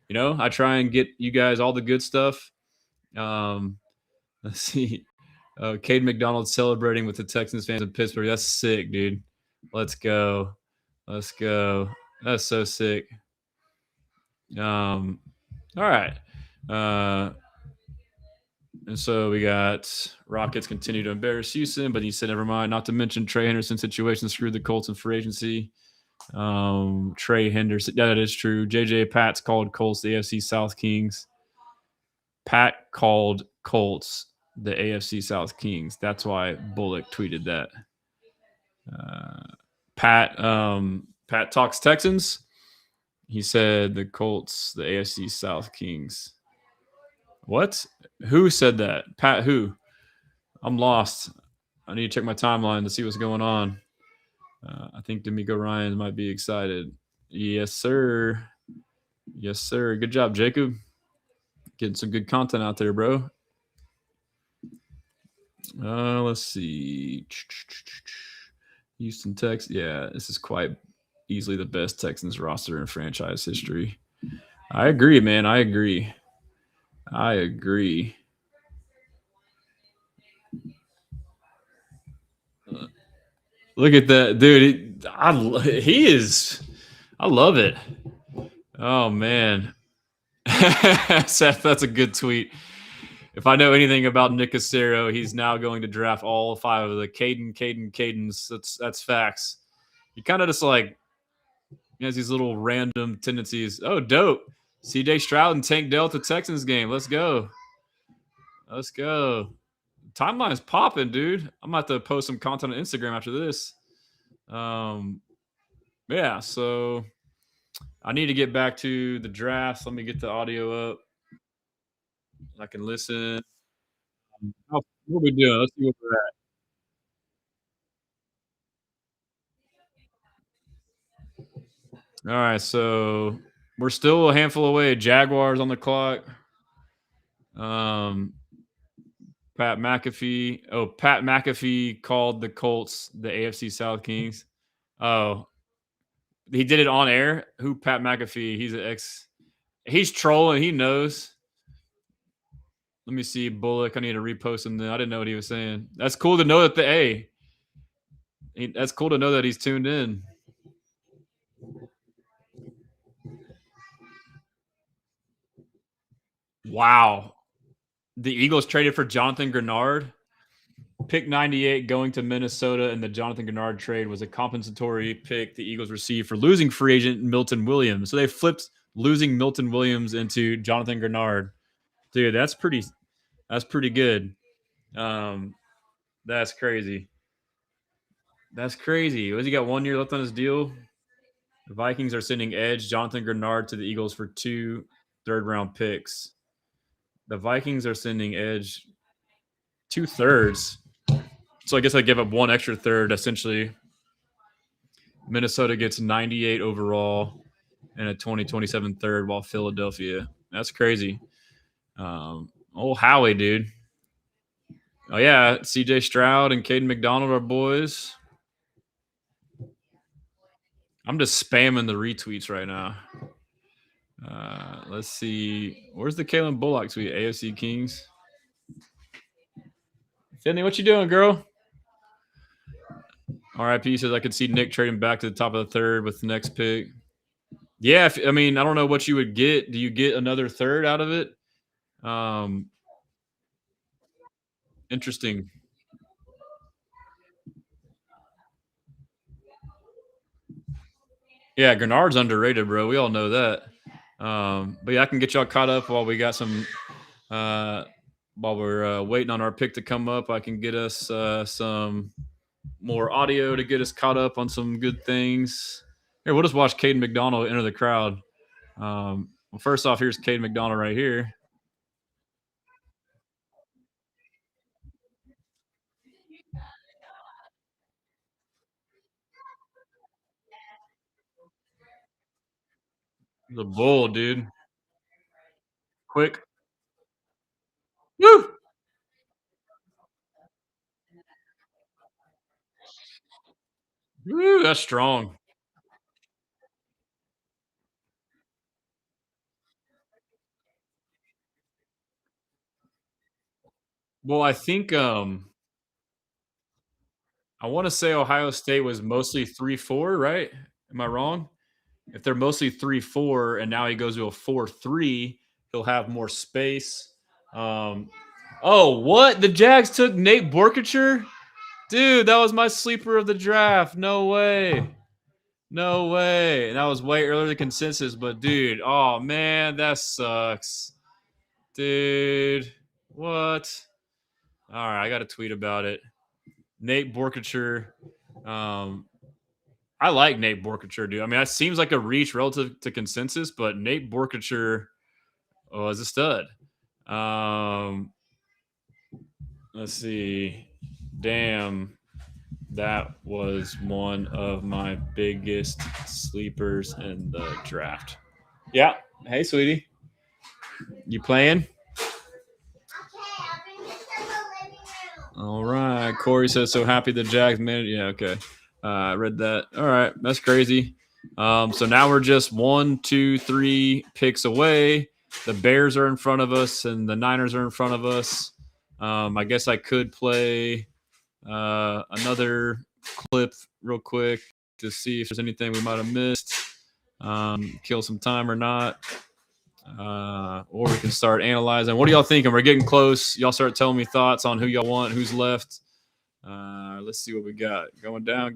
[SPEAKER 1] you know, I try and get you guys all the good stuff. Let's see. Kayden McDonald celebrating with the Texans fans in Pittsburgh. That's sick, dude. Let's go. Let's go. That's so sick. All right. And so we got Rockets continue to embarrass Houston, but he said, never mind. Not to mention Trey Henderson situation screwed the Colts in free agency. Trey Henderson. Yeah, that is true. JJ Pat's called Colts the AFC South Kings. Pat called Colts the AFC South Kings. That's why Bullock tweeted that. Pat talks Texans. He said the Colts, the AFC South Kings. What? Who said that? Pat who? I'm lost. I need to check my timeline to see what's going on. I think DeMeco Ryans might be excited. Yes, sir. Yes, sir. Good job, Jacob. Getting some good content out there, bro. Let's see. Houston Texans. Yeah, this is quite easily the best Texans roster in franchise history. I agree, man. I agree. Look at that, dude. I love it. Oh, man. Seth, that's a good tweet. If I know anything about Nick Cassero, he's now going to draft all 5 of the Cadens. That's facts. He kind of just like he has these little random tendencies. Oh, dope. CJ Stroud and Tank Dell to Texans game. Let's go. Let's go. Timeline's popping, dude. I'm about to post some content on Instagram after this. Yeah, so I need to get back to the drafts. Let me get the audio up. I can listen. What are we doing? Let's see where we're at. All right, so we're still a handful away. Jaguars on the clock. Pat McAfee. Oh, Pat McAfee called the Colts the AFC South Kings. Oh, he did it on air. Who Pat McAfee? He's an ex. He's trolling. He knows. Let me see Bullock. I need to repost him. I didn't know what he was saying. That's cool to know that that's cool to know that he's tuned in. Wow. The Eagles traded for Jonathan Grenard. Pick 98 going to Minnesota, and the Jonathan Grenard trade was a compensatory pick the Eagles received for losing free agent Milton Williams. So they flipped losing Milton Williams into Jonathan Grenard. Dude, that's pretty good. That's crazy. That's crazy. What, he got 1 year left on his deal? The Vikings are sending edge Jonathan Grenard to the Eagles for 2 third-round picks. The Vikings are sending edge 2 thirds. So I guess I give up 1 extra third, essentially. Minnesota gets 98 overall and a 2027 third, while Philadelphia. That's crazy. Old Howie, dude. Oh, yeah. CJ Stroud and Kayden McDonald are boys. I'm just spamming the retweets right now. Let's see. Where's the Kalen Bullock tweet? AFC Kings. Finley, what you doing, girl? RIP says I could see Nick trading back to the top of the third with the next pick. Yeah, I mean, I don't know what you would get. Do you get another third out of it? Interesting. Yeah, Grenard's underrated, bro. We all know that. But yeah, I can get y'all caught up while we got some. While we're waiting on our pick to come up, I can get us some more audio to get us caught up on some good things. Here, we'll just watch Kayden McDonald enter the crowd. Well, first off, here's Kayden McDonald right here. The bull, dude. Quick. Woo! Woo, that's strong. Well, I think I want to say Ohio State was mostly 3-4, right? Am I wrong? If they're mostly 3-4 and now he goes to a 4-3, he'll have more space. Oh, what? The Jags took Nate Borkature? Dude, that was my sleeper of the draft. No way. No way. And that was way earlier than consensus, but dude, oh man, that sucks. Dude, what? All right, I got to tweet about it. Nate Borkature. I like Nate Borkature, dude. I mean, that seems like a reach relative to consensus, but Nate Borkature was a stud. Let's see. Damn, that was one of my biggest sleepers in the draft. Yeah. Hey, sweetie. You playing? All right. Corey says, so happy the Jags made it. Yeah, okay. I read that. All right. That's crazy. So now we're just 1, 2, 3 picks away. The Bears are in front of us and the Niners are in front of us. I guess I could play another clip real quick to see if there's anything we might have missed. kill some time or not. Or we can start analyzing. What do y'all thinking? We're getting close. Y'all start telling me thoughts on who y'all want, who's left. Let's see what we got. Going down.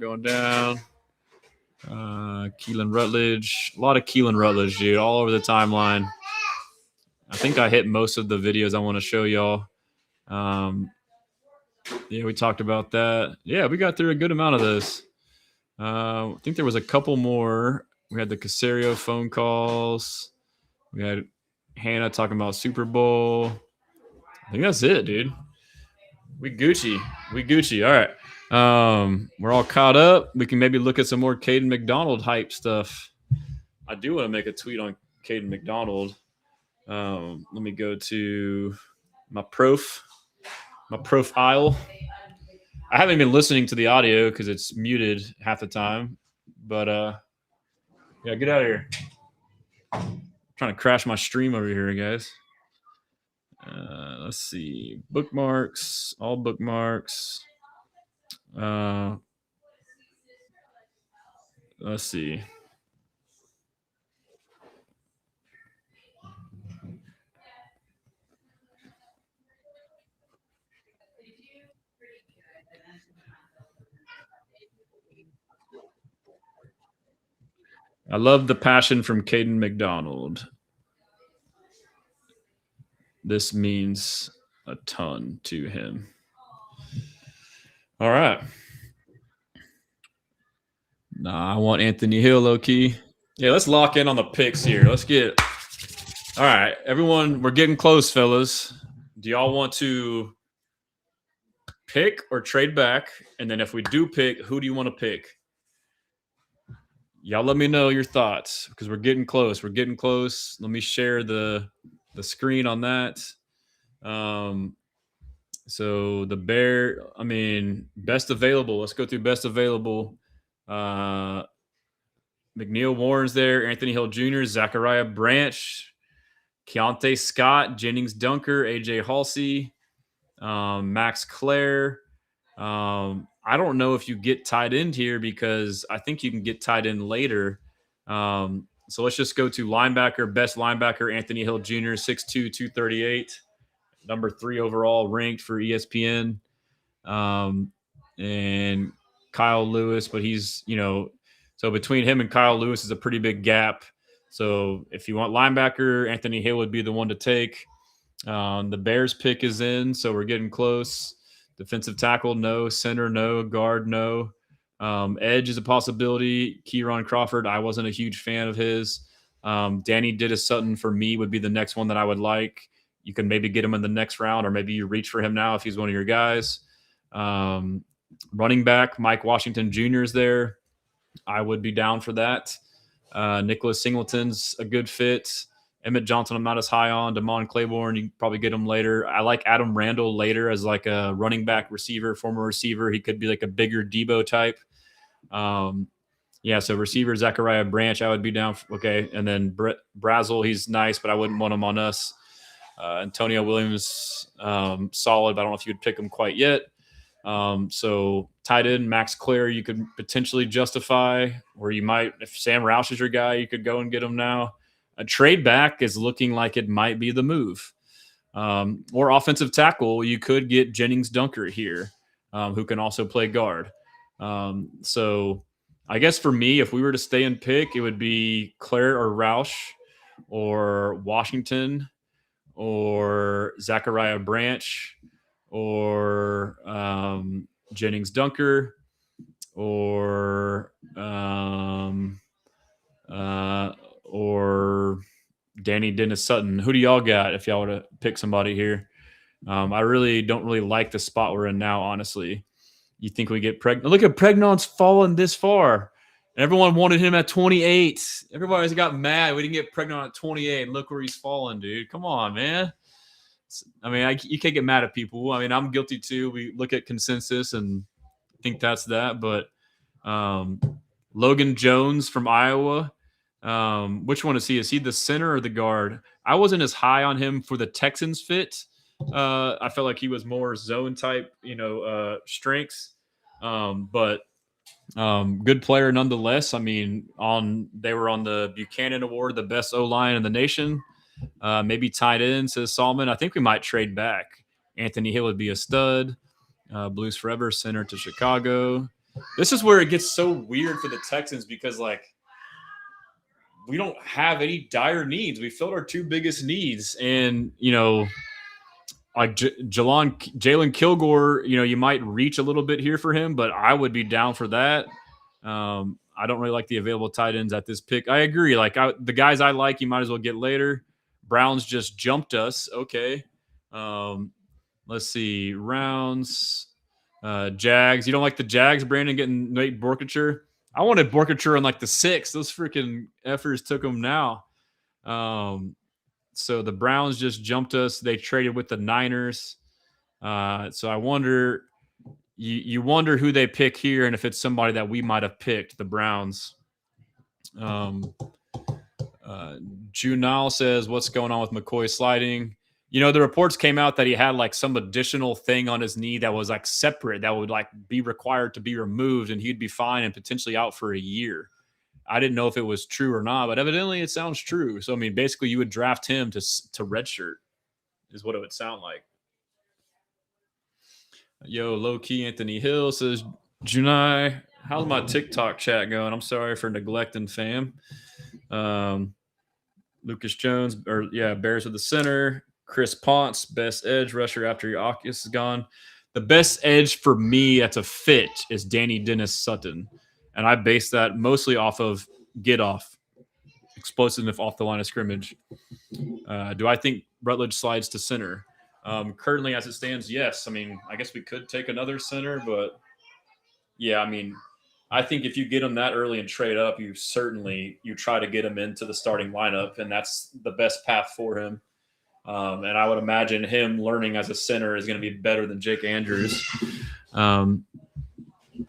[SPEAKER 1] Keelin Rutledge. A lot of Keelin Rutledge, dude, all over the timeline. I think I hit most of the videos I want to show y'all. Yeah, we talked about that. Yeah, we got through a good amount of this. I think there was a couple more. We had the Casario phone calls. We had Hannah talking about Super Bowl. I think that's it, dude. We Gucci. All right. We're all caught up. We can maybe look at some more Kayden McDonald hype stuff. I do want to make a tweet on Kayden McDonald. Let me go to my profile. I haven't been listening to the audio because it's muted half the time. But yeah, get out of here. I'm trying to crash my stream over here, guys. Let's see. Bookmarks. All bookmarks. Let's see. I love the passion from Kayden McDonald. This means a ton to him. All right. Nah, I want Anthony Hill, low-key. Yeah, let's lock in on the picks here. Let's get... All right, everyone, we're getting close, fellas. Do y'all want to pick or trade back? And then if we do pick, who do you want to pick? Y'all let me know your thoughts because we're getting close. Let me share the screen on that. So best available. Let's go through best available. McNeil Warren's there. Anthony Hill Jr., Zachariah Branch, Keontae Scott, Jennings Dunker, AJ Halsey, Max Clare. I don't know if you get tight end here because I think you can get tight end later. So let's just go to linebacker, best linebacker, Anthony Hill Jr., 6'2", 238, number 3 overall ranked for ESPN. And Kyle Lewis, but he's, so between him and Kyle Lewis is a pretty big gap. So if you want linebacker, Anthony Hill would be the one to take. The Bears pick is in, so we're getting close. Defensive tackle, no. Center, no. Guard, no. Edge is a possibility. Kieron Crawford, I wasn't a huge fan of his. Danny Sutton for me would be the next one that I would like. You can maybe get him in the next round, or maybe you reach for him now if he's one of your guys. Running back, Mike Washington Jr. is there. I would be down for that. Nicholas Singleton's a good fit. Emmett Johnson, I'm not as high on. Damon Claiborne, you can probably get him later. I like Adam Randall later as like a running back receiver, former receiver. He could be like a bigger Debo type. So receiver, Zachariah Branch, I would be down for, okay. And then Brazel, he's nice, but I wouldn't want him on us. Antonio Williams, solid, but I don't know if you would pick him quite yet. So tight end, Max Clare, you could potentially justify, or you might, if Sam Roush is your guy, you could go and get him now. A trade back is looking like it might be the move. Or offensive tackle, you could get Jennings Dunker here, who can also play guard. So I guess for me, if we were to stay and pick, it would be Claire or Roush or Washington or Zachariah Branch or Jennings Dunker or Danny Dennis Sutton. Who do y'all got if y'all were to pick somebody here? I really don't really like the spot we're in now, honestly. You think we get Pregnon? Look at Pregnon's fallen this far. Everyone wanted him at 28. Everybody's got mad. We didn't get Pregnon at 28. Look where he's fallen, dude. Come on, man. I mean, you can't get mad at people. I mean, I'm guilty too. We look at consensus and think that's that. But Logan Jones from Iowa. Which one is he? Is he the center or the guard? I wasn't as high on him for the Texans fit. I felt like he was more zone type, strengths. But Good player nonetheless. I mean, they were on the Buchanan Award, the best O-line in the nation. Maybe tight end, says Solomon. I think we might trade back. Anthony Hill would be a stud. Blues forever, center to Chicago. This is where it gets so weird for the Texans because, like, we don't have any dire needs. We filled our two biggest needs. And, you know, like Jalen Kilgore, you know, you might reach a little bit here for him, but I would be down for that. I don't really like the available tight ends at this pick. I agree. Like the guys I like, you might as well get later. Browns just jumped us. Okay. Let's see. Rounds. Jags. You don't like the Jags, Brandon, getting Nate Borkature? I wanted Borkature on like the 6th. Those freaking effers took him now. So the Browns just jumped us. They traded with the Niners. So I wonder, you wonder who they pick here and if it's somebody that we might have picked, the Browns. Junal says, what's going on with McCoy sliding? You know, the reports came out that he had like some additional thing on his knee that was like separate, that would like be required to be removed, and he'd be fine and potentially out for a year. I didn't know if it was true or not, but evidently it sounds true. So, I mean, basically you would draft him to redshirt is what it would sound like. Yo, low-key Anthony Hill says, Junai, how's my TikTok chat going? I'm sorry for neglecting, fam. Lucas Jones, Bears with the center. Chris Ponce, best edge rusher after Yaakis is gone. The best edge for me that's a fit is Danny Dennis Sutton. And I base that mostly off of get off, explosiveness off the line of scrimmage. Do I think Rutledge slides to center? Currently, as it stands, yes. I mean, I guess we could take another center, but yeah, I mean, I think if you get him that early and trade up, you try to get him into the starting lineup, and that's the best path for him. And I would imagine him learning as a center is going to be better than Jake Andrews.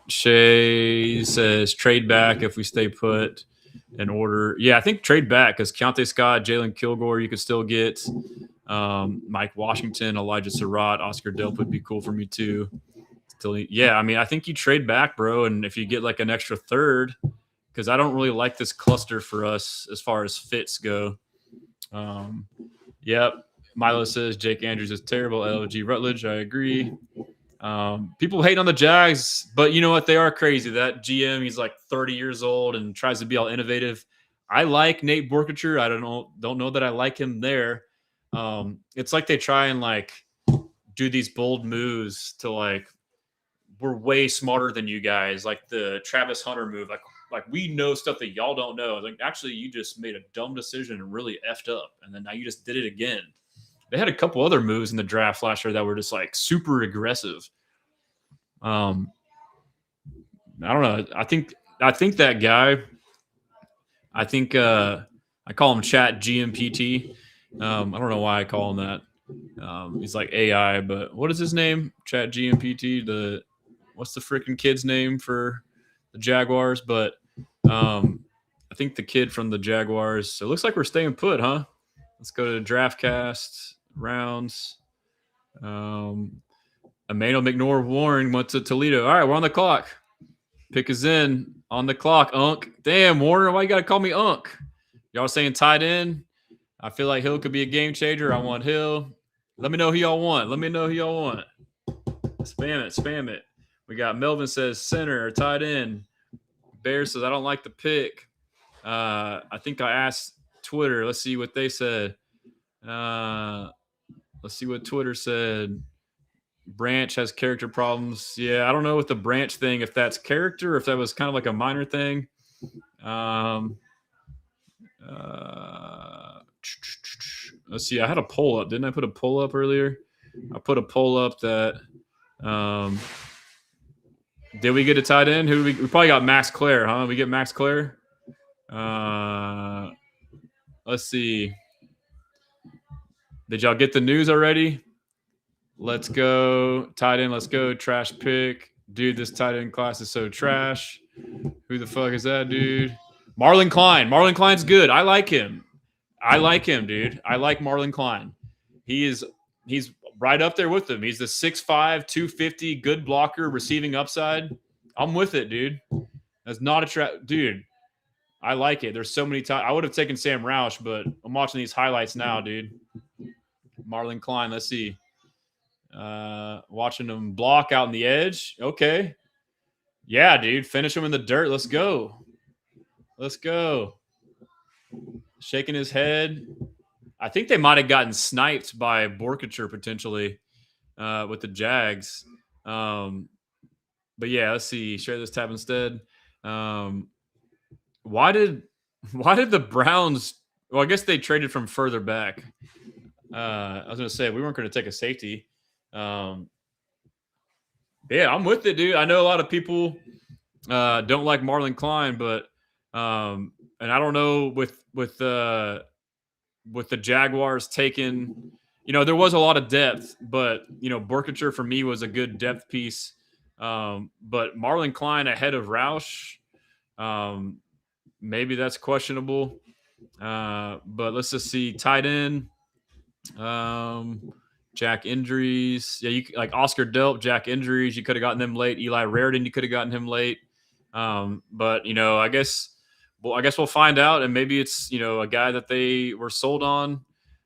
[SPEAKER 1] Shay says trade back if we stay put in order. Yeah, I think trade back because Keontae Scott, Jalen Kilgore, you could still get. Mike Washington, Elijah Surratt, Oscar Delp would be cool for me too. Yeah, I mean, I think you trade back, bro, and if you get like an extra third, because I don't really like this cluster for us as far as fits go. Yep. Milo says Jake Andrews is terrible. LG Rutledge, I agree. People hate on the Jags, but you know what? They are crazy. That GM, he's like 30 years old and tries to be all innovative. I like Nate Borkature. I don't know that I like him there. It's like they try and like do these bold moves to like, we're way smarter than you guys. Like the Travis Hunter move. Like we know stuff that y'all don't know. Like actually you just made a dumb decision and really effed up. And then now you just did it again. They had a couple other moves in the draft last year that were just like super aggressive. I don't know. I think that guy, I call him Chat GMPT. I don't know why I call him that. He's like AI, but what is his name? Chat GMPT. What's the freaking kid's name for the Jaguars? But I think the kid from the Jaguars. So it looks like we're staying put, huh? Let's go to DraftCast rounds. Emmanuel McNor Warren went to Toledo. All right, we're on the clock. Pick is in on the clock. Unk. Damn, Warner, why you got to call me Unk? Y'all saying tight end? I feel like Hill could be a game changer. I want Hill. Let me know who y'all want. Spam it. We got Melvin says center or tight end. Bear says I don't like the pick. I think I asked Twitter. Let's see what they said. Let's see what Twitter said. Branch has character problems. Yeah, I don't know with the Branch thing, if that's character or if that was kind of like a minor thing. Let's see. I had a poll up. Didn't I put a poll up earlier? I put a poll up that did we get a tight end? We probably got Max Clare, huh? We get Max Clare? Let's see. Did y'all get the news already? Let's go. Tight end, let's go. Trash pick. Dude, this tight end class is so trash. Who the fuck is that, dude? Marlin Klein. Marlin Klein's good. I like him, dude. I like Marlin Klein. He's right up there with him. He's the 6'5", 250, good blocker, receiving upside. I'm with it, dude. That's not a trap, dude. I like it. There's so many times. I would have taken Sam Roush, but I'm watching these highlights now, dude. Marlin Klein, let's see. Watching him block out in the edge. Okay. Yeah, dude. Finish him in the dirt. Let's go. Let's go. Shaking his head. I think they might have gotten sniped by Borkature potentially with the Jags. But yeah, let's see. Share this tab instead. Why did the Browns? Well, I guess they traded from further back. I was going to say we weren't going to take a safety. Yeah, I'm with it, dude. I know a lot of people don't like Marlin Klein, but and I don't know with the Jaguars taking, there was a lot of depth, but Borkature for me was a good depth piece. But Marlin Klein ahead of Roush, maybe that's questionable. But let's just see. Tight end. Jack injuries. Yeah, you like Oscar Delp, Jack injuries. You could have gotten them late. Eli Raridan, you could have gotten him late. But I guess we'll find out, and maybe it's a guy that they were sold on.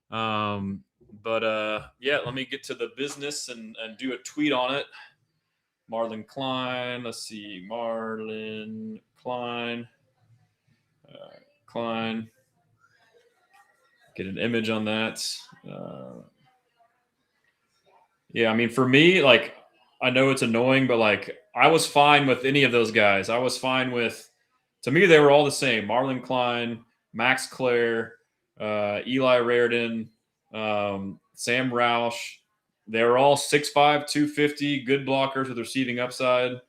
[SPEAKER 1] But yeah, let me get to the business and do a tweet on it. Marlin Klein. Let's see, Marlin Klein. Klein. Get an image on that. Yeah, I mean, for me, like, I know it's annoying, but like, I was fine with any of those guys. I was fine with. To me, they were all the same. Marlin Klein, Max Clare, Eli Raridan, Sam Roush. They were all 6'5", 250, good blockers with receiving upside.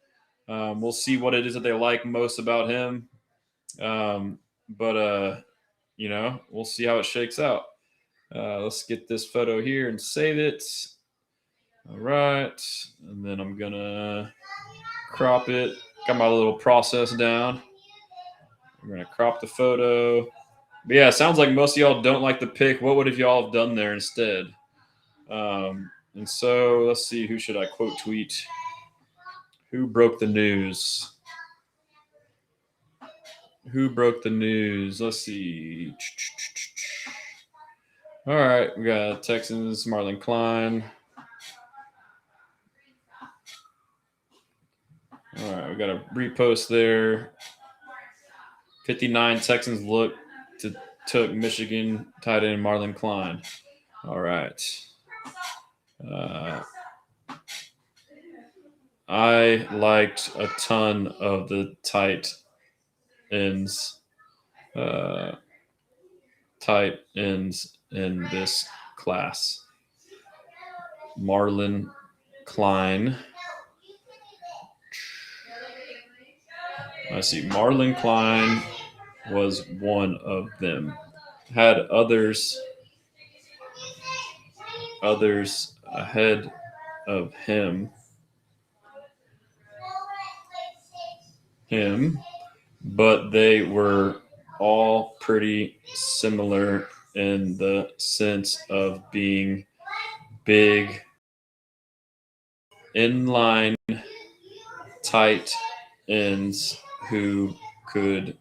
[SPEAKER 1] We'll see what it is that they like most about him. But we'll see how it shakes out. Let's get this photo here and save it. All right. And then I'm going to crop it. Got my little process down. I'm going to crop the photo. But yeah, it sounds like most of y'all don't like the pick. What would have y'all have done there instead? And so let's see. Who should I quote tweet? Who broke the news? Who broke the news? Let's see. All right. We got Texans, Marlin Klein. All right. We got a repost there. 59 Texans took Michigan tight end Marlin Klein. All right. I liked a ton of the tight ends in this class. Marlin Klein. I see. Marlin Klein was one of them. Had others ahead of him, but they were all pretty similar in the sense of being big, inline, tight ends who could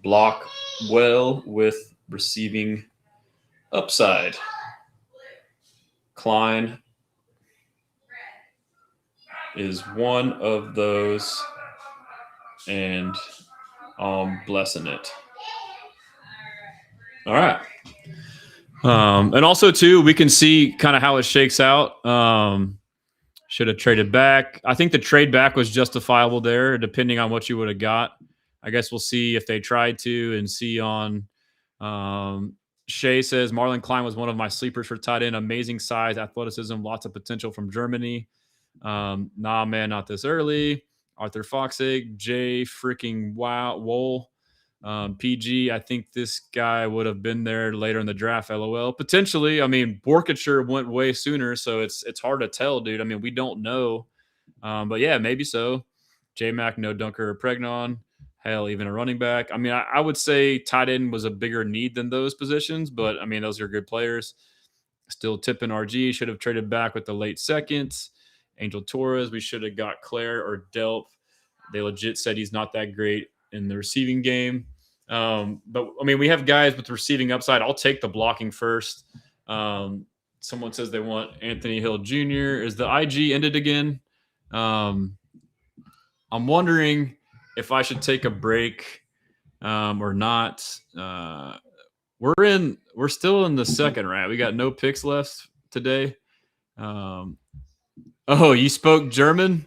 [SPEAKER 1] block well with receiving upside. Klein is one of those, and I'm blessing it. All right. And also, too, we can see kind of how it shakes out. Should have traded back. I think the trade back was justifiable there, depending on what you would have got. I guess we'll see if they tried to and see on. Shay says, Marlin Klein was one of my sleepers for tight end. Amazing size, athleticism, lots of potential from Germany. Nah, man, not this early. Arthur Foxig, Jay freaking Wool. PG, I think this guy would have been there later in the draft, LOL. Potentially. I mean, Borkature went way sooner, so it's hard to tell, dude. I mean, we don't know. But yeah, maybe so. J-Mac, no dunker or Pregnon. Hell, even a running back. I mean, I would say tight end was a bigger need than those positions, but I mean, those are good players. Still tipping RG. Should have traded back with the late seconds. Angel Torres, we should have got Claire or Delp. They legit said he's not that great in the receiving game. But, I mean, we have guys with receiving upside. I'll take the blocking first. Someone says they want Anthony Hill Jr. Is the IG ended again? I'm wondering if I should take a break or not. We're still in the second round. We got no picks left today. Oh, you spoke German?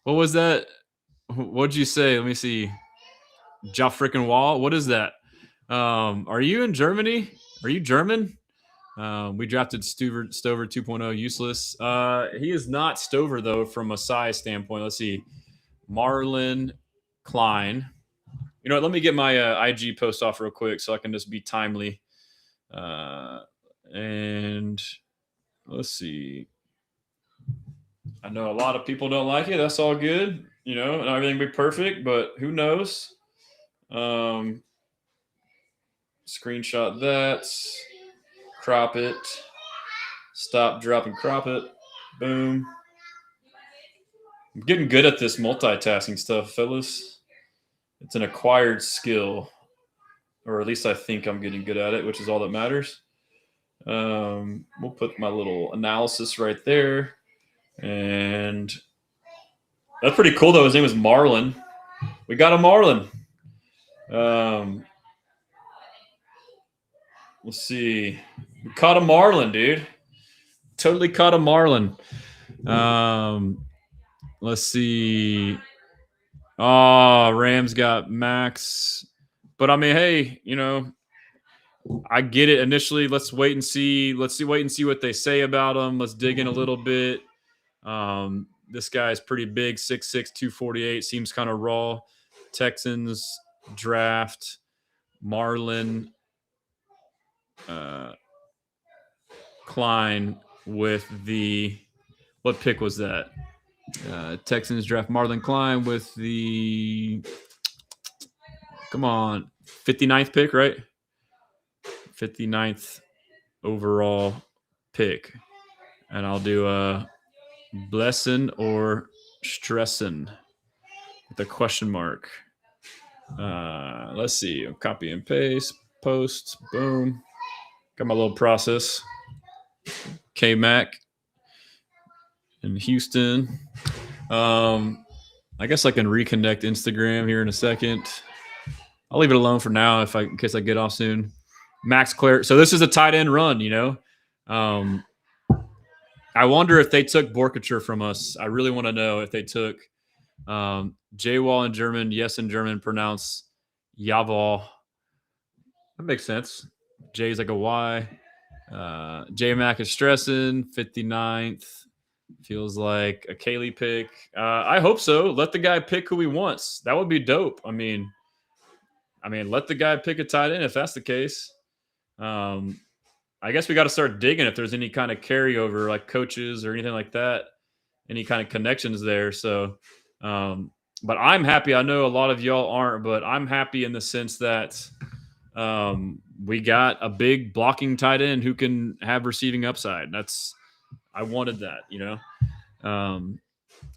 [SPEAKER 1] What was that? What'd you say? Let me see. Ja frickin' Wall. What is that? Are you in Germany? Are you German? We drafted Stover 2.0 useless. He is not Stover though from a size standpoint. Let's see. Marlin Klein. You know what? Let me get my IG post off real quick so I can just be timely. And let's see. I know a lot of people don't like it. That's all good. You know, not everything be perfect, but who knows? Screenshot that. Crop it. Stop, drop, and crop it. Boom. I'm getting good at this multitasking stuff, fellas. It's an acquired skill. Or at least I think I'm getting good at it, which is all that matters. We'll put my little analysis right there. And that's pretty cool, though. His name is Marlin. We got a Marlin. Let's see. We caught a Marlin, dude. Totally caught a Marlin. Let's see. Oh, Rams got Max. But, I mean, hey, you know, I get it initially. Let's wait and see. Wait and see what they say about him. Let's dig in a little bit. This guy is pretty big, 6'6", 248. Seems kind of raw. Texans draft Marlin Klein with the – what pick was that? Texans draft Marlin Klein with the – come on, 59th pick, right? 59th overall pick. And I'll do a BLESSAN or STRESSAN with a question mark. Let's see. Copy and paste. Post. Boom. Got my little process. K-Mac in Houston. I guess I can reconnect Instagram here in a second. I'll leave it alone for now in case I get off soon. Max Clare. So this is a tight end run, you know. I wonder if they took Borkature from us. I really want to know if they took J-Wall in German. Yes, in German, pronounce Jawohl. That makes sense. J is like a Y. J-Mac is stressing. 59th. Feels like a Kaylee pick. I hope so. Let the guy pick who he wants. That would be dope. I mean, let the guy pick a tight end if that's the case. I guess we got to start digging if there's any kind of carryover, like coaches or anything like that, any kind of connections there. So, but I'm happy. I know a lot of y'all aren't, but I'm happy in the sense that we got a big blocking tight end who can have receiving upside. I wanted that, you know.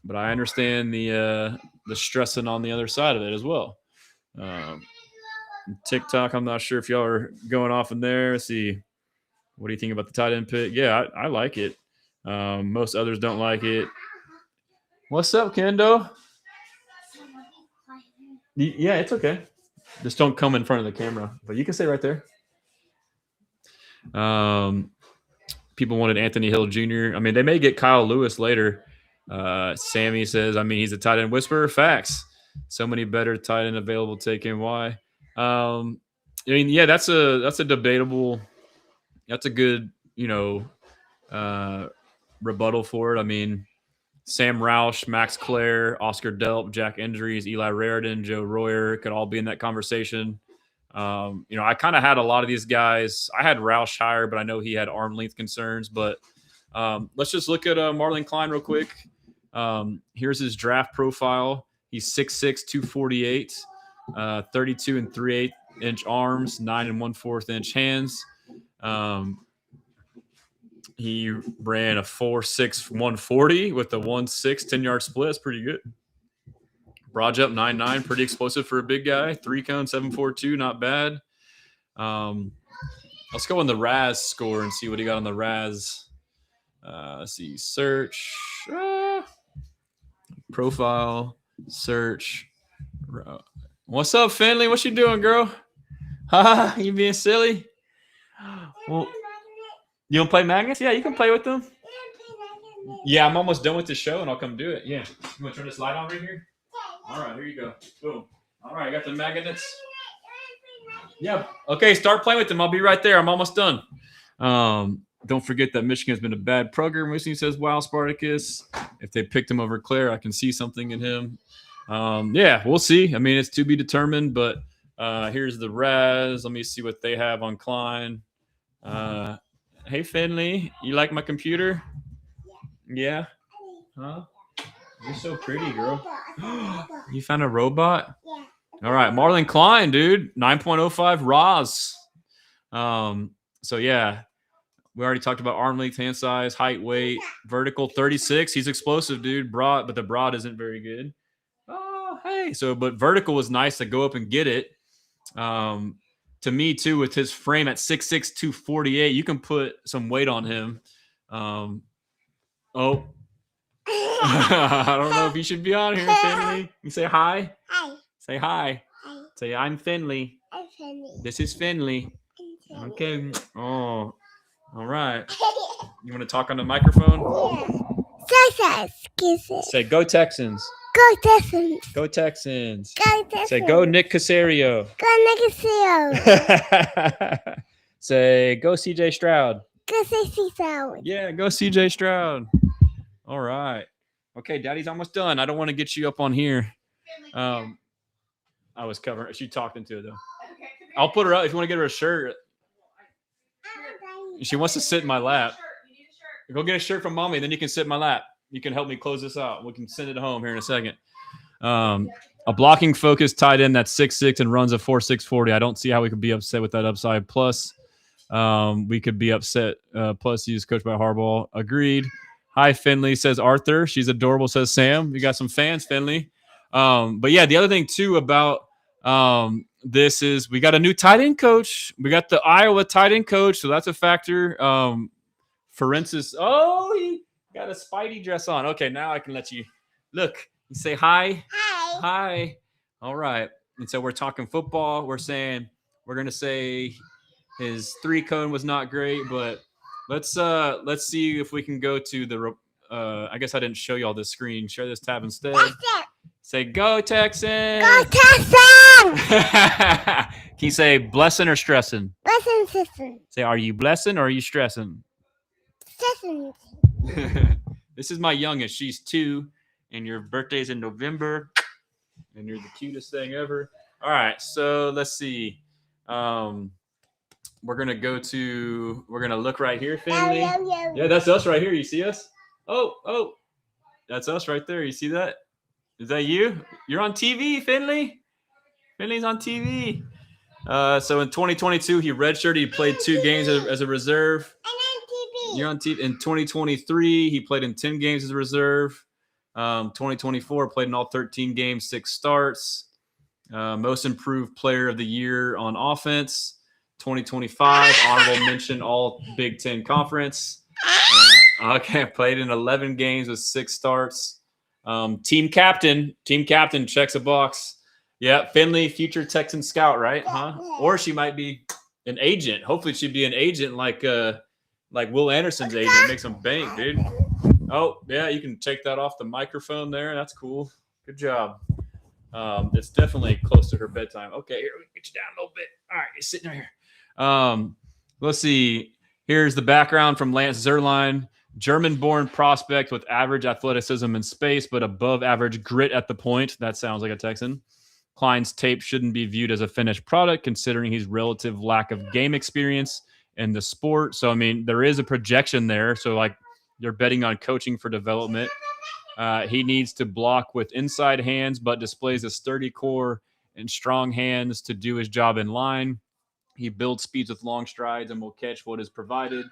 [SPEAKER 1] But I understand the stressing on the other side of it as well. TikTok, I'm not sure if y'all are going off in there. Let's see. What do you think about the tight end pick? Yeah, I like it. Most others don't like it. What's up, Kendo? Yeah, it's okay. Just don't come in front of the camera. But you can stay right there. People wanted Anthony Hill Jr. I mean, they may get Kyle Lewis later. Sammy says, he's a tight end whisperer. Facts. So many better tight end available. Take him. Why? Yeah, that's a debatable. That's a good, rebuttal for it. Sam Roush, Max Clare, Oscar Delp, Jack Endries, Eli Raridan, Joe Royer could all be in that conversation. I kind of had a lot of these guys. I had Roush higher, but I know he had arm length concerns. But let's just look at Marlin Klein real quick. Here's his draft profile. He's 6'6", 248, 32 and 3/8 inch arms, 9 and 1/4 inch hands. He ran a 4.6 140 with a 1.6 10-yard split. That's pretty good. Broad jump 9.9, pretty explosive for a big guy. 3-cone 7.42, not bad. Let's go on the RAS score and see what he got on the RAS. Let's see, search, profile, search. What's up, Finley? What you doing, girl? Ha! You being silly? Well, you want to play magnets? Yeah, you can play with them. Yeah, I'm almost done with the show, and I'll come do it. Yeah. You want to turn this light on right here? All right, here you go. Boom. All right, I got the magnets. Yeah. Okay, start playing with them. I'll be right there. I'm almost done. Don't forget that Michigan has been a bad program recently, says Wow Spartacus. If they picked him over Claire, I can see something in him. Yeah, we'll see. I mean, it's to be determined, but here's the RAS. Let me see what they have on Klein. Hey, Finley, you like my computer? Yeah? Huh? You're so pretty, girl. You found a robot? Yeah. All right, Marlin Klein, dude. 9.05 RAS. So, yeah. We already talked about arm length, hand size, height, weight, vertical 36. He's explosive, dude. Broad, but the broad isn't very good. Oh, hey. So, but vertical was nice to go up and get it. To me, too, with his frame at 6'6", 248, you can put some weight on him. Oh. I don't know if you should be on here, Finley. You say hi? Hi. Say hi. Hi. Say, I'm Finley. I'm Finley. This is Finley. Okay. Oh. All right. You want to talk on the microphone? Yeah. Say, go Texans.
[SPEAKER 13] Go Texans.
[SPEAKER 1] Go Texans.
[SPEAKER 13] Go Texans.
[SPEAKER 1] Say, go Nick Caserio.
[SPEAKER 13] Go Nick Caserio.
[SPEAKER 1] Say, go CJ Stroud.
[SPEAKER 13] Go CJ Stroud.
[SPEAKER 1] Yeah, go CJ Stroud. All right. Okay, Daddy's almost done. I don't want to get you up on here. I was covering. She talked into it, though. I'll put her up if you want to get her a shirt. She wants to sit in my lap. Go get a shirt from Mommy, then you can sit in my lap. You can help me close this out. We can send it home here in a second. A blocking focus tight end that's 6'6" and runs a 4.6 40. I don't see how we could be upset with that upside. Plus, we could be upset. Plus, he's coached by Harbaugh. Agreed. Hi, Finley, says Arthur. She's adorable, says Sam. We got some fans, Finley. But, yeah, the other thing, too, about this is we got a new tight end coach. We got the Iowa tight end coach, so that's a factor. Forensis. Oh, he got a Spidey dress on. Okay, now I can let you look. You say hi.
[SPEAKER 13] Hi.
[SPEAKER 1] Hi. All right. And so we're talking football. We're going to say his 3-cone was not great, but let's see if we can go to the I guess I didn't show you all this screen. Share this tab instead. Say, go Texans.
[SPEAKER 13] Go Texans.
[SPEAKER 1] Can you say blessing or stressing?
[SPEAKER 13] Blessing.
[SPEAKER 1] Say, are you blessing or are you stressing?
[SPEAKER 13] Stressing.
[SPEAKER 1] This is my youngest. She's 2, and your birthday's in November, and you're the cutest thing ever. All right, so let's see. We're gonna look right here, Finley. Yeah, that's us right here. You see us? Oh, that's us right there. You see that? Is that you? You're on TV, Finley. Finley's on TV. So in 2022, he redshirted. He played 2 games as a reserve. You're on TV. In 2023, he played in 10 games as a reserve. 2024, played in all 13 games, 6 starts. Most improved player of the year on offense. 2025, honorable mention, all Big Ten Conference. Okay, played in 11 games with 6 starts. Team captain checks a box. Yeah, Finley, future Texan scout, right? Huh? Or she might be an agent. Hopefully she'd be an agent like Will Anderson's agent. Make some bank, dude. Oh, yeah, you can take that off the microphone there. That's cool. Good job. It's definitely close to her bedtime. Okay, here, we get you down a little bit. All right, you're sitting right here. Let's see. Here's the background from Lance Zierlein. German-born prospect with average athleticism in space, but above average grit at the point. That sounds like a Texan. Klein's tape shouldn't be viewed as a finished product, considering his relative lack of game experience in the sport. So, I mean, there is a projection there. So, like, they're betting on coaching for development. He needs to block with inside hands, but displays a sturdy core and strong hands to do his job in line. He builds speeds with long strides and will catch what is provided.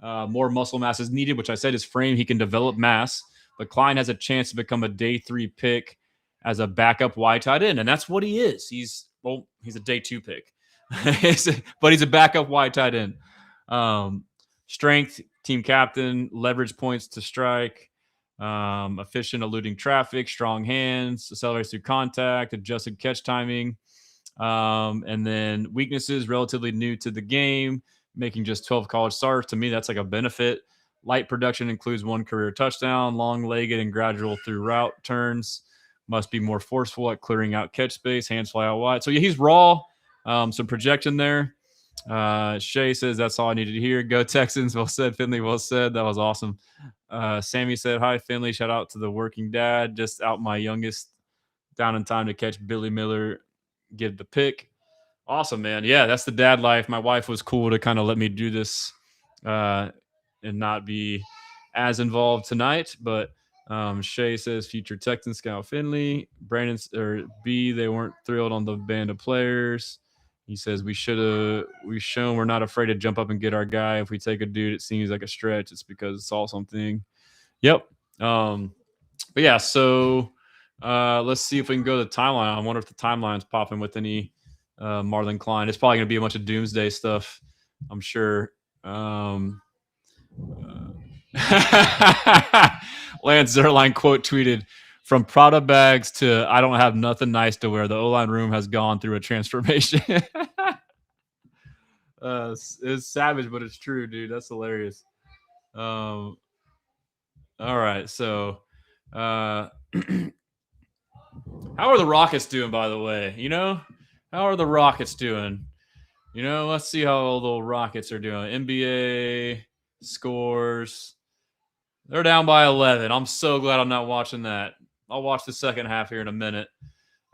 [SPEAKER 1] More muscle mass is needed, which I said his frame. He can develop mass, but Klein has a chance to become a day 3 pick as a backup wide tight end, and that's what he is. He's a day 2 pick, but he's a backup wide tight end. Strength, team captain, leverage points to strike, efficient eluding traffic, strong hands, accelerates through contact, adjusted catch timing. And then weaknesses, relatively new to the game, making just 12 college starts. To me, that's like a benefit. Light production includes 1 career touchdown, long-legged and gradual through route turns. Must be more forceful at clearing out catch space, hands fly out wide. So yeah, he's raw. Some projection there. Shay says, that's all I needed to hear. Go Texans. Well said, Finley. Well said. That was awesome. Sammy said, hi, Finley. Shout out to the working dad. Just out my youngest down in time to catch Billy Miller give the pick. Awesome, man. Yeah, that's the dad life. My wife was cool to kind of let me do this and not be as involved tonight. But Shay says, future Texan scout Finley. Brandon or B, they weren't thrilled on the band of players. He says we've shown we're not afraid to jump up and get our guy. If we take a dude, it seems like a stretch. It's because it's all something. Yep. But yeah, so let's see if we can go to the timeline. I wonder if the timeline's popping with any Marlin Klein. It's probably going to be a bunch of doomsday stuff, I'm sure. Lance Zerline quote tweeted, from Prada bags to I don't have nothing nice to wear. The O-line room has gone through a transformation. It's savage, but it's true, dude. That's hilarious. All right, so how are the Rockets doing, by the way? How are the Rockets doing? Let's see how the Rockets are doing. NBA scores. They're down by 11. I'm so glad I'm not watching that. I'll watch the second half here in a minute.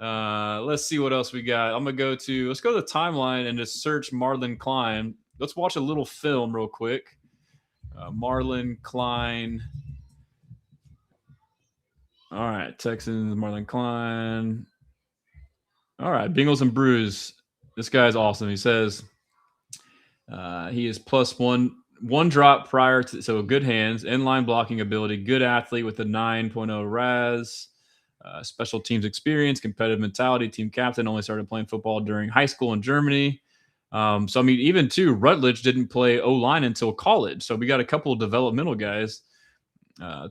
[SPEAKER 1] Let's see what else we got. Let's go to the timeline and just search Marlin Klein. Let's watch a little film real quick. Marlin Klein. All right, Texans, Marlin Klein. All right, Bengals and Brews. This guy's awesome. He says he is +1 drop prior to, so good hands, inline blocking ability, good athlete with a 9.0 RAS, special teams experience, competitive mentality, team captain, only started playing football during high school in Germany. So, I mean, even too, Rutledge didn't play O-line until college. So we got a couple of developmental guys.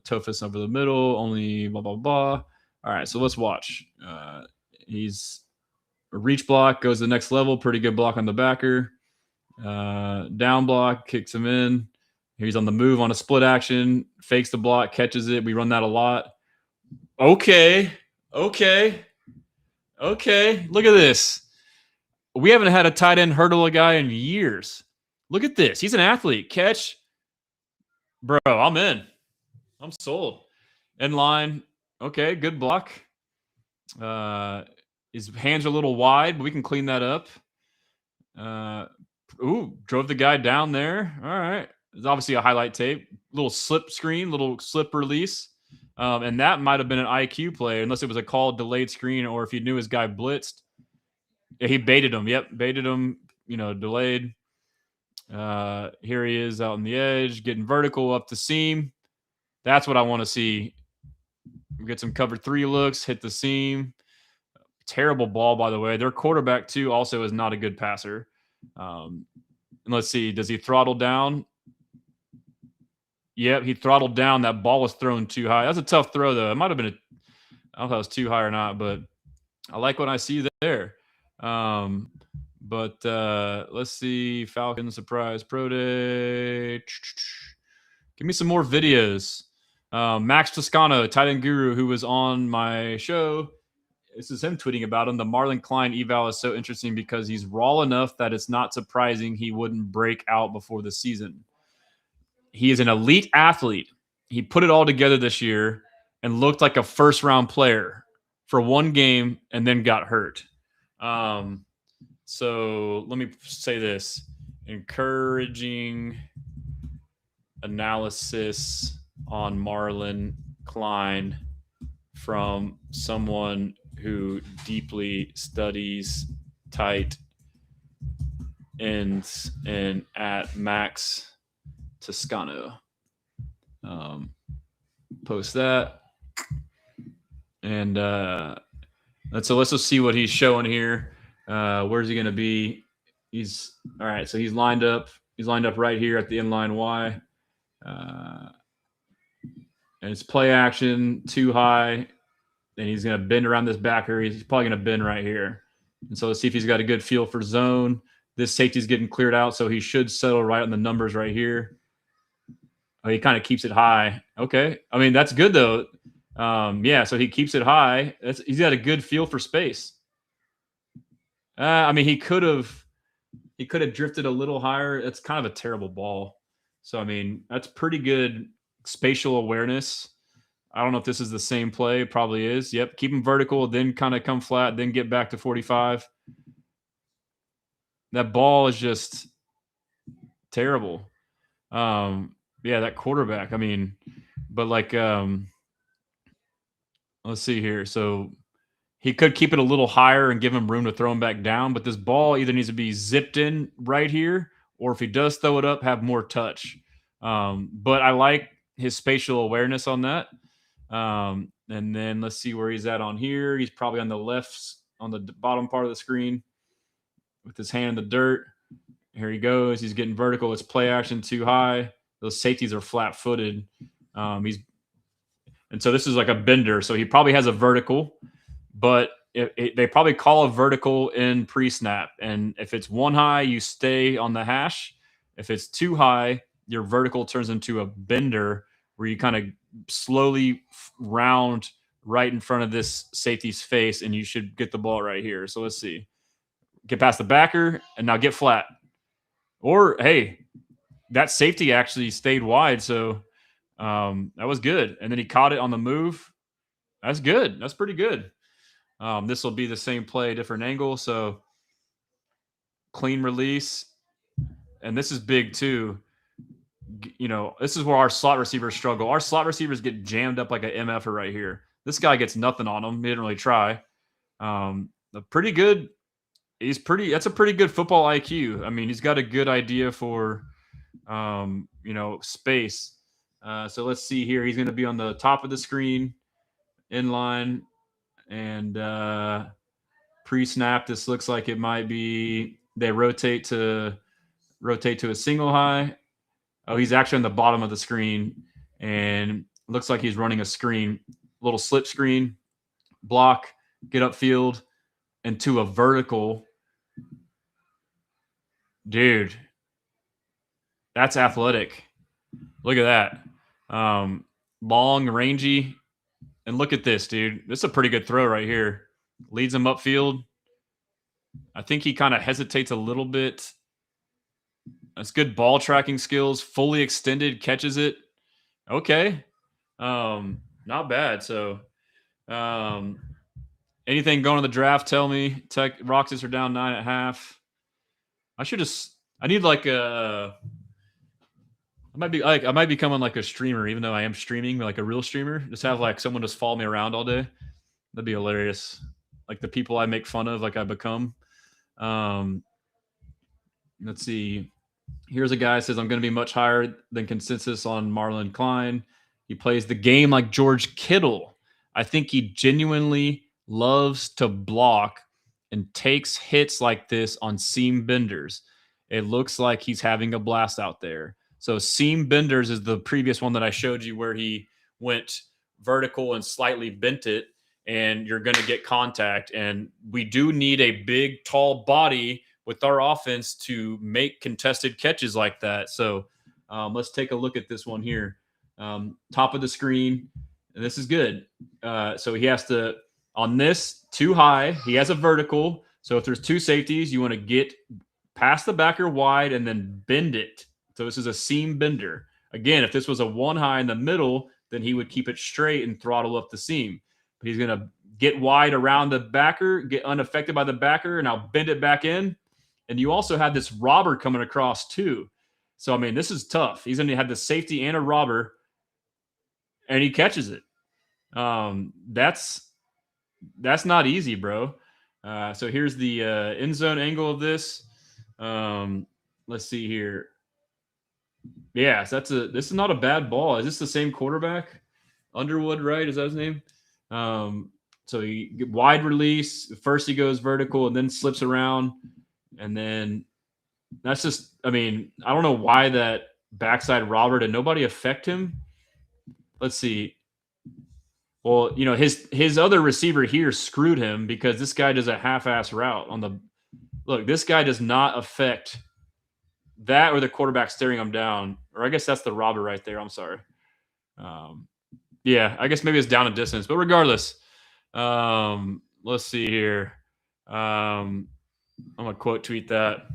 [SPEAKER 1] Toughest over the middle, only blah, blah, blah. All right, so let's watch. He's a reach block, goes to the next level, pretty good block on the backer. Down block, kicks him in. He's on the move on a split action, fakes the block, catches it. We run that a lot. Okay. Look at this. We haven't had a tight end hurdle a guy in years. Look at this. He's an athlete. Catch. Bro, I'm in. I'm sold. In line. Okay, good block. His hands are a little wide, but we can clean that up. Drove the guy down there. All right. There's obviously a highlight tape. Little slip screen, little slip release. And that might have been an IQ play, unless it was a called delayed screen or if he knew his guy blitzed. Yeah, he baited him. Yep, baited him, delayed. Here he is out on the edge, getting vertical up the seam. That's what I want to see. We get some cover 3 looks, hit the seam. Terrible ball, by the way. Their quarterback, too, also is not a good passer. And let's see. Does he throttle down? Yep, he throttled down. That ball was thrown too high. That's a tough throw, though. It might have been I don't know if that was too high or not, but I like what I see there. But let's see. Falcon Surprise Pro Day. Give me some more videos. Max Toscano, tight end guru, who was on my show. This is him tweeting about him. The Marlin Klein eval is so interesting because he's raw enough that it's not surprising he wouldn't break out before the season. He is an elite athlete. He put it all together this year and looked like a first-round player for one game and then got hurt. So let me say this. Encouraging analysis on Marlin Klein from someone who deeply studies tight ends and at Max Toscano. Post that. And so let's just see what he's showing here. Where's he going to be? He's all right. So he's lined up. He's lined up right here at the inline Y. And it's play action, too high. And he's going to bend around this backer. He's probably going to bend right here. And so let's see if he's got a good feel for zone. This safety's getting cleared out, so he should settle right on the numbers right here. Oh, he kind of keeps it high. Okay. I mean, that's good, though. Yeah, so he keeps it high. He's got a good feel for space. I mean, he could have drifted a little higher. It's kind of a terrible ball. So, I mean, that's pretty good spatial awareness. I don't know if this is the same play. Probably is. Yep. Keep him vertical, then kind of come flat, then get back to 45. That ball is just terrible. Yeah, that quarterback. I mean, but like, let's see here. So he could keep it a little higher and give him room to throw him back down. But this ball either needs to be zipped in right here, or if he does throw it up, have more touch. But I like his spatial awareness on that. And then let's see where he's at on here. He's probably on the left, on the bottom part of the screen with his hand in the dirt. Here he goes. He's getting vertical. It's play action too high. Those safeties are flat footed. And so this is like a bender. So he probably has a vertical, but they probably call a vertical in pre-snap. And if it's one high, you stay on the hash. If it's too high, your vertical turns into a bender where you kind of slowly round right in front of this safety's face, and you should get the ball right here. So let's see. Get past the backer, and now get flat. Or, hey, that safety actually stayed wide, so that was good. And then he caught it on the move. That's good. That's pretty good. This will be the same play, different angle. So clean release. And this is big, too. You know, this is where our slot receivers struggle. Our slot receivers get jammed up like an MFer right here. This guy gets nothing on him. He didn't really try. Pretty good. That's a pretty good football IQ. I mean, he's got a good idea for, space. So let's see here. He's going to be on the top of the screen, inline, and pre-snap. This looks like it might be, they rotate to a single high. Oh, he's actually on the bottom of the screen, and looks like he's running a screen, little slip screen, block, get upfield, and to a vertical. Dude, that's athletic. Look at that. Long, rangy, and look at this, dude. This is a pretty good throw right here. Leads him upfield. I think he kind of hesitates a little bit. That's good ball tracking skills. Fully extended, catches it. Okay. Not bad. So, anything going to the draft, tell me. Roxas are down 9.5. I need like a, I might become like a streamer, even though I am streaming, like a real streamer. Just have like someone just follow me around all day. That'd be hilarious. Like the people I make fun of, like I become. Let's see. Here's a guy who says, I'm going to be much higher than consensus on Marlin Klein. He plays the game like George Kittle. I think he genuinely loves to block and takes hits like this on seam benders. It looks like he's having a blast out there. So seam benders is the previous one that I showed you where he went vertical and slightly bent it, and you're going to get contact. And we do need a big, tall body with our offense to make contested catches like that. So let's take a look at this one here. Top of the screen. And this is good. So he has to, on this, too high, he has a vertical. So if there's two safeties, you want to get past the backer wide and then bend it. So this is a seam bender. Again, if this was a one high in the middle, then he would keep it straight and throttle up the seam. But he's going to get wide around the backer, get unaffected by the backer, and I'll bend it back in. And you also have this robber coming across too. So, I mean, this is tough. He's going to have the safety and a robber, and he catches it. That's not easy, bro. So here's the end zone angle of this. Let's see here. Yeah, so this is not a bad ball. Is this the same quarterback? Underwood, right? Is that his name? So he wide release. First he goes vertical and then slips around. And then that's just, I mean, I don't know why that backside robber, did nobody affect him? Let's see. Well, you know, his other receiver here screwed him because this guy does a half-ass route on the look. This guy does not affect that or the quarterback staring him down, or I guess that's the robber right there. I'm sorry. Yeah, I guess maybe it's down a distance, but regardless, let's see here. I'm gonna quote tweet that.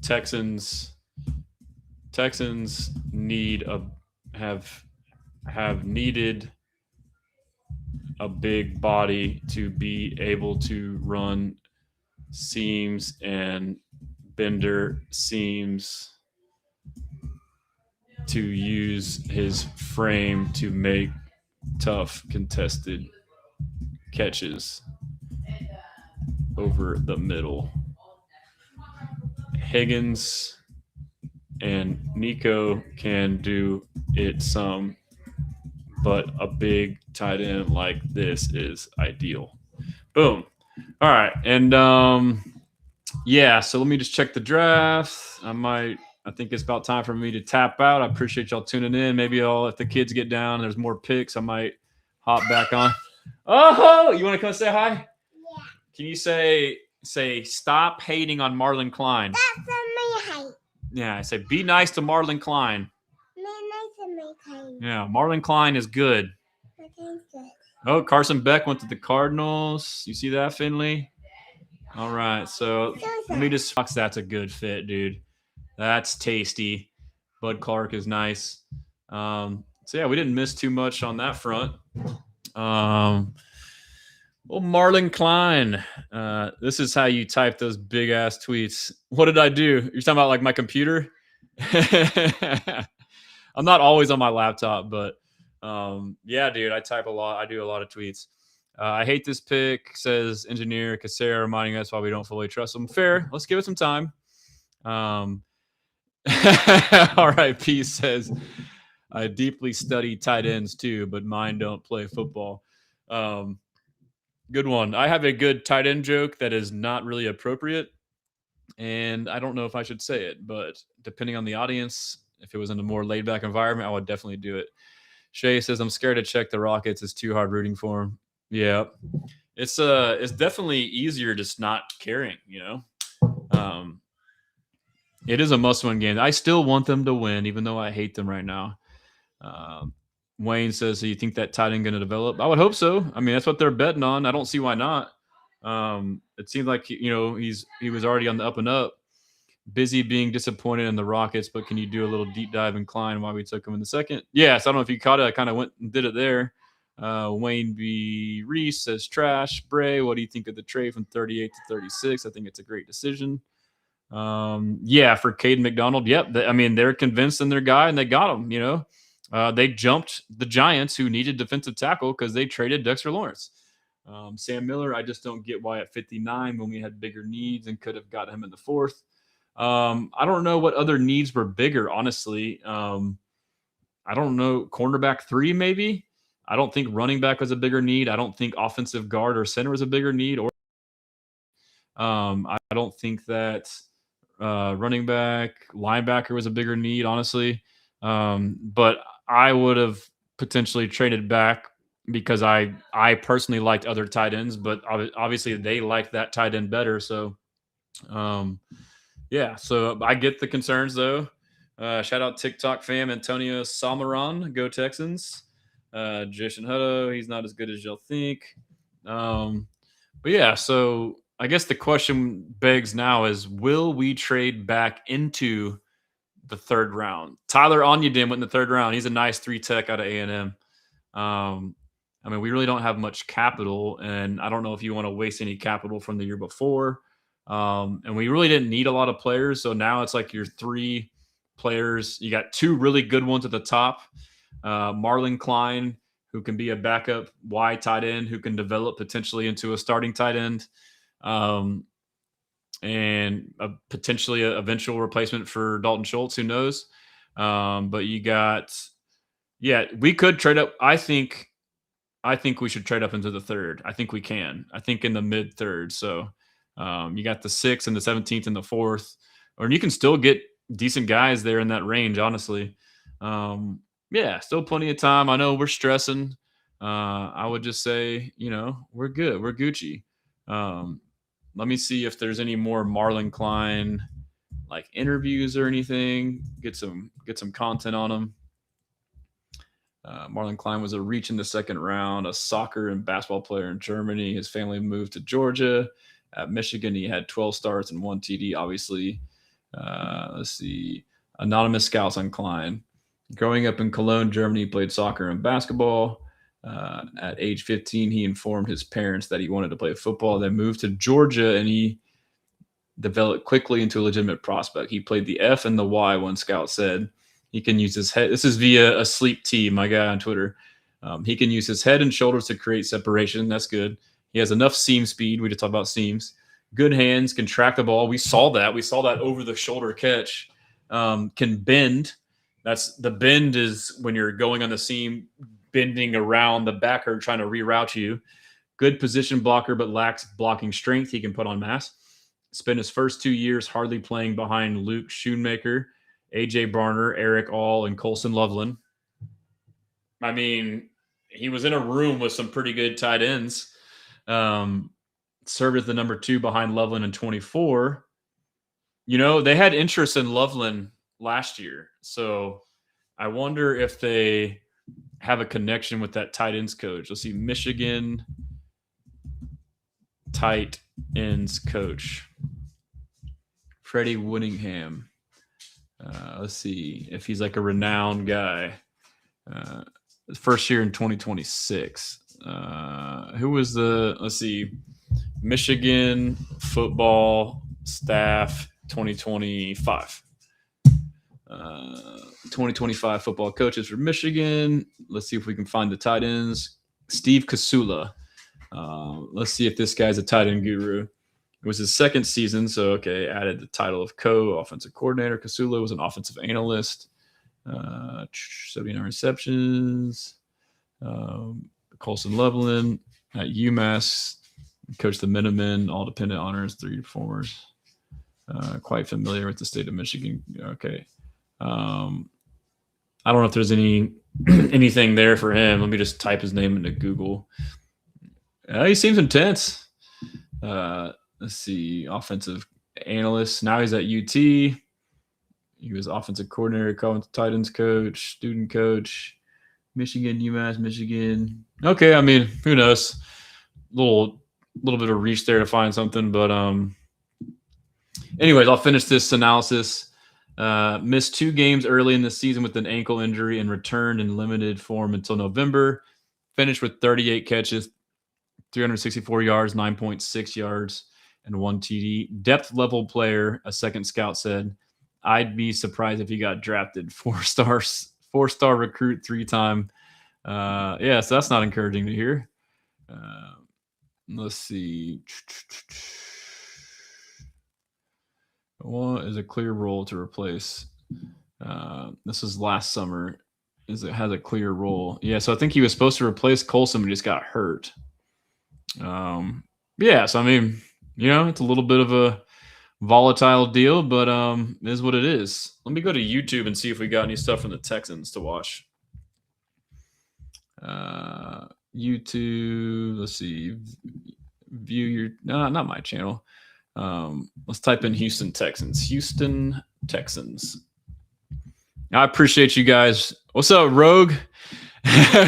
[SPEAKER 1] Texans need have needed a big body to be able to run seams and bender seams to use his frame to make tough contested catches over the middle. Higgins and Nico can do it some, but a big tight end like this is ideal. Boom. All right. And yeah, so let me just check the draft. I think it's about time for me to tap out. I appreciate y'all tuning in. Maybe if the kids get down and there's more picks, I might hop back on. Oh, you want to come say hi? Yeah. Can you say stop hating on Marlin Klein?
[SPEAKER 13] That's me hate.
[SPEAKER 1] Yeah, I say be nice to Marlin Klein.
[SPEAKER 13] Be nice to me, Kaden.
[SPEAKER 1] Yeah, Marlin Klein is good.
[SPEAKER 13] Okay, good.
[SPEAKER 1] Oh, Carson Beck went to the Cardinals. You see that, Finley? All right, so let me just – that's a good fit, dude. That's tasty. Bud Clark is nice. So, yeah, we didn't miss too much on that front. Well, Marlin Klein, this is how you type those big-ass tweets. What did I do? You're talking about, like, my computer? I'm not always on my laptop, but, yeah, dude, I type a lot. I do a lot of tweets. I hate this pick, says Engineer Casera, reminding us why we don't fully trust him. Fair. Let's give it some time. All right, P says, I deeply study tight ends too, but mine don't play football. Good one. I have a good tight end joke that is not really appropriate, and I don't know if I should say it, but depending on the audience, if it was in a more laid-back environment, I would definitely do it. Shay says, I'm scared to check the Rockets. It's too hard rooting for them. Yeah. It's definitely easier just not caring, you know? It is a must-win game. I still want them to win, even though I hate them right now. Wayne says, so you think that tight end going to develop? I would hope so. I mean, that's what they're betting on. I don't see why not. It seems like, he was already on the up and up. Busy being disappointed in the Rockets, but can you do a little deep dive in Klein why we took him in the second? Yes, I don't know if you caught it. I kind of went and did it there. Wayne B. Reese says, trash. Bray, what do you think of the trade from 38 to 36? I think it's a great decision. Yeah, for Kayden McDonald. Yep. They're convinced in their guy and they got him, they jumped the Giants who needed defensive tackle because they traded Dexter Lawrence. Sam Miller, I just don't get why at 59 when we had bigger needs and could have got him in the fourth. I don't know what other needs were bigger, honestly. I don't know. Cornerback 3, maybe. I don't think running back was a bigger need. I don't think offensive guard or center was a bigger need. Or I don't think that running back, linebacker was a bigger need, honestly. But I would have potentially traded back because I personally liked other tight ends, but obviously they liked that tight end better. So, yeah, so I get the concerns, though. Shout out TikTok fam Antonio Samaran. Go Texans. Jason Hutto, he's not as good as you'll think. But, yeah, so I guess the question begs now is, will we trade back into the third round? Tyler Onyedin went in the third round. He's a nice 3-tech out of A&M. We really don't have much capital, and I don't know if you want to waste any capital from the year before. And we really didn't need a lot of players, so now it's like your 3 players. You got 2 really good ones at the top. Marlin Klein, who can be a backup wide tight end, who can develop potentially into a starting tight end, and potentially an eventual replacement for Dalton Schultz, who knows? But you got, we could trade up. I think I think we should trade up into the 3rd. I think we can. I think in the mid 3rd. So you got the 6th and the 17th and the 4th, or you can still get decent guys there in that range, honestly. Yeah, still plenty of time. I know we're stressing. I would just say, we're good. We're Gucci. Let me see if there's any more Marlin Klein like interviews or anything. Get some content on him. Marlin Klein was a reach in the 2nd round, a soccer and basketball player in Germany. His family moved to Georgia. At Michigan, he had 12 starts and 1 TD, obviously. Let's see. Anonymous scouts on Klein. Growing up in Cologne, Germany, he played soccer and basketball. At age 15, he informed his parents that he wanted to play football, then moved to Georgia, and he developed quickly into a legitimate prospect. He played the F and the Y, one scout said. He can use his head. This is via a Sleep T, my guy on Twitter. He can use his head and shoulders to create separation. That's good. He has enough seam speed. We just talked about seams. Good hands, can track the ball. We saw that. We saw that over the shoulder catch. Can bend. That's the bend is when you're going on the seam, bending around the backer, trying to reroute you. Good position blocker, but lacks blocking strength. He can put on mass. Spent his first 2 years hardly playing behind Luke Schoonmaker, AJ Barner, Eric All, and Colson Loveland. I mean, he was in a room with some pretty good tight ends. Served as the number 2 behind Loveland in 24. They had interest in Loveland last year. So I wonder if they have a connection with that tight ends coach. Let's see, Michigan tight ends coach, Freddie Whittingham. Let's see if he's like a renowned guy. First year in 2026. Who was let's see, Michigan football staff 2025. 2025 football coaches for Michigan. Let's see if we can find the tight ends. Steve Kasula. Let's see if this guy's a tight end guru. It was his 2nd season, so okay, added the title of co-offensive coordinator. Kasula was an offensive analyst. 79 receptions. Colson Loveland at UMass. Coached the Minutemen, all dependent honors, 3 performers. Quite familiar with the state of Michigan. Okay. I don't know if there's anything there for him. Let me just type his name into Google. He seems intense. Let's see. Offensive analyst. Now he's at UT. He was offensive coordinator, tight ends coach, student coach, Michigan, UMass, Michigan. Okay, I mean, who knows? Little bit of reach there to find something, but anyways, I'll finish this analysis. Missed 2 games early in the season with an ankle injury and returned in limited form until November. Finished with 38 catches, 364 yards, 9.6 yards, and 1 TD. Depth level player, a second scout said. I'd be surprised if he got drafted. 4-star recruit, 3-time. Yeah, so that's not encouraging to hear. Let's see. What is a clear role to replace? This was last summer. It has a clear role. Yeah, so I think he was supposed to replace Colson, but just got hurt. Yeah, so I mean, it's a little bit of a volatile deal, but it is what it is. Let me go to YouTube and see if we got any stuff from the Texans to watch. YouTube, let's see. View your not my channel. Let's type in Houston Texans. Houston Texans. I appreciate you guys. What's up, Rogue?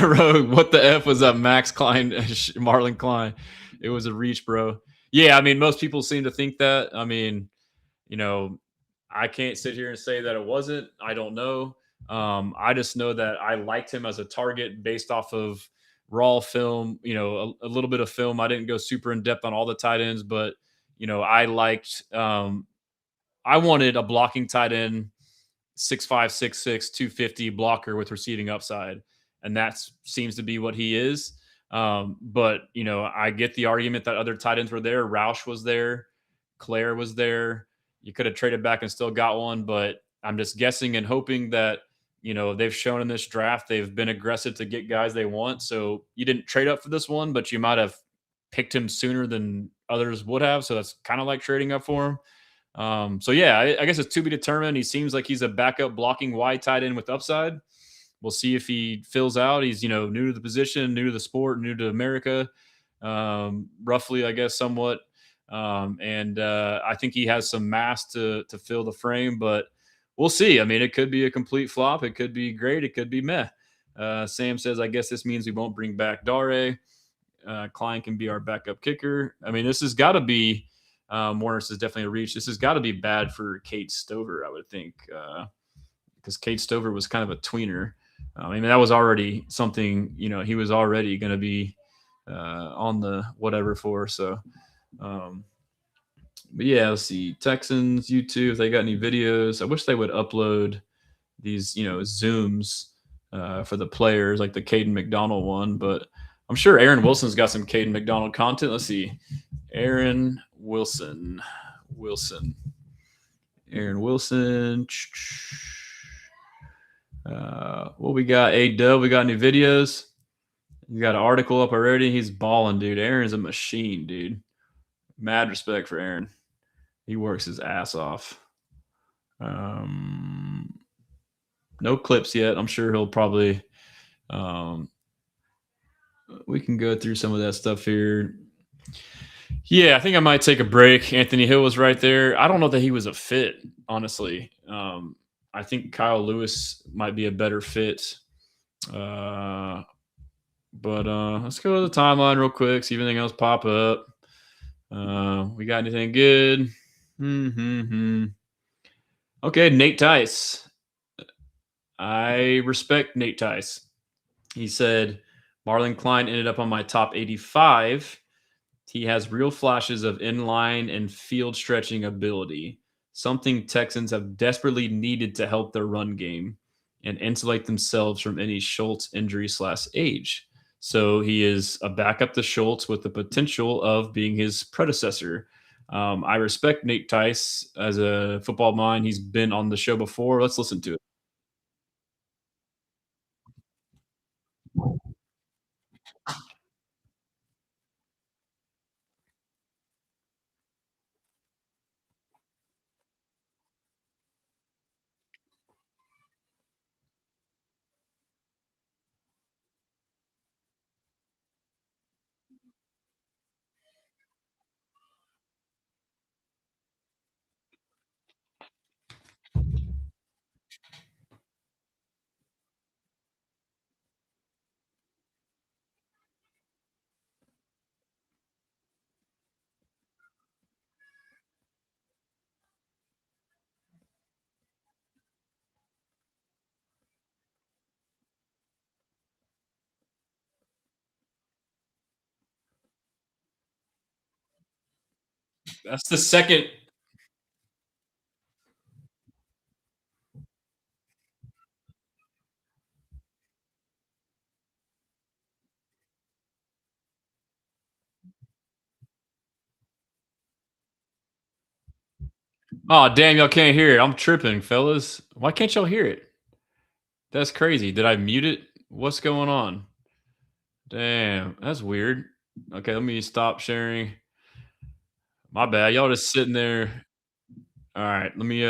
[SPEAKER 1] Rogue, what the F was that Max Klein, Marlin Klein? It was a reach, bro. Yeah, I mean, most people seem to think that. I mean, I can't sit here and say that it wasn't. I don't know. I just know that I liked him as a target based off of raw film, a little bit of film. I didn't go super in depth on all the tight ends, but I liked, I wanted a blocking tight end, 6'5", 6'6", 250 blocker with receiving upside. And that seems to be what he is. But, I get the argument that other tight ends were there. Roush was there. Claire was there. You could have traded back and still got one, but I'm just guessing and hoping that, you know, they've shown in this draft they've been aggressive to get guys they want. So you didn't trade up for this one, but you might have picked him sooner than others would have. So that's kind of like trading up for him. So yeah, I guess it's to be determined. He seems like he's a backup blocking wide tight end with upside. We'll see if he fills out. He's, you know, new to the position, new to the sport, new to America, roughly, I guess, somewhat. I think he has some mass to fill the frame, but we'll see. I mean, it could be a complete flop. It could be great. It could be meh. Sam says, I guess this means we won't bring back Dare. Klein can be our backup kicker. I mean, this has got to be Morris is definitely a reach. This has got to be bad for Kate Stover, I would think, because Kate Stover was kind of a tweener. I mean, that was already something, you know, he was already going to be on the whatever for. So, but yeah, let's see. Texans, YouTube, if they got any videos. I wish they would upload these, you know, Zooms for the players, like the Kayden McDonald one. But I'm sure Aaron Wilson's got some Kayden McDonald content. Let's see. Aaron Wilson. Aaron Wilson. What we got? A-Dub, we got any videos? You got an article up already? He's balling, dude. Aaron's a machine, dude. Mad respect for Aaron. He works his ass off. No clips yet. I'm sure he'll probably we can go through some of that stuff here. Yeah, I think I might take a break. Anthony Hill was right there. I don't know that he was a fit, honestly. I think Kyle Lewis might be a better fit. But let's go to the timeline real quick, see if anything else pop up. We got anything good? Okay, Nate Tice. I respect Nate Tice. He said, Marlin Klein ended up on my top 85. He has real flashes of inline and field stretching ability, something Texans have desperately needed to help their run game and insulate themselves from any Schultz injury/age. So he is a backup to Schultz with the potential of being his predecessor. I respect Nate Tice as a football mind. He's been on the show before. Let's listen to it. That's the second. Oh, damn, y'all can't hear it. I'm tripping, fellas. Why can't y'all hear it? That's crazy. Did I mute it? What's going on? Damn, that's weird. Okay, let me stop sharing. My bad. Y'all just sitting there. All right, let me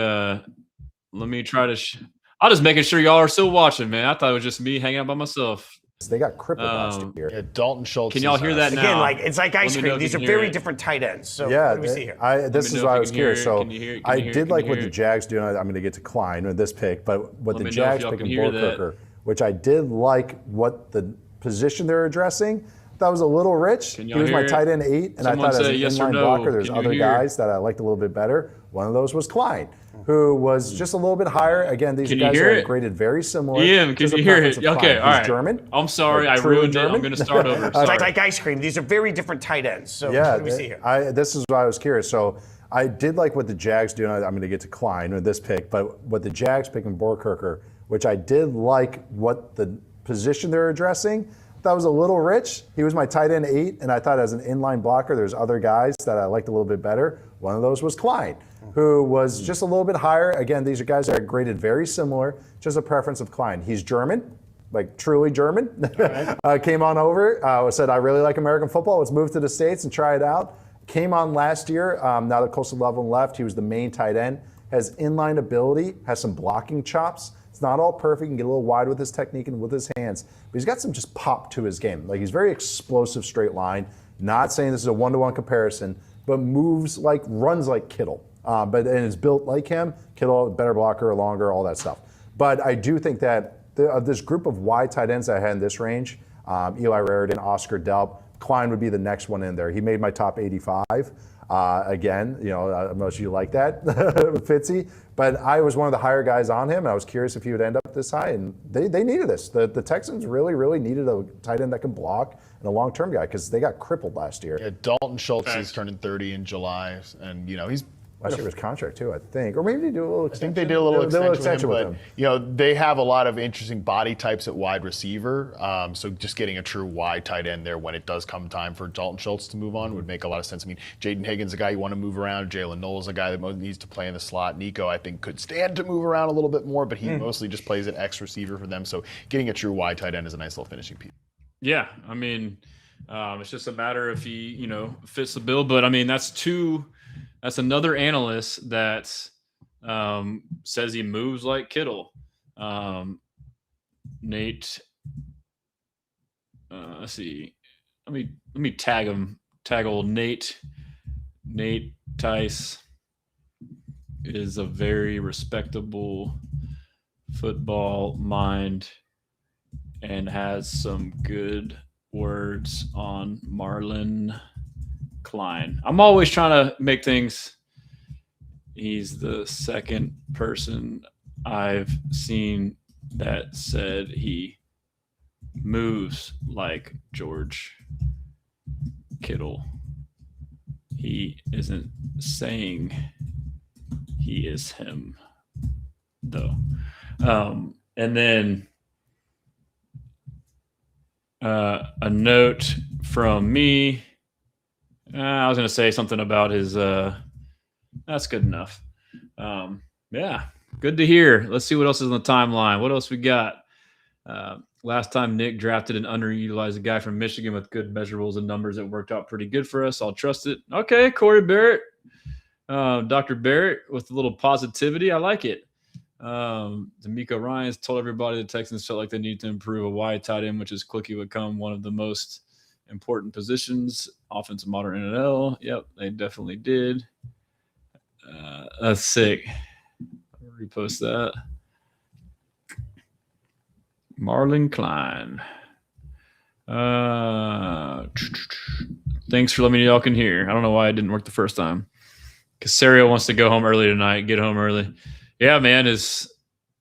[SPEAKER 1] try to I'm just making sure y'all are still watching, man. I thought it was just me hanging out by myself.
[SPEAKER 14] They got crippled last year.
[SPEAKER 15] Yeah, Dalton Schultz.
[SPEAKER 1] Can y'all hear that now?
[SPEAKER 15] Again, like it's like ice cream. These are very different tight ends. So
[SPEAKER 14] yeah,
[SPEAKER 15] what do we see here?
[SPEAKER 14] This is why I was curious. So I did like what the Jags do. I'm going to get to Klein with this pick, but what the Jags pick in Borkirker, which I did like what the position they're addressing. That was a little rich. He was my tight end 8, and I thought as an inline blocker, there's other guys that I liked a little bit better. One of those was Klein, who was just a little bit higher. Again, these guys are graded very similar.
[SPEAKER 1] Ian, can you hear it? Okay, all right.
[SPEAKER 14] German.
[SPEAKER 1] I'm sorry, I ruined it. I'm going to start over.
[SPEAKER 15] It's like ice cream. These are very different tight ends. So
[SPEAKER 14] yeah,
[SPEAKER 15] what do we see here?
[SPEAKER 14] This is why I was curious. So I did like what the Jags do. I'm going to get to Klein with this pick, but what the Jags pick in Borkirker, which I did like what the position they're addressing. That was a little rich. He was my tight end 8, and I thought as an inline blocker, there's other guys that I liked a little bit better. One of those was Klein, who was just a little bit higher. Again, these are guys that are graded very similar, just a preference of Klein. He's German, like truly German. Right. Came on over, said, I really like American football. Let's move to the States and try it out. Came on last year. Now that Coastal Level left, he was the main tight end. Has inline ability, has some blocking chops. It's not all perfect. He can get a little wide with his technique and with his hands, but he's got some just pop to his game. Like, he's very explosive straight line. Not saying this is a one-to-one comparison, but runs like Kittle. And is built like him. Kittle, better blocker, longer, all that stuff. But I do think that of this group of wide tight ends I had in this range, Eli Raridan, Oscar Delp, Klein would be the next one in there. He made my top 85. Again, most of you like that, Fitzy. But I was one of the higher guys on him, and I was curious if he would end up this high. And they needed this. The Texans really, really needed a tight end that can block and a long-term guy because they got crippled last year.
[SPEAKER 16] Yeah, Dalton Schultz is turning 30 in July, and he's
[SPEAKER 14] last year was contract too, I think, or maybe they do a little extension.
[SPEAKER 16] I think they did a little extension with him.
[SPEAKER 14] But,
[SPEAKER 16] they have a lot of interesting body types at wide receiver. So just getting a true wide tight end there when it does come time for Dalton Schultz to move on would make a lot of sense. I mean, Jaden Higgins, a guy you want to move around. Jalen Knowles, a guy that needs to play in the slot. Nico, I think, could stand to move around a little bit more, but he mostly just plays an X receiver for them. So getting a true wide tight end is a nice little finishing piece.
[SPEAKER 1] Yeah, I mean, it's just a matter if he, fits the bill. But I mean, that's another analyst that says he moves like Kittle. Nate, let's see. Let me tag him. Tag old Nate. Nate Tice is a very respectable football mind and has some good words on Marlin Klein. I'm always trying to make things. He's the second person I've seen that said he moves like George Kittle. He isn't saying he is him, though. And then a note from me. I was going to say something about his that's good enough. Yeah, good to hear. Let's see what else is on the timeline. What else we got? Last time Nick drafted an underutilized guy from Michigan with good measurables and numbers that worked out pretty good for us. I'll trust it. Okay, Corey Barrett. Dr. Barrett with a little positivity. I like it. DeMeco Ryans told everybody the Texans felt like they need to improve a wide tight end, which is quickly become one of the most important positions. Offensive modern NFL. Yep, they definitely did. That's sick. I'll repost that. Marlin Klein. Thanks for letting me know y'all can hear. I don't know why it didn't work the first time. Casario wants to go home early tonight. Get home early. Yeah, man, his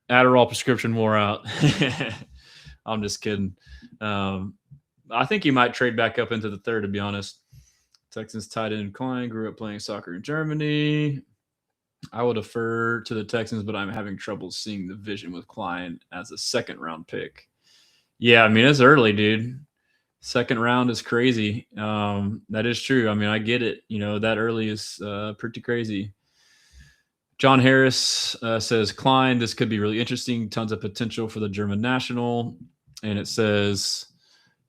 [SPEAKER 1] Adderall prescription wore out. I'm just kidding. I think he might trade back up into the third, to be honest. Texans tight end Klein grew up playing soccer in Germany. I would defer to the Texans, but I'm having trouble seeing the vision with Klein as a second-round pick. Yeah, I mean, it's early, dude. Second round is crazy. That is true. I mean, I get it. That early is pretty crazy. John Harris says, Klein, this could be really interesting. Tons of potential for the German national. And it says,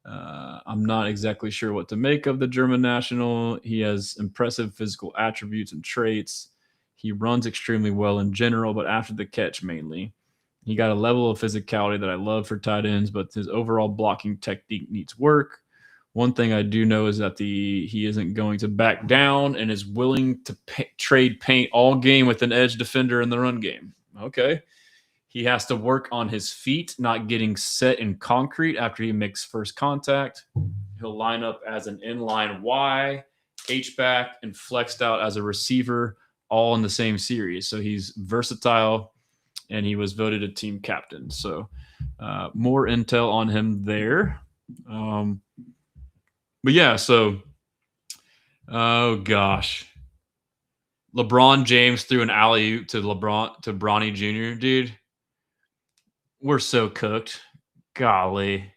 [SPEAKER 1] I'm not exactly sure what to make of the German national. He has impressive physical attributes and traits. He runs extremely well in general, but after the catch mainly. He got a level of physicality that I love for tight ends, but his overall blocking technique needs work. One thing I do know is that he isn't going to back down and is willing to trade paint all game with an edge defender in the run game. Okay. He has to work on his feet, not getting set in concrete after he makes first contact. He'll line up as an inline Y, H-back, and flexed out as a receiver, all in the same series. So he's versatile, and he was voted a team captain. So more intel on him there. But yeah, so, oh gosh. LeBron James threw an alley-oop to Bronny Jr., dude. We're so cooked. Golly.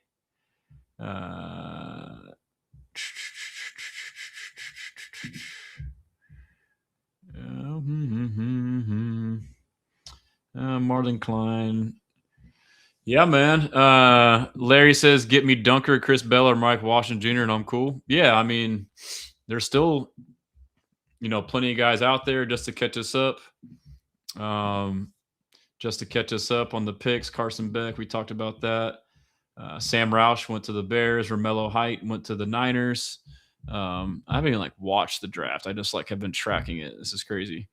[SPEAKER 1] Marlin Klein. Yeah, man. Larry says, get me Dunker, Chris Bell, or Mike Washington Jr., and I'm cool. Yeah, I mean, there's still, plenty of guys out there just to catch us up. Just to catch us up on the picks. Carson Beck, we talked about that. Sam Roush went to the Bears. Romello Height went to the Niners. I haven't even watched the draft. I just have been tracking it. This is crazy.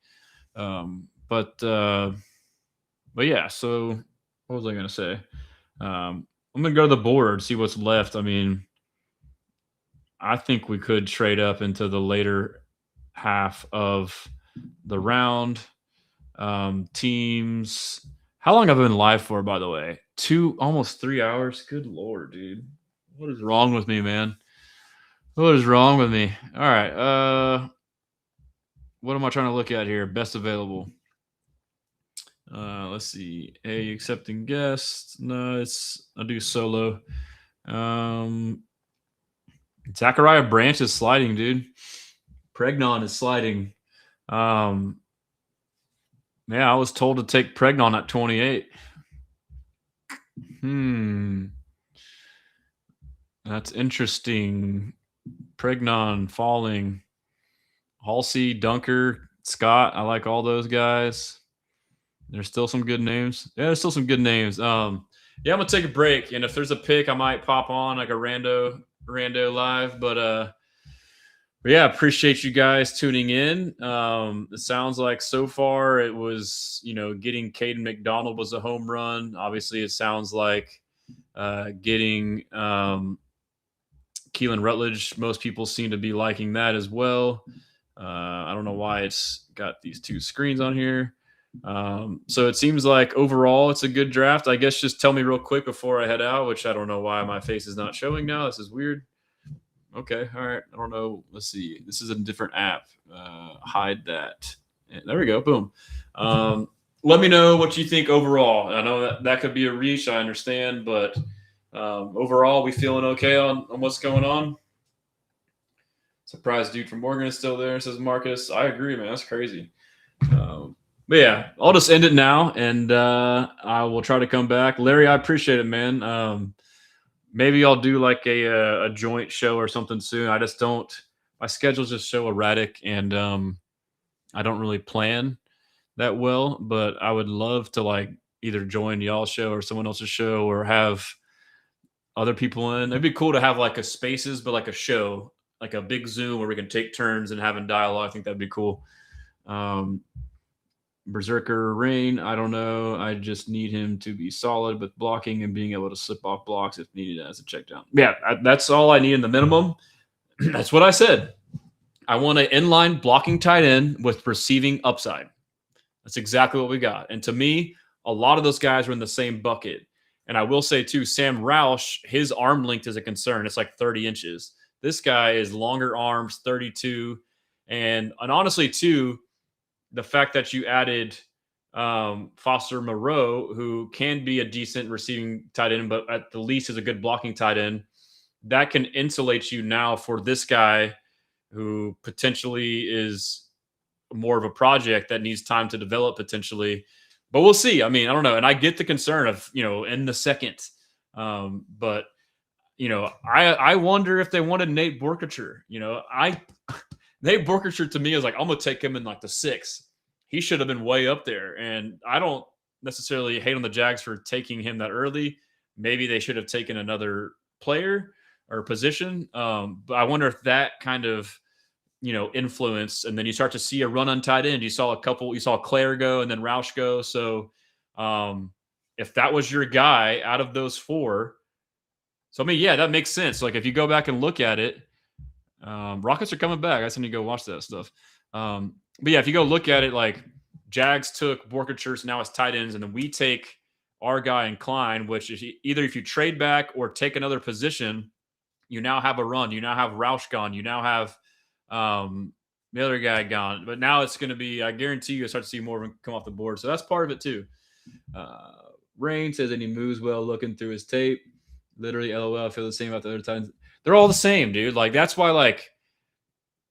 [SPEAKER 1] But yeah. So what was I gonna say? I'm gonna go to the board, see what's left. I mean, I think we could trade up into the later half of the round. Teams. How long have I been live for, by the way? Almost 3 hours. Good Lord, dude. What is wrong with me, man? What is wrong with me? All right. What am I trying to look at here? Best available. Let's see. Hey, accepting guests. No, I'll do solo. Zachariah Branch is sliding, dude. Pregnon is sliding. Yeah, I was told to take Pregnon at 28. That's interesting. Pregnon falling. Halsey, Dunker, Scott. I like all those guys. There's still some good names. Yeah, there's still some good names. Yeah, I'm gonna take a break, and if there's a pick, I might pop on like a rando live. But yeah, appreciate you guys tuning in. It sounds like so far it was, getting Kayden McDonald was a home run. Obviously, it sounds like getting Keelin Rutledge. Most people seem to be liking that as well. I don't know why it's got these two screens on here. So it seems like overall it's a good draft. I guess just tell me real quick before I head out, which I don't know why my face is not showing now. This is weird. Okay. All right. I don't know. Let's see. This is a different app. Hide that. And there we go. Boom. Let me know what you think overall. I know that could be a reach. I understand, but overall, we feeling okay on what's going on? Surprised dude from Morgan is still there, says Marcus. I agree, man. That's crazy. But yeah, I'll just end it now, and I will try to come back. Larry, I appreciate it, man. Maybe I'll do like a joint show or something soon. I just don't. My schedule's just so erratic, and I don't really plan that well. But I would love to either join y'all's show or someone else's show, or have other people in. It'd be cool to have a Spaces, but a show, like a big Zoom where we can take turns and having dialogue. I think that'd be cool. Berserker Rain, I don't know. I just need him to be solid with blocking and being able to slip off blocks if needed as a check down. Yeah, that's all I need in the minimum. That's what I said. I want an inline blocking tight end with receiving upside. That's exactly what we got. And to me, a lot of those guys are in the same bucket. And I will say, too, Sam Roush, his arm length is a concern. It's like 30 inches. This guy is longer arms, 32. And honestly, too, the fact that you added Foster Moreau, who can be a decent receiving tight end, but at the least is a good blocking tight end, that can insulate you now for this guy who potentially is more of a project that needs time to develop potentially. But we'll see. I mean, I don't know. And I get the concern of, in the second. But, I wonder if they wanted Nate Borkature. Nate Borkature to me is I'm going to take him in the 6th. He should have been way up there. And I don't necessarily hate on the Jags for taking him that early. Maybe they should have taken another player or position. But I wonder if that kind of, influence. And then you start to see a run on tight end. You saw Claire go and then Roush go. So if that was your guy out of those 4, so I mean, yeah, that makes sense. If you go back and look at it, Rockets are coming back. I just need to go watch that stuff. But yeah, if you go look at it, Jags took Borkature now as tight ends, and then we take our guy in Klein, which is either if you trade back or take another position, you now have a run. You now have Roush gone. You now have the other guy gone. But now it's going to be, I guarantee you'll start to see more of them come off the board. So that's part of it too. Rain says, and he moves well looking through his tape. Literally, LOL, I feel the same about the other times. They're all the same, dude. That's why,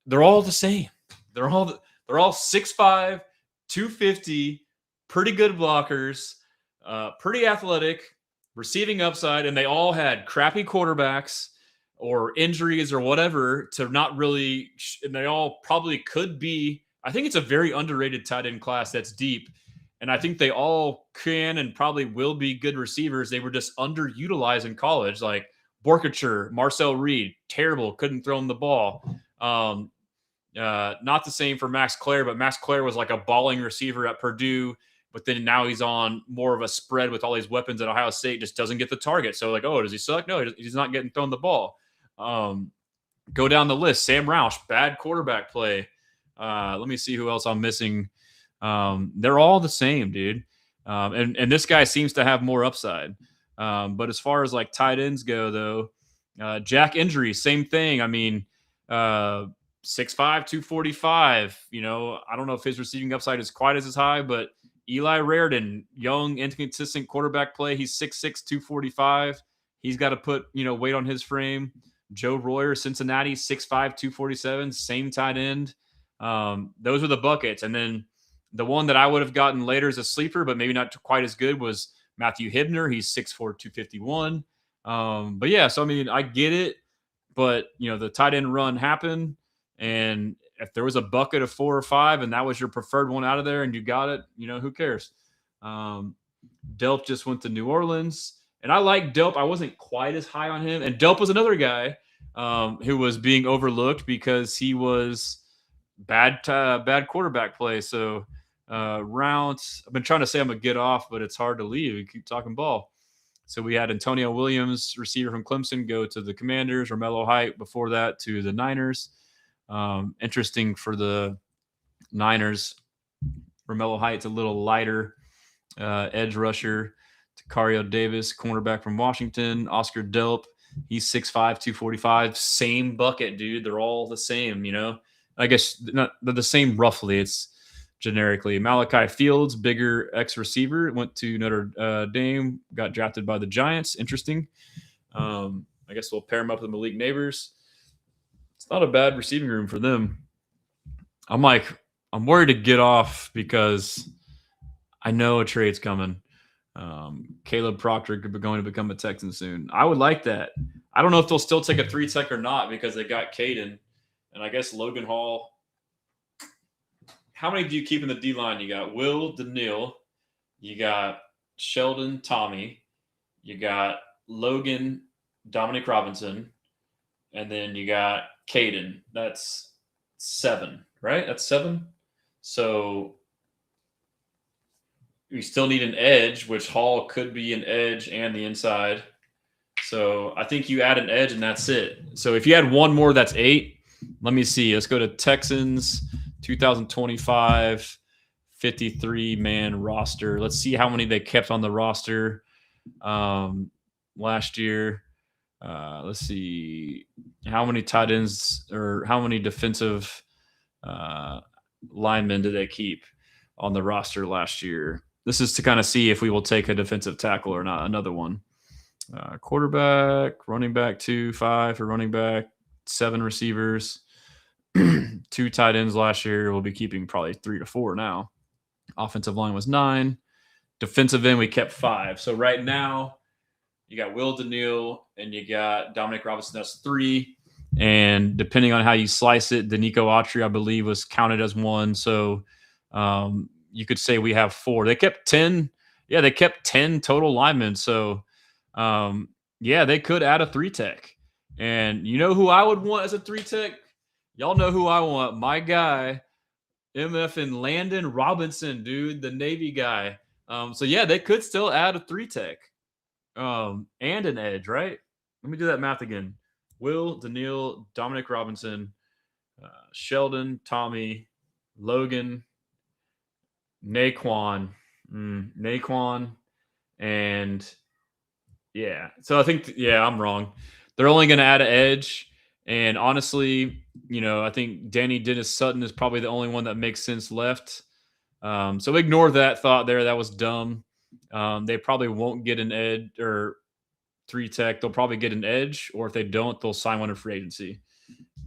[SPEAKER 1] they're all the same. They're all 6'5", 250, pretty good blockers, pretty athletic, receiving upside, and they all had crappy quarterbacks or injuries or whatever to not really, and they all probably could be. I think it's a very underrated tight end class that's deep, and I think they all can and probably will be good receivers. They were just underutilized in college, like Borkature, Marcel Reed, terrible, couldn't throw him the ball. Not the same for Max Clare, but Max Clare was like a balling receiver at Purdue, but then now he's on more of a spread with all these weapons at Ohio State, just doesn't get the target. So like, oh, does he suck? No, he's not getting thrown the ball. Go down the list. Sam Roush, bad quarterback play. Let me see who else I'm missing. They're all the same, dude. And this guy seems to have more upside. But as far as like tight ends go, though, Jack Injury, same thing. I mean, 6'5", 245. You know, I don't know if his receiving upside is quite as high, but Eli Raridan, young, inconsistent quarterback play. He's 6'6", 245. He's got to put, weight on his frame. Joe Royer, Cincinnati, 6'5", 247, same tight end. Those were the buckets. And then the one that I would have gotten later as a sleeper, but maybe not quite as good, was Matthew Hibner. He's 6'4", 251. But yeah, so I mean, I get it, but the tight end run happened, and if there was a bucket of 4 or 5 and that was your preferred one out of there and you got it, who cares? Delp just went to New Orleans, and I like Delp. I wasn't quite as high on him, and Delp was another guy who was being overlooked because he was bad quarterback play. So rounds, I've been trying to say I'm a get off, but it's hard to leave. We keep talking ball. So we had Antonio Williams, receiver from Clemson, go to the Commanders. Romello Height before that to the Niners. Interesting for the Niners. Romello Height's a little lighter edge rusher. Tacario Davis, cornerback from Washington. Oscar Delp, he's 6'5", 245. Same bucket, dude. They're all the same, I guess not the same roughly. It's generically. Malachi Fields, bigger ex-receiver, went to Notre Dame, got drafted by the Giants. Interesting. I guess we'll pair him up with Malik Neighbors. It's not a bad receiving room for them. I'm worried to get off because I know a trade's coming. Caleb Proctor could be going to become a Texan soon. I would like that. I don't know if they'll still take a 3-tech or not because they got Kaden, and I guess Logan Hall. How many do you keep in the D-line? You got Will Daniil. You got Sheldon Tommy. You got Logan Dominic Robinson. And then you got Kaden. That's 7, right? That's 7. So you still need an edge, which Hall could be an edge and the inside. So I think you add an edge and that's it. So if you add one more, that's 8. Let me see. Let's go to Texans 2025 53-man roster. Let's see how many they kept on the roster last year. Let's see how many tight ends or how many defensive linemen did they keep on the roster last year. This is to kind of see if we will take a defensive tackle or not. Another one. Quarterback, running back 2, 5 for running back, 7 receivers, 2 tight ends last year. We'll be keeping probably 3 to 4 now. Offensive line was 9. Defensive end, we kept 5. So right now, you got Will Daniil and you got Dominic Robinson. That's 3. And depending on how you slice it, DeMeco Autry, I believe, was counted as 1. So you could say we have 4. They kept 10. Yeah, they kept 10 total linemen. So, yeah, they could add a 3-tech. And you know who I would want as a 3-tech? Y'all know who I want. My guy, MF and Landon Robinson, dude, the Navy guy. So, yeah, they could still add a 3-tech and an edge, right? Let me do that math again. Will, Daniil, Dominic Robinson, Sheldon, Tommy, Logan, Naquan, and yeah. So I think, I'm wrong. They're only going to add an edge. And honestly, I think Danny Dennis Sutton is probably the only one that makes sense left. So ignore that thought there. That was dumb. They probably won't get an edge or 3-tech. They'll probably get an edge, or if they don't, they'll sign one in free agency,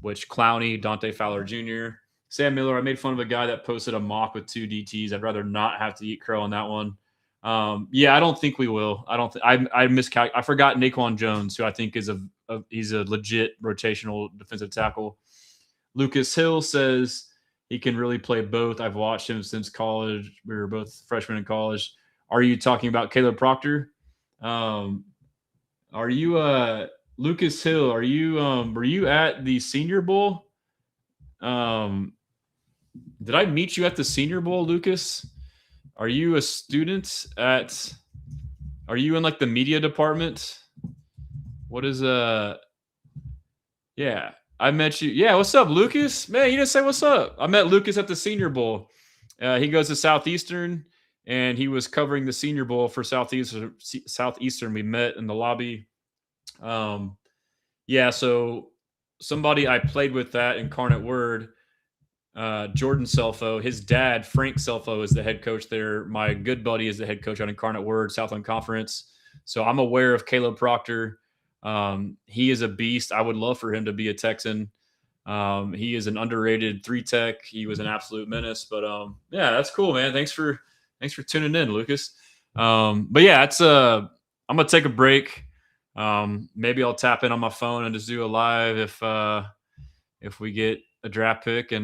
[SPEAKER 1] which Clowney, Dante Fowler Jr., Sam Miller, I made fun of a guy that posted a mock with 2 DTs. I'd rather not have to eat crow on that one. Yeah, I don't think we will. I forgot Naquan Jones, who I think is he's a legit rotational defensive tackle. Lucas Hill says he can really play both. I've watched him since college. We were both freshmen in college. Are you talking about Caleb Proctor? Are you Lucas Hill? Were you at the Senior Bowl? Did I meet you at the Senior Bowl, Lucas? Are you a student at? Are you in like the media department? What is Yeah, I met you. Yeah, what's up, Lucas? Man, you didn't say what's up. I met Lucas at the Senior Bowl. He goes to Southeastern, and he was covering the Senior Bowl for Southeastern. We met in the lobby. Yeah, so somebody I played with that Incarnate Word, Jordan Selfo, his dad, Frank Selfo, is the head coach there. My good buddy is the head coach on Incarnate Word, Southland Conference. So I'm aware of Caleb Proctor. He is a beast. I would love for him to be a Texan. He is an underrated 3-tech. He was an absolute menace. But yeah, that's cool, man. Thanks for tuning in, Lucas. But yeah, I'm gonna take a break. Maybe I'll tap in on my phone and just do a live if we get a draft pick. And